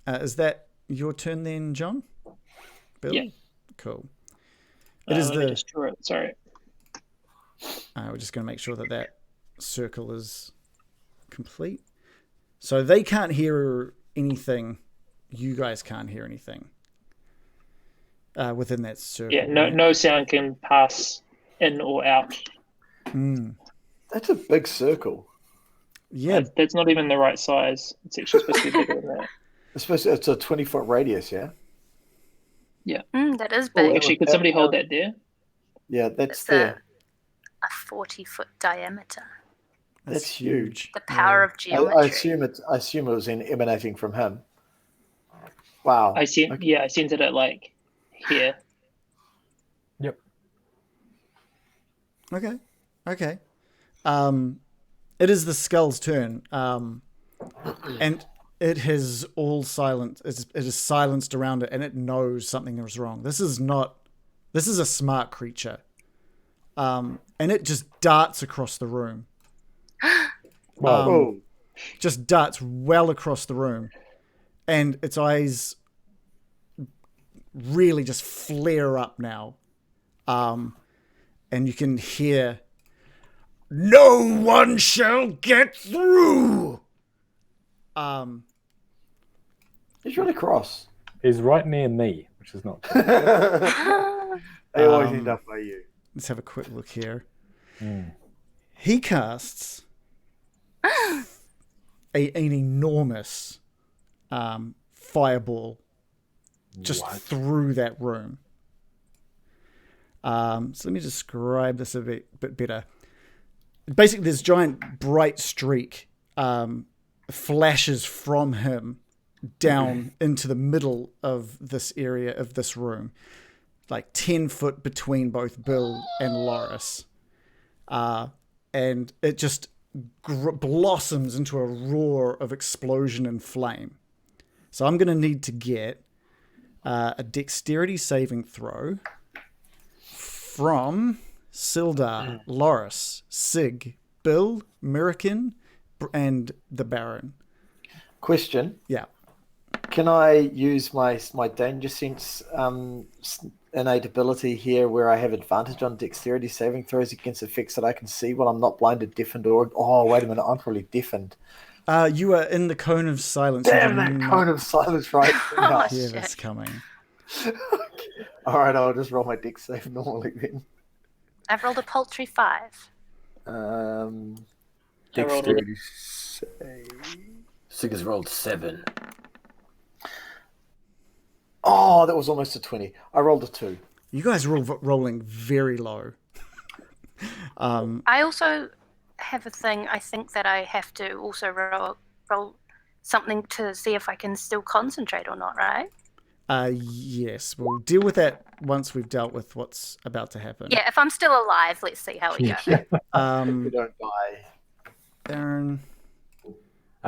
Is that your turn then, John? Bill? Yeah. Cool. It is Let me the... just draw it. Sorry. we're just going to make sure that circle is complete. So they can't hear anything. You guys can't hear anything within that circle. Yeah, right? no sound can pass in or out. That's a big circle. Yeah, That's not even the right size. It's actually supposed to be bigger than that. It's a 20-foot radius, yeah? Yeah. That is Oh, big. actually, could somebody hold that there? Yeah, that's It's there. a 40-foot diameter. That's huge. The power of I geometry. I assume it was emanating from him. Wow. I centered it like here. Yep. Okay. It is the skull's turn. And it has all silence. It is silenced around it, and it knows something is wrong. This is a smart creature. And it just darts across the room. Just darts well across the room. And its eyes really just flare up now. And you can hear, "No one shall get through." He's really cross. He's right near me, which is not. They always end up by you. Let's have a quick look here. He casts an enormous fireball just through that room. So let me describe this a bit better. Basically, this giant bright streak flashes from him down into the middle of this area of this room, like 10 foot between both Bill and Loris. And it just blossoms into a roar of explosion and flame. So I'm going to need to get a dexterity saving throw from Sildar, Loris, Sig, Bill, Mirakin, and the Baron. Question. Yeah. Can I use my danger sense innate ability here where I have advantage on dexterity saving throws against effects that I can see while I'm not blinded, deafened, or... Oh, wait a minute. I'm probably deafened. You are in the cone of silence. Damn that cone of silence right now. Hear this coming. All right, I'll just roll my dex save normally then. I've rolled a paltry 5. Dexterity save. Sig has rolled 7. Oh, that was almost a 20. I rolled a 2. You guys are all rolling very low. I also have a thing. I think that I have to also roll something to see if I can still concentrate or not, right? Yes. We'll deal with that once we've dealt with what's about to happen. Yeah, if I'm still alive, let's see how we go. We don't die. Baron.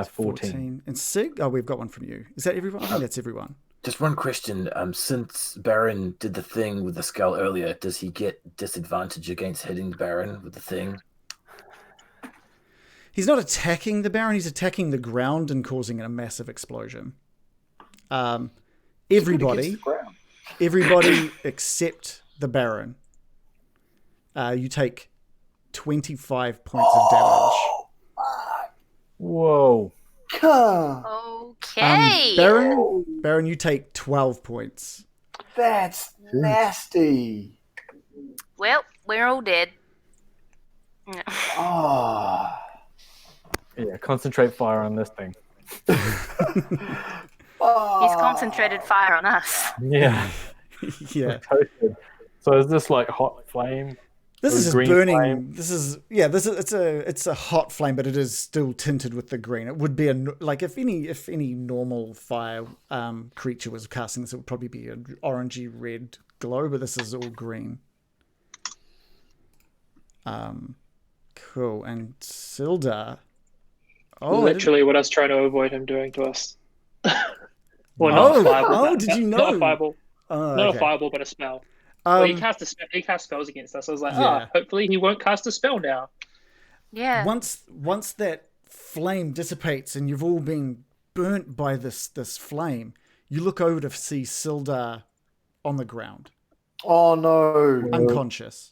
14. And Sig? Oh, we've got one from you. Is that everyone? I think that's everyone. Just one question. Since Baron did the thing with the skull earlier, does he get disadvantage against hitting the Baron with the thing? He's not attacking the Baron. He's attacking the ground and causing a massive explosion. Everybody except the Baron. You take 25 points of damage. Whoa. Okay. Baron, you take 12 points. That's nasty. Well, we're all dead. Oh. Yeah, concentrate fire on this thing. He's concentrated fire on us. Yeah. Yeah. So is this like hot flame? This is just green burning. flame? It's a hot flame, but it is still tinted with the green. It would be if any normal fire creature was casting this, it would probably be an orangey red glow, but this is all green. Cool. And Sildar. Literally what I was trying to avoid him doing to us. Well, not a fireball. Oh, did you know? Not a fireball. Oh, Not okay. a fireball, but a spell. Well, he cast spells against us. I was like, hopefully he won't cast a spell now. Yeah. Once that flame dissipates and you've all been burnt by this flame, you look over to see Sildar on the ground. Oh, no. Unconscious.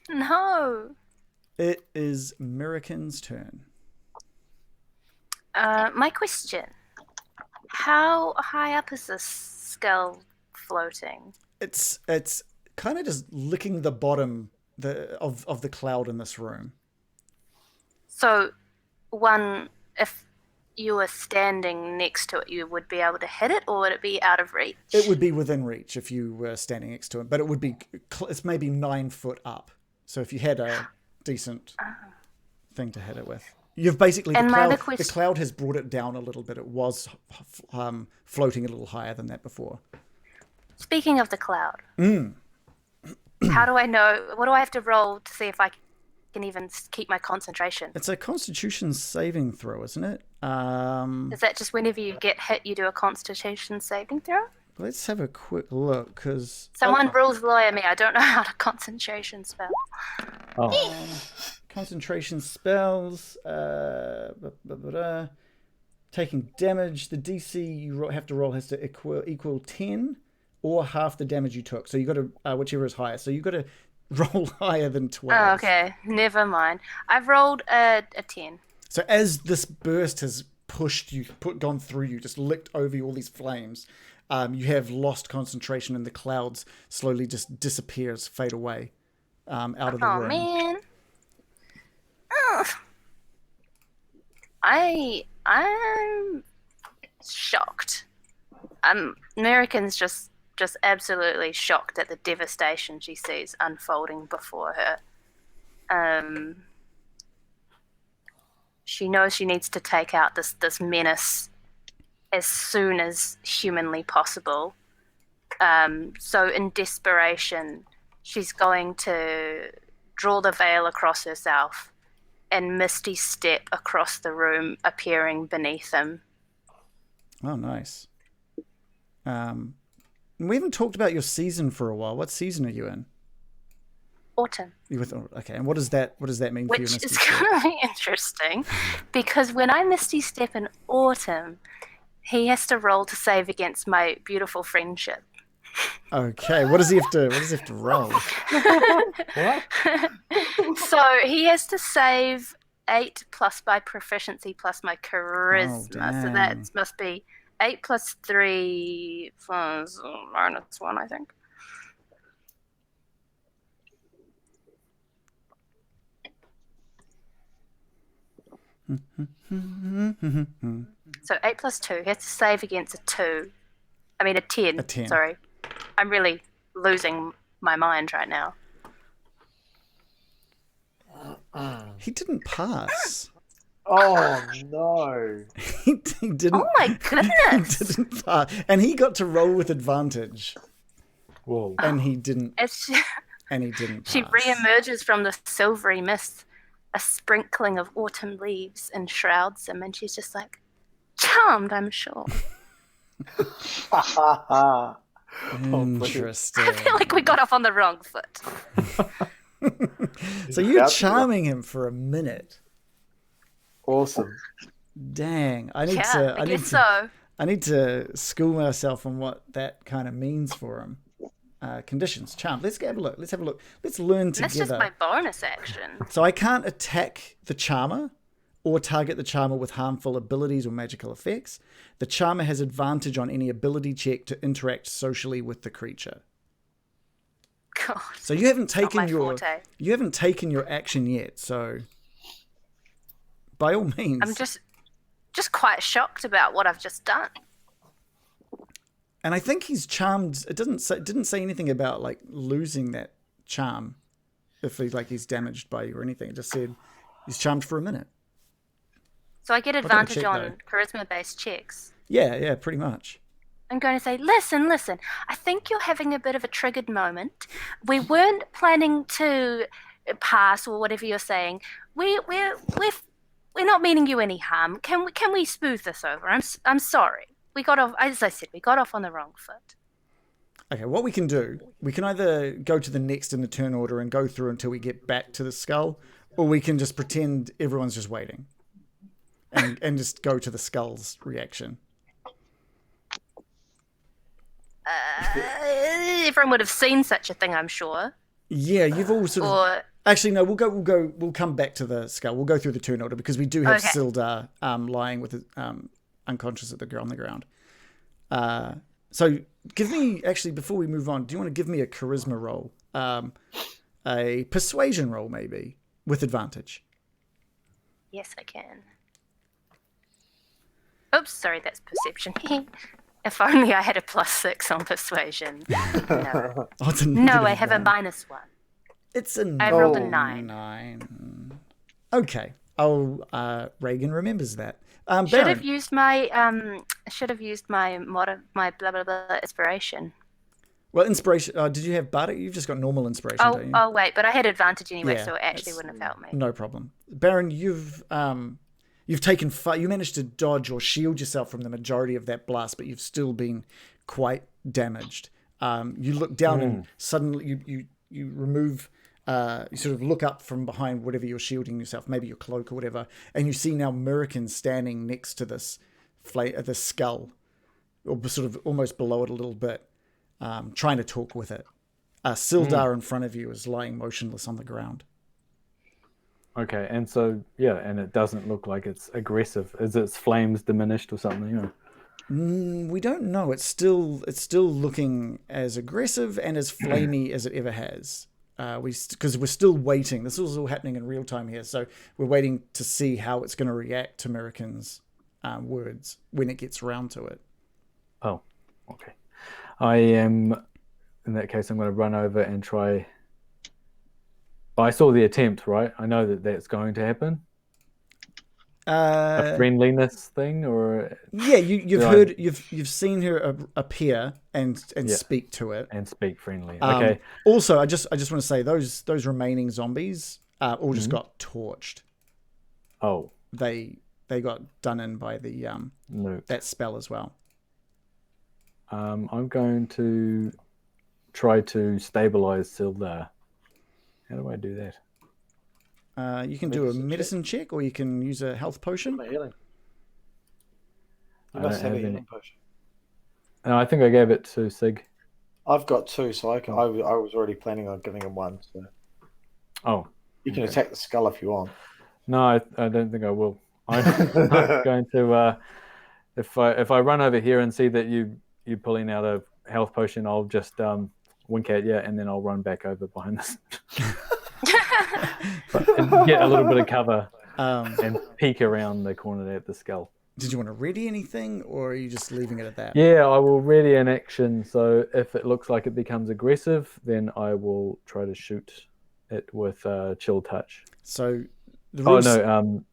No. It is Mirakin's turn. My question. How high up is this skull floating? It's kind of just licking the bottom of the cloud in this room. So, if you were standing next to it, you would be able to hit it, or would it be out of reach? It would be within reach if you were standing next to it, but it would be it's maybe 9 foot up. So if you had a decent thing to hit it with. You've basically the cloud has brought it down a little bit. It was floating a little higher than that before. Speaking of the cloud, how do I know? What do I have to roll to see if I can even keep my concentration? It's a Constitution saving throw, isn't it? Is that just whenever you get hit, you do a Constitution saving throw? Let's have a quick look, because... Someone rules lawyer me. I don't know how to concentration spell. Oh. Concentration spells. Taking damage. The DC you have to roll has to equal 10 or half the damage you took. So you got to, whichever is higher. So you got to roll higher than 12. Oh, okay. Never mind. I've rolled a 10. So as this burst has pushed you, gone through you, just licked over you, all these flames, you have lost concentration and the clouds slowly just disappears, fade away out of the room. Oh, man. Ugh. I'm shocked. American's just absolutely shocked at the devastation she sees unfolding before her. she knows she needs to take out this menace as soon as humanly possible. So in desperation, she's going to draw the veil across herself and misty step across the room, appearing beneath him. Oh, nice. We haven't talked about your season for a while. What season are you in? Autumn. Okay, and what does that mean for you? Which is kind of interesting, because when I misty step in autumn, he has to roll to save against my beautiful friendship. Okay, what does he have to roll? What? So he has to save 8 plus my proficiency plus my charisma. So that must be 8 plus 3 plus minus 1, I think. So 8 plus 2. He has to save against a 2. I mean a 10. A 10. Sorry. I'm really losing my mind right now. He didn't pass. Oh no! He didn't. Oh my goodness! He didn't pass, and he got to roll with advantage. Whoa! And he didn't. And he didn't. Pass. She reemerges from the silvery mist. A sprinkling of autumn leaves enshrouds him, and she's just like, charmed, I'm sure. Interesting. I feel like we got off on the wrong foot. So you're charming him for a minute. Awesome. Dang. I need to school myself on what that kind of means for him. Conditions, charm. Let's have a look. Let's learn together. That's just my bonus action. So I can't attack the charmer or target the charmer with harmful abilities or magical effects. The charmer has advantage on any ability check to interact socially with the creature. God, so you haven't taken your action yet. So by all means, I'm just quite shocked about what I've just done. And I think he's charmed. It didn't say anything about like losing that charm if he's damaged by you or anything. It just said he's charmed for a minute. So I get advantage on charisma-based checks. Yeah, pretty much. I'm going to say, listen. I think you're having a bit of a triggered moment. We weren't planning to pass or whatever you're saying. We're not meaning you any harm. Can we smooth this over? I'm sorry. We got off, as I said, on the wrong foot. Okay, what we can do, we can either go to the next in the turn order and go through until we get back to the skull, or we can just pretend everyone's just waiting and just go to the skull's reaction. Everyone would have seen such a thing, I'm sure. Yeah, you've all sort of... Actually, no, we'll come back to the skull. We'll go through the turn order because we do have Sildar lying with unconscious on the ground. So give me, actually, before we move on, do you want to give me a charisma roll? A persuasion roll, maybe, with advantage. Yes, I can. Oops, sorry, that's perception. If only I had a +6 on persuasion. No, I have a -1. I rolled a 9. Okay. Reagan remembers that. Should have used my blah blah blah inspiration. Well, inspiration. Did you have bardic? You've just got normal inspiration, don't you? Oh wait, but I had advantage anyway, so it actually wouldn't have helped me. No problem, Baron. You've taken you managed to dodge or shield yourself from the majority of that blast, but you've still been quite damaged. You look down and suddenly you remove. You sort of look up from behind whatever you're shielding yourself, maybe your cloak or whatever, and you see now Murican standing next to this skull, or sort of almost below it a little bit, trying to talk with it. Sildar in front of you is lying motionless on the ground. Okay, and so and it doesn't look like it's aggressive. Is its flames diminished or something? We don't know. It's still looking as aggressive and as flamey as it ever has. Because we're still waiting. This is all happening in real time here, so we're waiting to see how it's going to react to Murican's words when it gets round to it. Oh, okay. In that case, I'm going to run over and try. I saw the attempt, right? I know that that's going to happen. A friendliness thing, or Yeah, you've heard you've seen her appear and Yeah. speak to it. and speak friendly. Okay. Also, I just want to say those remaining zombies all just got torched. Oh They got done in by the no. that spell as well. I'm going to try to stabilize Sildar. How do I do that? You can do a medicine check, or you can use a health potion. Healing. You I must don't have a have any. healing potion. No, I think I gave it to Sig. I've got 2, so I was already planning on giving him 1. So Oh, you can attack the skull if you want. no, I don't think I will. I'm going to if I run over here and see that you're pulling out a health potion, I'll just wink at you, and then I'll run back over behind this and get a little bit of cover and peek around the corner at the skull. Did you want to ready anything, or are you just leaving it at that? Yeah, I will ready an action. So if it looks like it becomes aggressive, then I will try to shoot it with chill touch. So the rules. Oh no,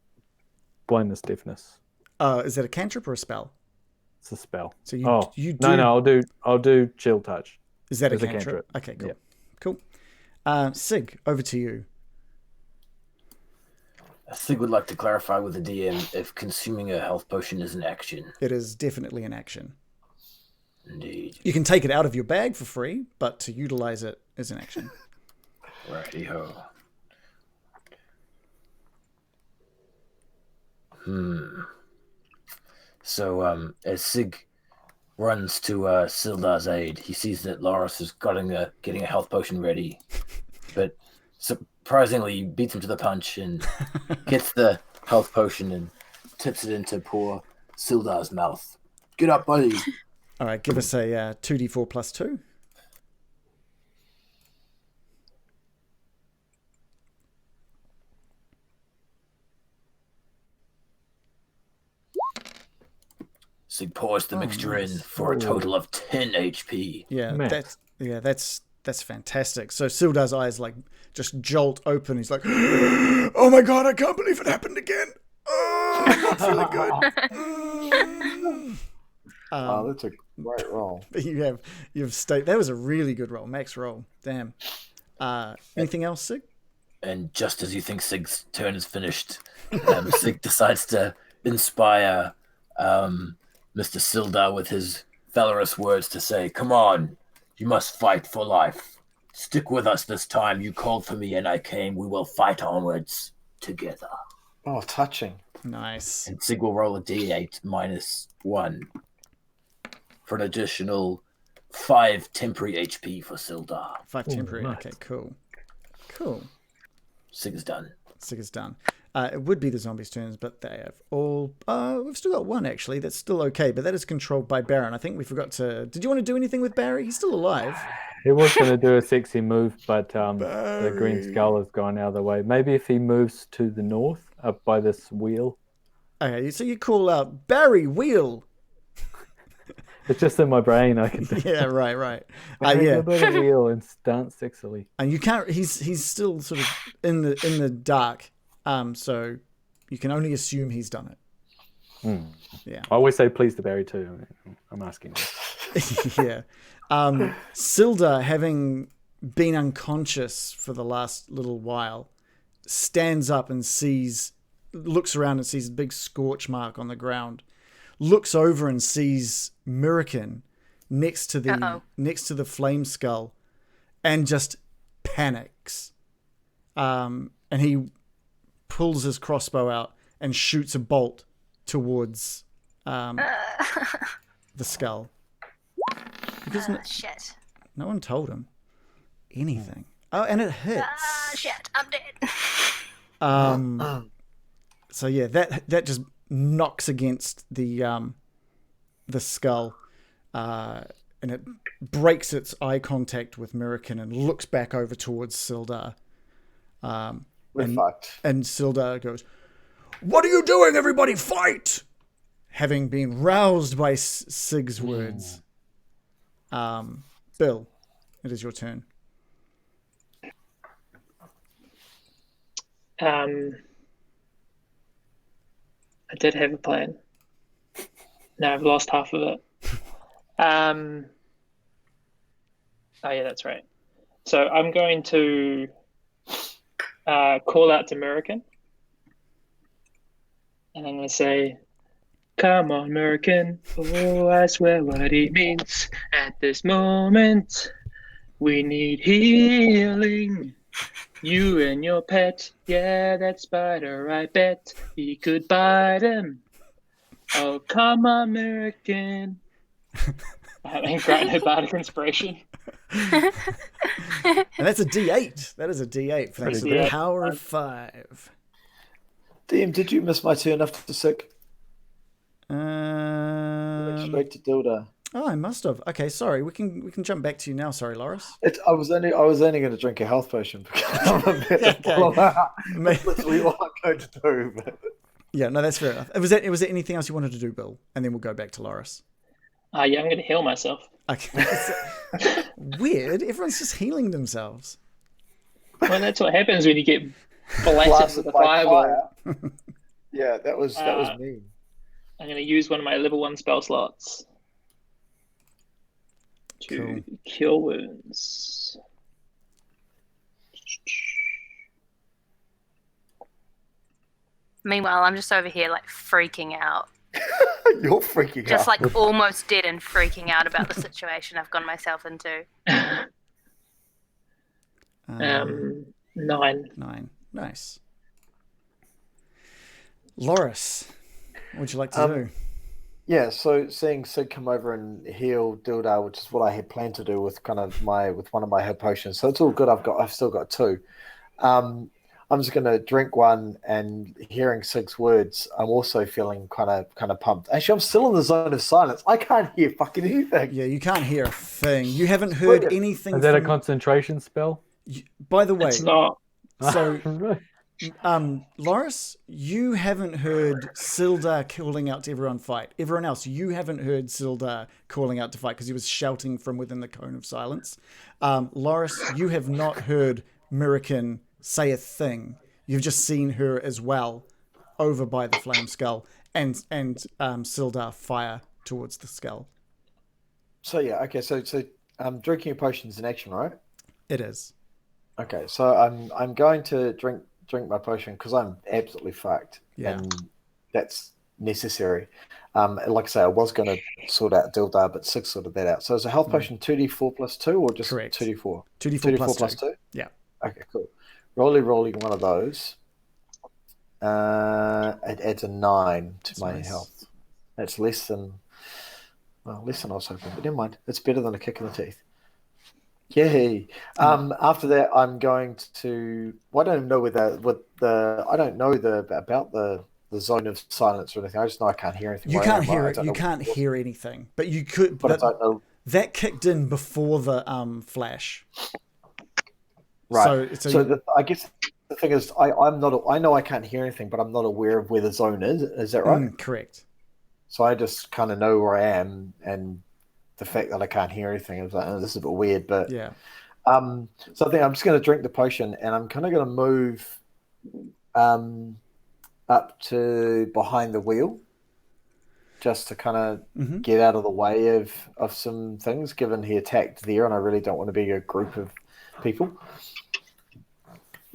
blindness, deafness. Is that a cantrip or a spell? It's a spell. So you do. No, I'll do chill touch. Is that a It's a cantrip? cantrip. Okay, cool. Yeah. Cool. Sig, over to you. Sig would like to clarify with the DM if consuming a health potion is an action. It is definitely an action. Indeed. You can take it out of your bag for free, but to utilize it is an action. Righty-ho. So, as Sig runs to Sildar's aid, he sees that Loris is getting a health potion ready, but surprisingly, he beats him to the punch and gets the health potion and tips it into poor Sildar's mouth. Get up, buddy. All right, give us a 2d4 plus 2. Sig pours the mixture in for a total of 10 HP. Yeah, Max. that's fantastic. So Sildar's eyes like just jolt open. He's like, "Oh my god, I can't believe it happened again. Oh, I'm not feeling good." Oh, that's a great roll. You've stayed. That was a really good roll, max roll. Damn. Anything else, Sig? And just as you think Sig's turn is finished, Sig decides to inspire Mr. Sildar with his valorous words to say, "Come on, you must fight for life. Stick with us this time. You called for me and I came. We will fight onwards together." Oh, touching. Nice. And Sig will roll a d8 -1 for an additional 5 temporary HP for Sildar. 5 temporary. nice. Okay, cool. Cool. Sig is done. Sig is done. It would be the zombies' turns, but they have all... we've still got one, actually. That's still okay, but that is controlled by Baron. I think we forgot to... Did you want to do anything with Barry? He's still alive. He was going to do a sexy move, but the green skull has gone out of the way. Maybe if he moves to the north, up by this wheel. Okay, so you call out, "Barry, wheel!" It's just in my brain. I can do Yeah, right. yeah. The wheel and dance sexily. And you can't... He's still sort of in the dark, so you can only assume he's done it. Yeah. I always say please to Barry too. I'm asking. Yeah. Sildar, having been unconscious for the last little while, stands up and looks around and sees a big scorch mark on the ground. Looks over and sees Mirakin next to the flame skull, and just panics. And he pulls his crossbow out and shoots a bolt towards the skull. Because Shit. no one told him anything. Oh, and it hits. Shit, I'm dead. So yeah, that just knocks against the skull, and it breaks its eye contact with Mirakin and looks back over towards Sildar. We're fucked. And Sildar goes, "What are you doing, everybody? Fight!" Having been roused by Sig's words. Bill, it is your turn. I did have a plan. Now I've lost half of it. Oh yeah, that's right. So I'm going to call out to American, and I'm going to say, "Come on, American. Oh, I swear what he means. At this moment, we need healing. You and your pet, yeah, that spider, I bet he could bite him. Oh, come on, American." And grant her bardic inspiration. And that's a D8. That is a D8. Thanks to the D8. power of 5. DM, did you miss my turn after sick? Straight to Dilda. Oh, I must have. Okay, sorry. We can jump back to you now. Sorry, Loris. I was only going to drink a health potion because I'm about to follow out. That's literally all I'm going to do. But... Yeah, no, that's fair enough. Was there anything else you wanted to do, Bill? And then we'll go back to Loris. Yeah, I'm going to heal myself. Okay. Weird. Everyone's just healing themselves. Well, that's what happens when you get blasted with a fireball. Yeah, that was mean. I'm going to use one of my level 1 spell slots to cure wounds. Meanwhile, I'm just over here like freaking out. You're freaking out. Just like almost dead and freaking out about the situation I've got myself into. 9. 9. Nice. Loris, what would you like to do? Yeah, so seeing Sid come over and heal Dildar, which is what I had planned to do with one of my head potions. So it's all good. I've still got 2. I'm just gonna drink one, and hearing Sig's words, I'm also feeling kind of pumped. Actually, I'm still in the zone of silence. I can't hear fucking anything. Yeah, you can't hear a thing. You haven't heard anything. Is that a concentration spell? By the way, it's not. So, Loris, you haven't heard Sildar calling out to everyone fight. Everyone else, you haven't heard Sildar calling out to fight because he was shouting from within the cone of silence. Loris, you have not heard Mirakin say a thing. You've just seen her as well over by the flame skull and Sildar fire towards the skull. So yeah, okay. So drinking a potion's an action, right? It is. Okay, so I'm going to drink my potion because I'm absolutely fucked, and that's necessary. Like I say, I was going to sort out Dildar, but 6 sorted that out. So is a health potion 2d4 plus 2 or just Correct. 2d4? 2d4 plus 2? Yeah. Okay, cool. Rolling one of those. It adds a 9 to my health. That's less than I was hoping, but never mind. It's better than a kick in the teeth. Yay! After that, I'm going to. Well, I don't even know I don't know about the zone of silence or anything. I just know I can't hear anything. You can't hear it. You can't hear anything, but you could. But I don't know. That kicked in before the flash. Right. So I guess the thing is, I'm not. I know I can't hear anything, but I'm not aware of where the zone is. Is that right? Correct. So I just kind of know where I am, and the fact that I can't hear anything, I was like, oh, this is a bit weird. But yeah. So I think I'm just going to drink the potion, and I'm kind of going to move up to behind the wheel, just to kind of get out of the way of some things, given he attacked there, and I really don't want to be a group of people.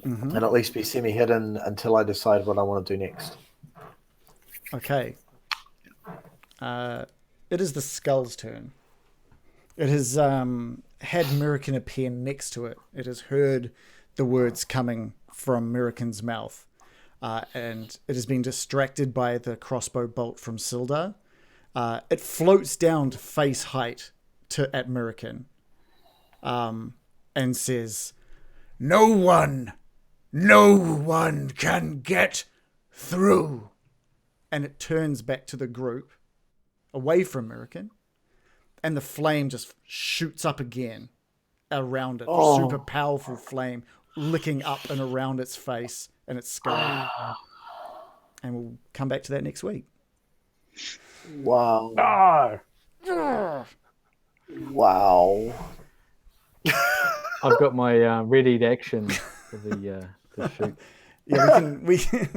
And at least be semi-hidden until I decide what I want to do next. Okay. It is the skull's turn. It has had Mirakin appear next to it. It has heard the words coming from Mirakin's mouth. And it has been distracted by the crossbow bolt from Sildar. It floats down to face height at Mirakin. And says, No one can get through. And it turns back to the group, away from Mirakin. And the flame just shoots up again around it. Super powerful flame licking up and around its face and its skull. And we'll come back to that next week. Wow. Wow. I've got my readied action for the shoot. Yeah, we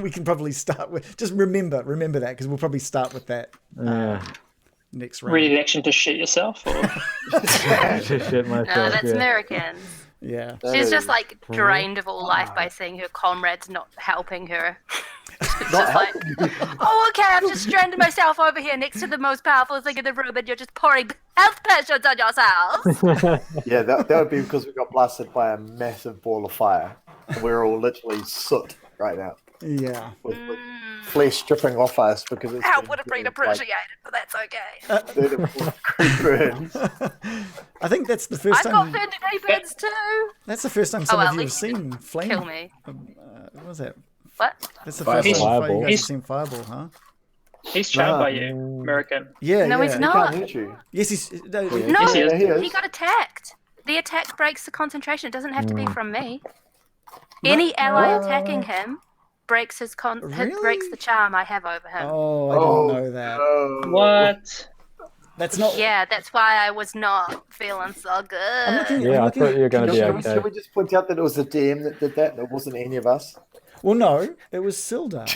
can probably start with just remember that because we'll probably start with that next round. Ready action to shit yourself? Or? Just shit No, myself. that's yeah. Americans. Yeah. She's just like drained of all life by seeing her comrades not helping her. It's Not just like, helping. oh, okay, I've just stranded myself over here next to the most powerful thing in the room, and you're just pouring health potions on yourselves. Yeah, that would be because we got blasted by a massive ball of fire. And we're all literally soot right now. Yeah. With flesh dripping off us because it's That would have been appreciated, but that's okay. burns. I think that's the first I've got time. third-degree burns too. That's the first time some at of you have least seen flame. Kill me. What was that? What? That's the Fireball. first time you Fireball. guys have seen fireball, huh? He's charmed Nah. by you, American. Yeah. No, yeah. he's He not. can't hit you. Yes, he's. No, No, Yes, he is. he got attacked. The attack breaks the concentration. It doesn't have to be from me. No. Any ally attacking him breaks his Really? breaks the charm I have over him. Oh, I didn't know that. No. What? That's not. Yeah, that's why I was not feeling so good. I'm looking. Yeah, I'm I looking, thought you were going to be Can okay. we just point out that it was the DM that did that? It wasn't any of us. Well, no, it was Sildar.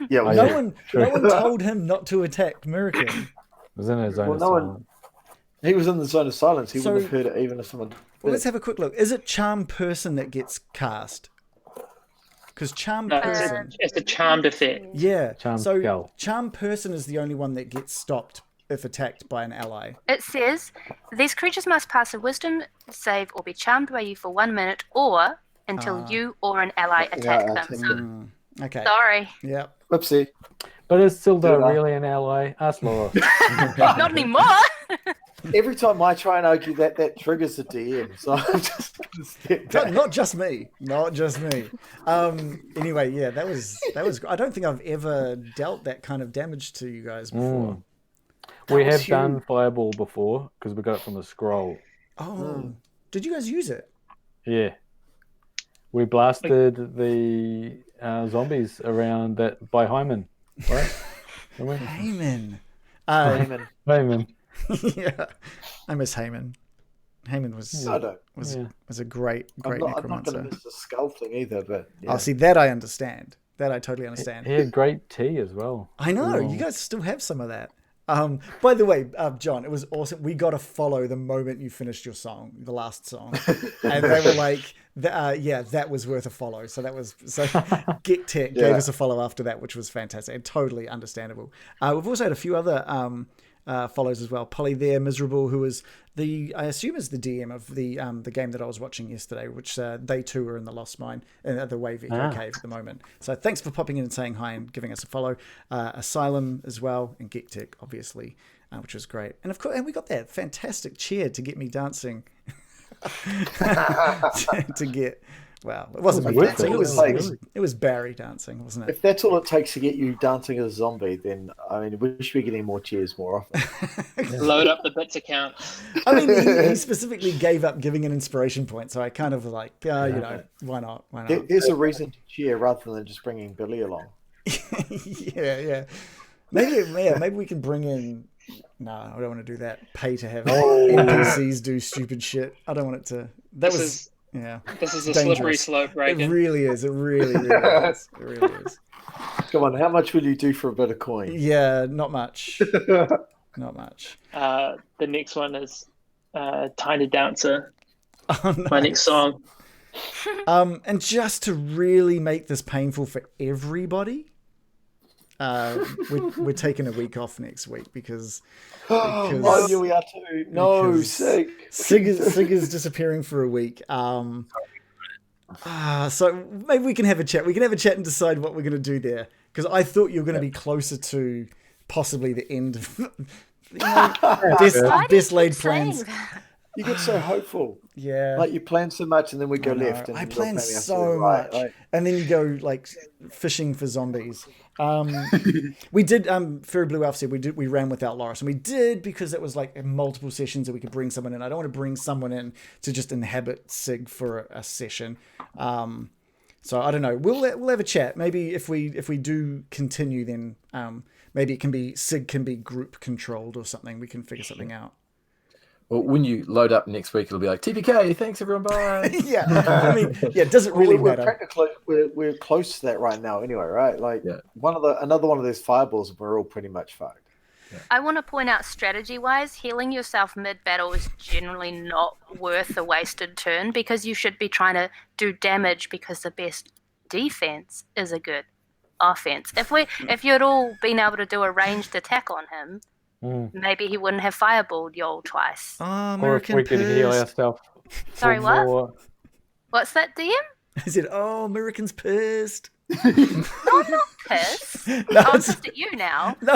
Yeah, Oh, well, No yeah. one, True. no one told him not to attack Mirakin. It was in his own Well, no one- silence. he was in the zone of silence. He So- wouldn't have heard it even if someone. Well, let's have a quick look. Is it Charm Person that gets cast? Because Charm No, Person. it's a charmed effect. Yeah. Charm so Skull. Charm Person is the only one that gets stopped if attacked by an ally. It says these creatures must pass a wisdom save or be charmed by you for 1 minute or until you or an ally attack Yeah, them. So, Okay. sorry, Yeah. Whoopsie. But is Sildar Yeah. really an ally? Ask Laura. not anymore. Every time I try and argue that, that triggers the DM. So I'm just gonna step back. Not just me. Not just me. Anyway, yeah, that was. I don't think I've ever dealt that kind of damage to you guys before. We was have done Fireball before because we got it from a scroll. Oh, did you guys use it? Yeah. We blasted the zombies around that by Hyman, right? Didn't we? Heyman. Damon. Hyman. Yeah, I miss Heyman. Heyman was I don't. was a great I'm not going necromancer. to miss the skull thing either, but yeah. Oh, see, that I understand. That I totally understand. He had great tea as well. I know you guys still have some of that. By the way, John, it was awesome. We got a follow the moment you finished your song, the last song, and they were like, "Yeah, that was worth a follow." So Get Tech gave us a follow after that, which was fantastic and totally understandable. We've also had a few other follows as well. Polly there, Miserable, who is I assume is the DM of the game that I was watching yesterday, which they too are in the Lost Mine, the Wave Echo Cave at the moment. So thanks for popping in and saying hi and giving us a follow. Asylum as well, and Geek Tech, obviously, which was great. And of course, and we got that fantastic cheer to get me dancing. to get. Well, it wasn't me worth dancing. it. It was Barry dancing, wasn't it? If that's all it takes to get you dancing as a zombie, then I mean, we should be getting more cheers more often. Load up the bits account. I mean, he specifically gave up giving an inspiration point, so I kind of was like, you know, why not? Why not? There's a reason to cheer rather than just bringing Billy along. yeah. Maybe we can bring in. No, I don't want to do that. Pay to have NPCs do stupid shit. I don't want it to. This is a dangerous. slippery slope, right? It really is. It really is. It really is. Come on, how much will you do for a bit of coin? Yeah, not much. Not much. The next one is Tiny Dancer, Oh, nice. my next song. And just to really make this painful for everybody, we're taking a week off next week because Oh, yeah, we are too. No, because sick. Sig is disappearing for a week. So maybe we can have a chat. We can have a chat and decide what we're going to do there. Because I thought you were going to be closer to possibly the end of best laid plans. You get so hopeful. Yeah. Like you plan so much and then we go I know. left. And I you're plan planning so outside, right, much, like- and then you go like fishing for zombies. We did. Fairy Blue Elf said we ran without Loris, and we did because it was like multiple sessions that we could bring someone in. I don't want to bring someone in to just inhabit Sig for a session. So I don't know. We'll have a chat. Maybe if we do continue, then maybe it can be Sig can be group controlled or something. We can figure something out. Well, when you load up next week, it'll be like TPK. Thanks everyone. Bye. Yeah, I mean, yeah, it doesn't really we're matter. practically we're close to that right now, anyway, right? Like another one of those fireballs, we're all pretty much fucked. Yeah. I want to point out, strategy-wise, healing yourself mid-battle is generally not worth a wasted turn because you should be trying to do damage because the best defense is a good offense. If you'd all been able to do a ranged attack on him, maybe he wouldn't have fireballed y'all twice. Oh, Or if American we could heal pissed. ourselves. Sorry, what? More... What's that, DM? I said, oh, American's pissed. No, I'm not pissed. I'm pissed at you now. No.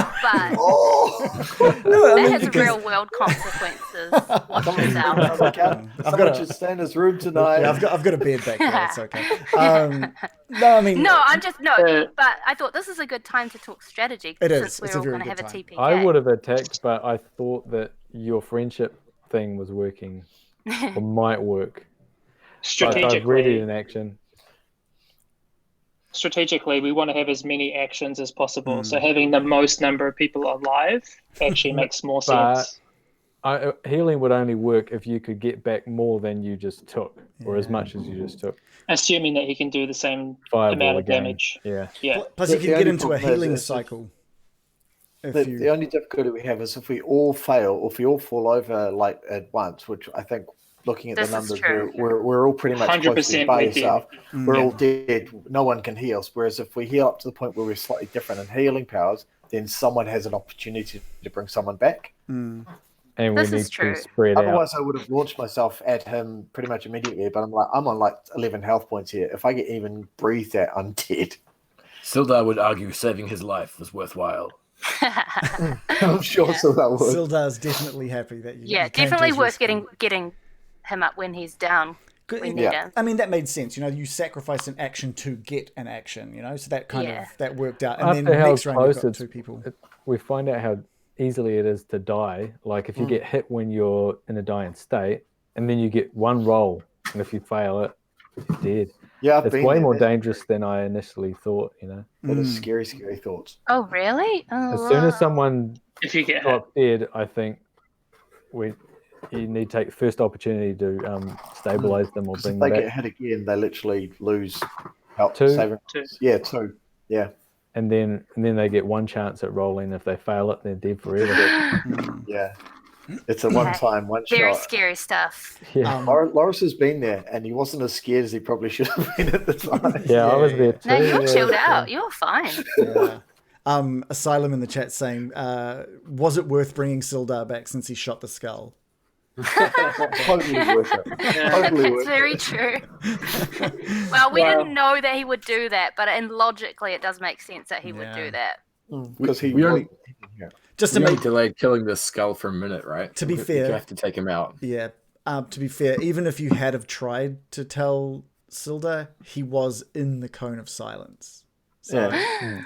But No, I that mean, has because- real-world consequences. Watch yourself. Someone should stay in his room tonight. Yeah, I've got a bed back there. It's okay. No, I mean, No, I'm just but I thought this is a good time to talk strategy It since is. we're It's a all very going to have good a time. TPK. I would have attacked, but I thought that your friendship thing was working or might work. But I've read it in action. Strategically, we want to have as many actions as possible. So having the most number of people alive actually makes more sense. Healing would only work if you could get back more than you just took, or as much as you just took. Assuming that he can do the same Fireball amount of again. damage. Yeah. Plus, you The can get only into a problem is healing it's- cycle. The only difficulty we have is if we all fail, or if we all fall over like at once, which I think, looking at This the is numbers, true. we're all pretty much 100% by we're yourself. dead. We're all dead. No one can heal. Whereas if we heal up to the point where we're slightly different in healing powers, then someone has an opportunity to bring someone back. And we This need is true. to spread out. Otherwise, I would have launched myself at him pretty much immediately. But I'm on like 11 health points here. If I get even breathed at, I'm dead. Sildar would argue saving his life was worthwhile. I'm sure so that would. Sildar's definitely happy that you. Yeah, you came to definitely his worth rescue. getting him up when he's down. We need Yeah. him. I mean, that made sense. You know, you sacrificed an action to get an action. You know, so that kind Yeah. of that worked out. And After then how next round you close got it's- two people. We find out how easily it is to die. Like if you get hit when you're in a dying state, and then you get one roll, and if you fail it, you're dead. Yeah, I've It's been way there. more dangerous than I initially thought. You know, That is scary, scary thoughts. Oh, really? Oh, as soon as wow. someone If you get hit. drops dead, I think you need to take the first opportunity to stabilize them or Because bring if them they back. get hit again, they literally lose help. Two? Saving. Two. Yeah, two. Yeah, And then they get one chance at rolling. If they fail it, they're dead forever. yeah. It's a one-time, one Very shot. scary stuff. Yeah, Loris has been there, and he wasn't as scared as he probably should have been at the time. yeah, I was there too. No, you're yeah, chilled so- out. You're fine. Yeah. Asylum in the chat saying, was it worth bringing Sildar back since he shot the skull? Totally worth it. Totally That's worth very it. true. Well, we Wow. didn't know that he would do that, but logically, it does make sense that he would Yeah. do that. Because he we only- Just to We only make, delayed killing the skull for a minute, right? To be We fair- have to take him out. yeah, to be fair, even if you had have tried to tell Sildar, he was in the cone of silence. So, Yeah.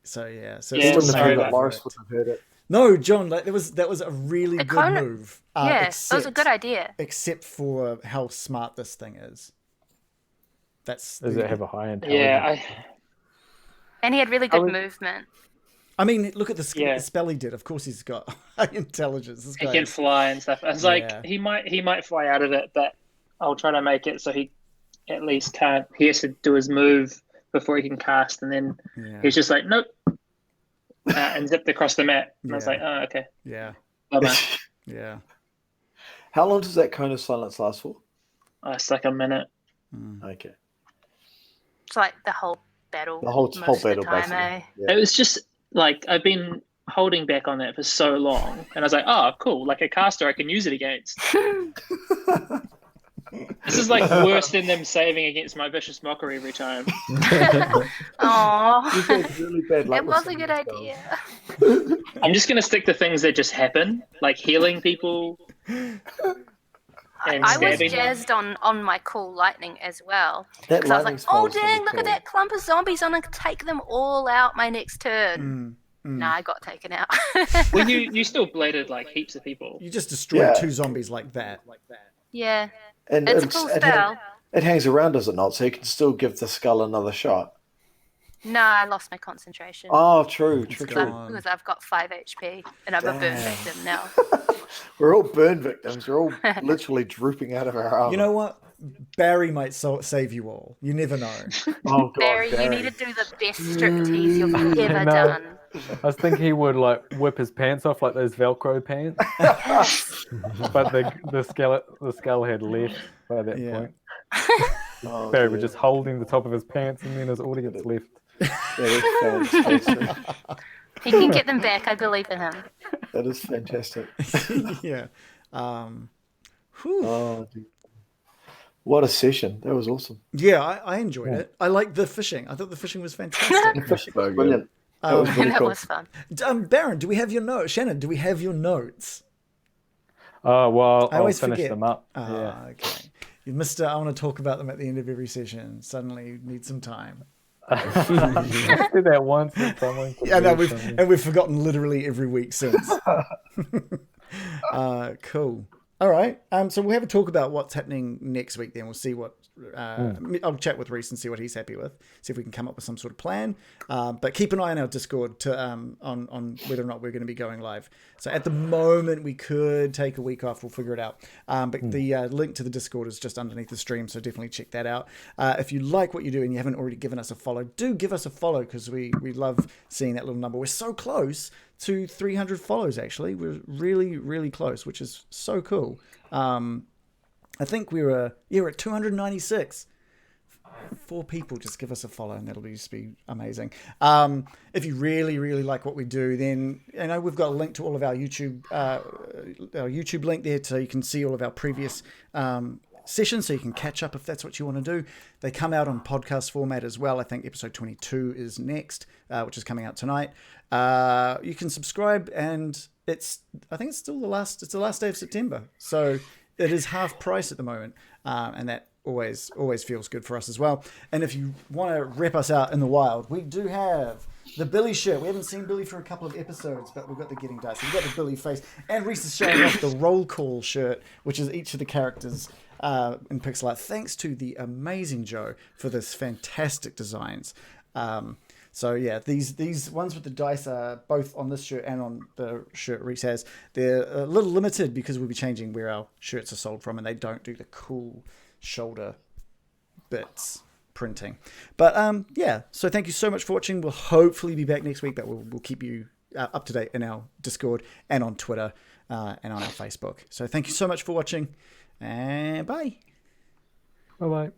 so Yeah, it He wouldn't still have made heard it it. for Loris it. wouldn't have heard it. No, John, like that was a really The good cone- move. Yeah, that was a good idea. Except for how smart this thing is. That's Does the- it have a high intelligence? Yeah, And he had really I good would- movement. I mean, look at the Yeah. spell he did. Of course, he's got high intelligence. This he guy can is- fly and stuff. I was like, Yeah. he might fly out of it, but I'll try to make it so he at least can't. He has to do his move before he can cast, and then yeah, he's just like, nope, and zipped across the map. And I was Yeah. like, oh, okay, yeah, bye-bye. yeah. How long does that cone of silence last for? It's like a minute. Okay. It's like the whole battle. The whole most of battle, the time, basically. eh? Yeah. It was just like I've been holding back on that for so long, and I was like, oh, cool, like a caster I can use it against. This is like worse than them saving against my vicious mockery every time. Aw. You've had really bad luck It with was some a of good these idea. I'm just gonna stick to things that just happen, like healing people and I was stabbing them. jazzed on my cool lightning as well. spells. That 'Cause I was lightning like, spell oh is really dang, look cool. at that clump of zombies. I'm going to take them all out my next turn. Mm. Nah, I got taken out. Well, you still bladed like heaps of people. You just destroyed Yeah. 2 zombies like that. Yeah, And it's a cool spell. it hangs around, does it not? So you can still give the skull another shot. No, I lost my concentration. Oh, true. gone. Because I've got 5 HP and I'm a burn Damn. victim now. We're all burn victims. We're all literally drooping out of our armor. You know what? Barry might save you all. You never know. Oh God, Barry, you need to do the best striptease you've ever No. done. I was thinking he would like whip his pants off like those Velcro pants, Yes. but the skull had left by that Yeah. point. Oh, Barry dear. was just holding the top of his pants, and then his audience left. That is fantastic. He can get them back. I believe in him. That is fantastic. Yeah. Oh, dude. What a session. That was awesome. Yeah, I enjoyed it. I liked the fishing. I thought the fishing was fantastic. Fishing was good. brilliant. That was really That cool. was fun. Baron, do we have your notes? Shannon, do we have your notes? Oh, well, I I'll always finish forget. them up. Okay. You missed I want to talk about them at the end of every session. Suddenly you need some time. I did that once with someone. Yeah, no, we've forgotten literally every week since. Cool. All right. So we'll have a talk about what's happening next week. Then we'll see what. I'll chat with Reese and see what he's happy with. See if we can come up with some sort of plan. But keep an eye on our Discord to on whether or not we're going to be going live. So at the moment we could take a week off. We'll figure it out. But the link to the Discord is just underneath the stream. So definitely check that out. If you like what you do and you haven't already given us a follow, do give us a follow because we love seeing that little number. We're so close to 300 follows. Actually, we're really, really close, which is so cool. I think we're at 296. 4 people just give us a follow, and that'll just be amazing. If you really, really like what we do, then we've got a link to all of our YouTube link there, so you can see all of our previous sessions, so you can catch up if that's what you want to do. They come out on podcast format as well. I think episode 22 is next, which is coming out tonight. You can subscribe, and I think it's still the last day of September, so it is half price at the moment, and that always feels good for us as well. And if you want to rep us out in the wild, we do have the Billy shirt. We haven't seen Billy for a couple of episodes, but we've got the Getting Dicey. We've got the Billy face, and Reese is showing off the roll call shirt, which is each of the characters in pixel art. Thanks to the amazing Joe for this fantastic designs. So yeah, these ones with the dice are both on this shirt and on the shirt Reese has. They're a little limited because we'll be changing where our shirts are sold from, and they don't do the cool shoulder bits printing. But yeah, so thank you so much for watching. We'll hopefully be back next week, but we'll keep you up to date in our Discord and on Twitter and on our Facebook. So thank you so much for watching, and bye. Bye-bye.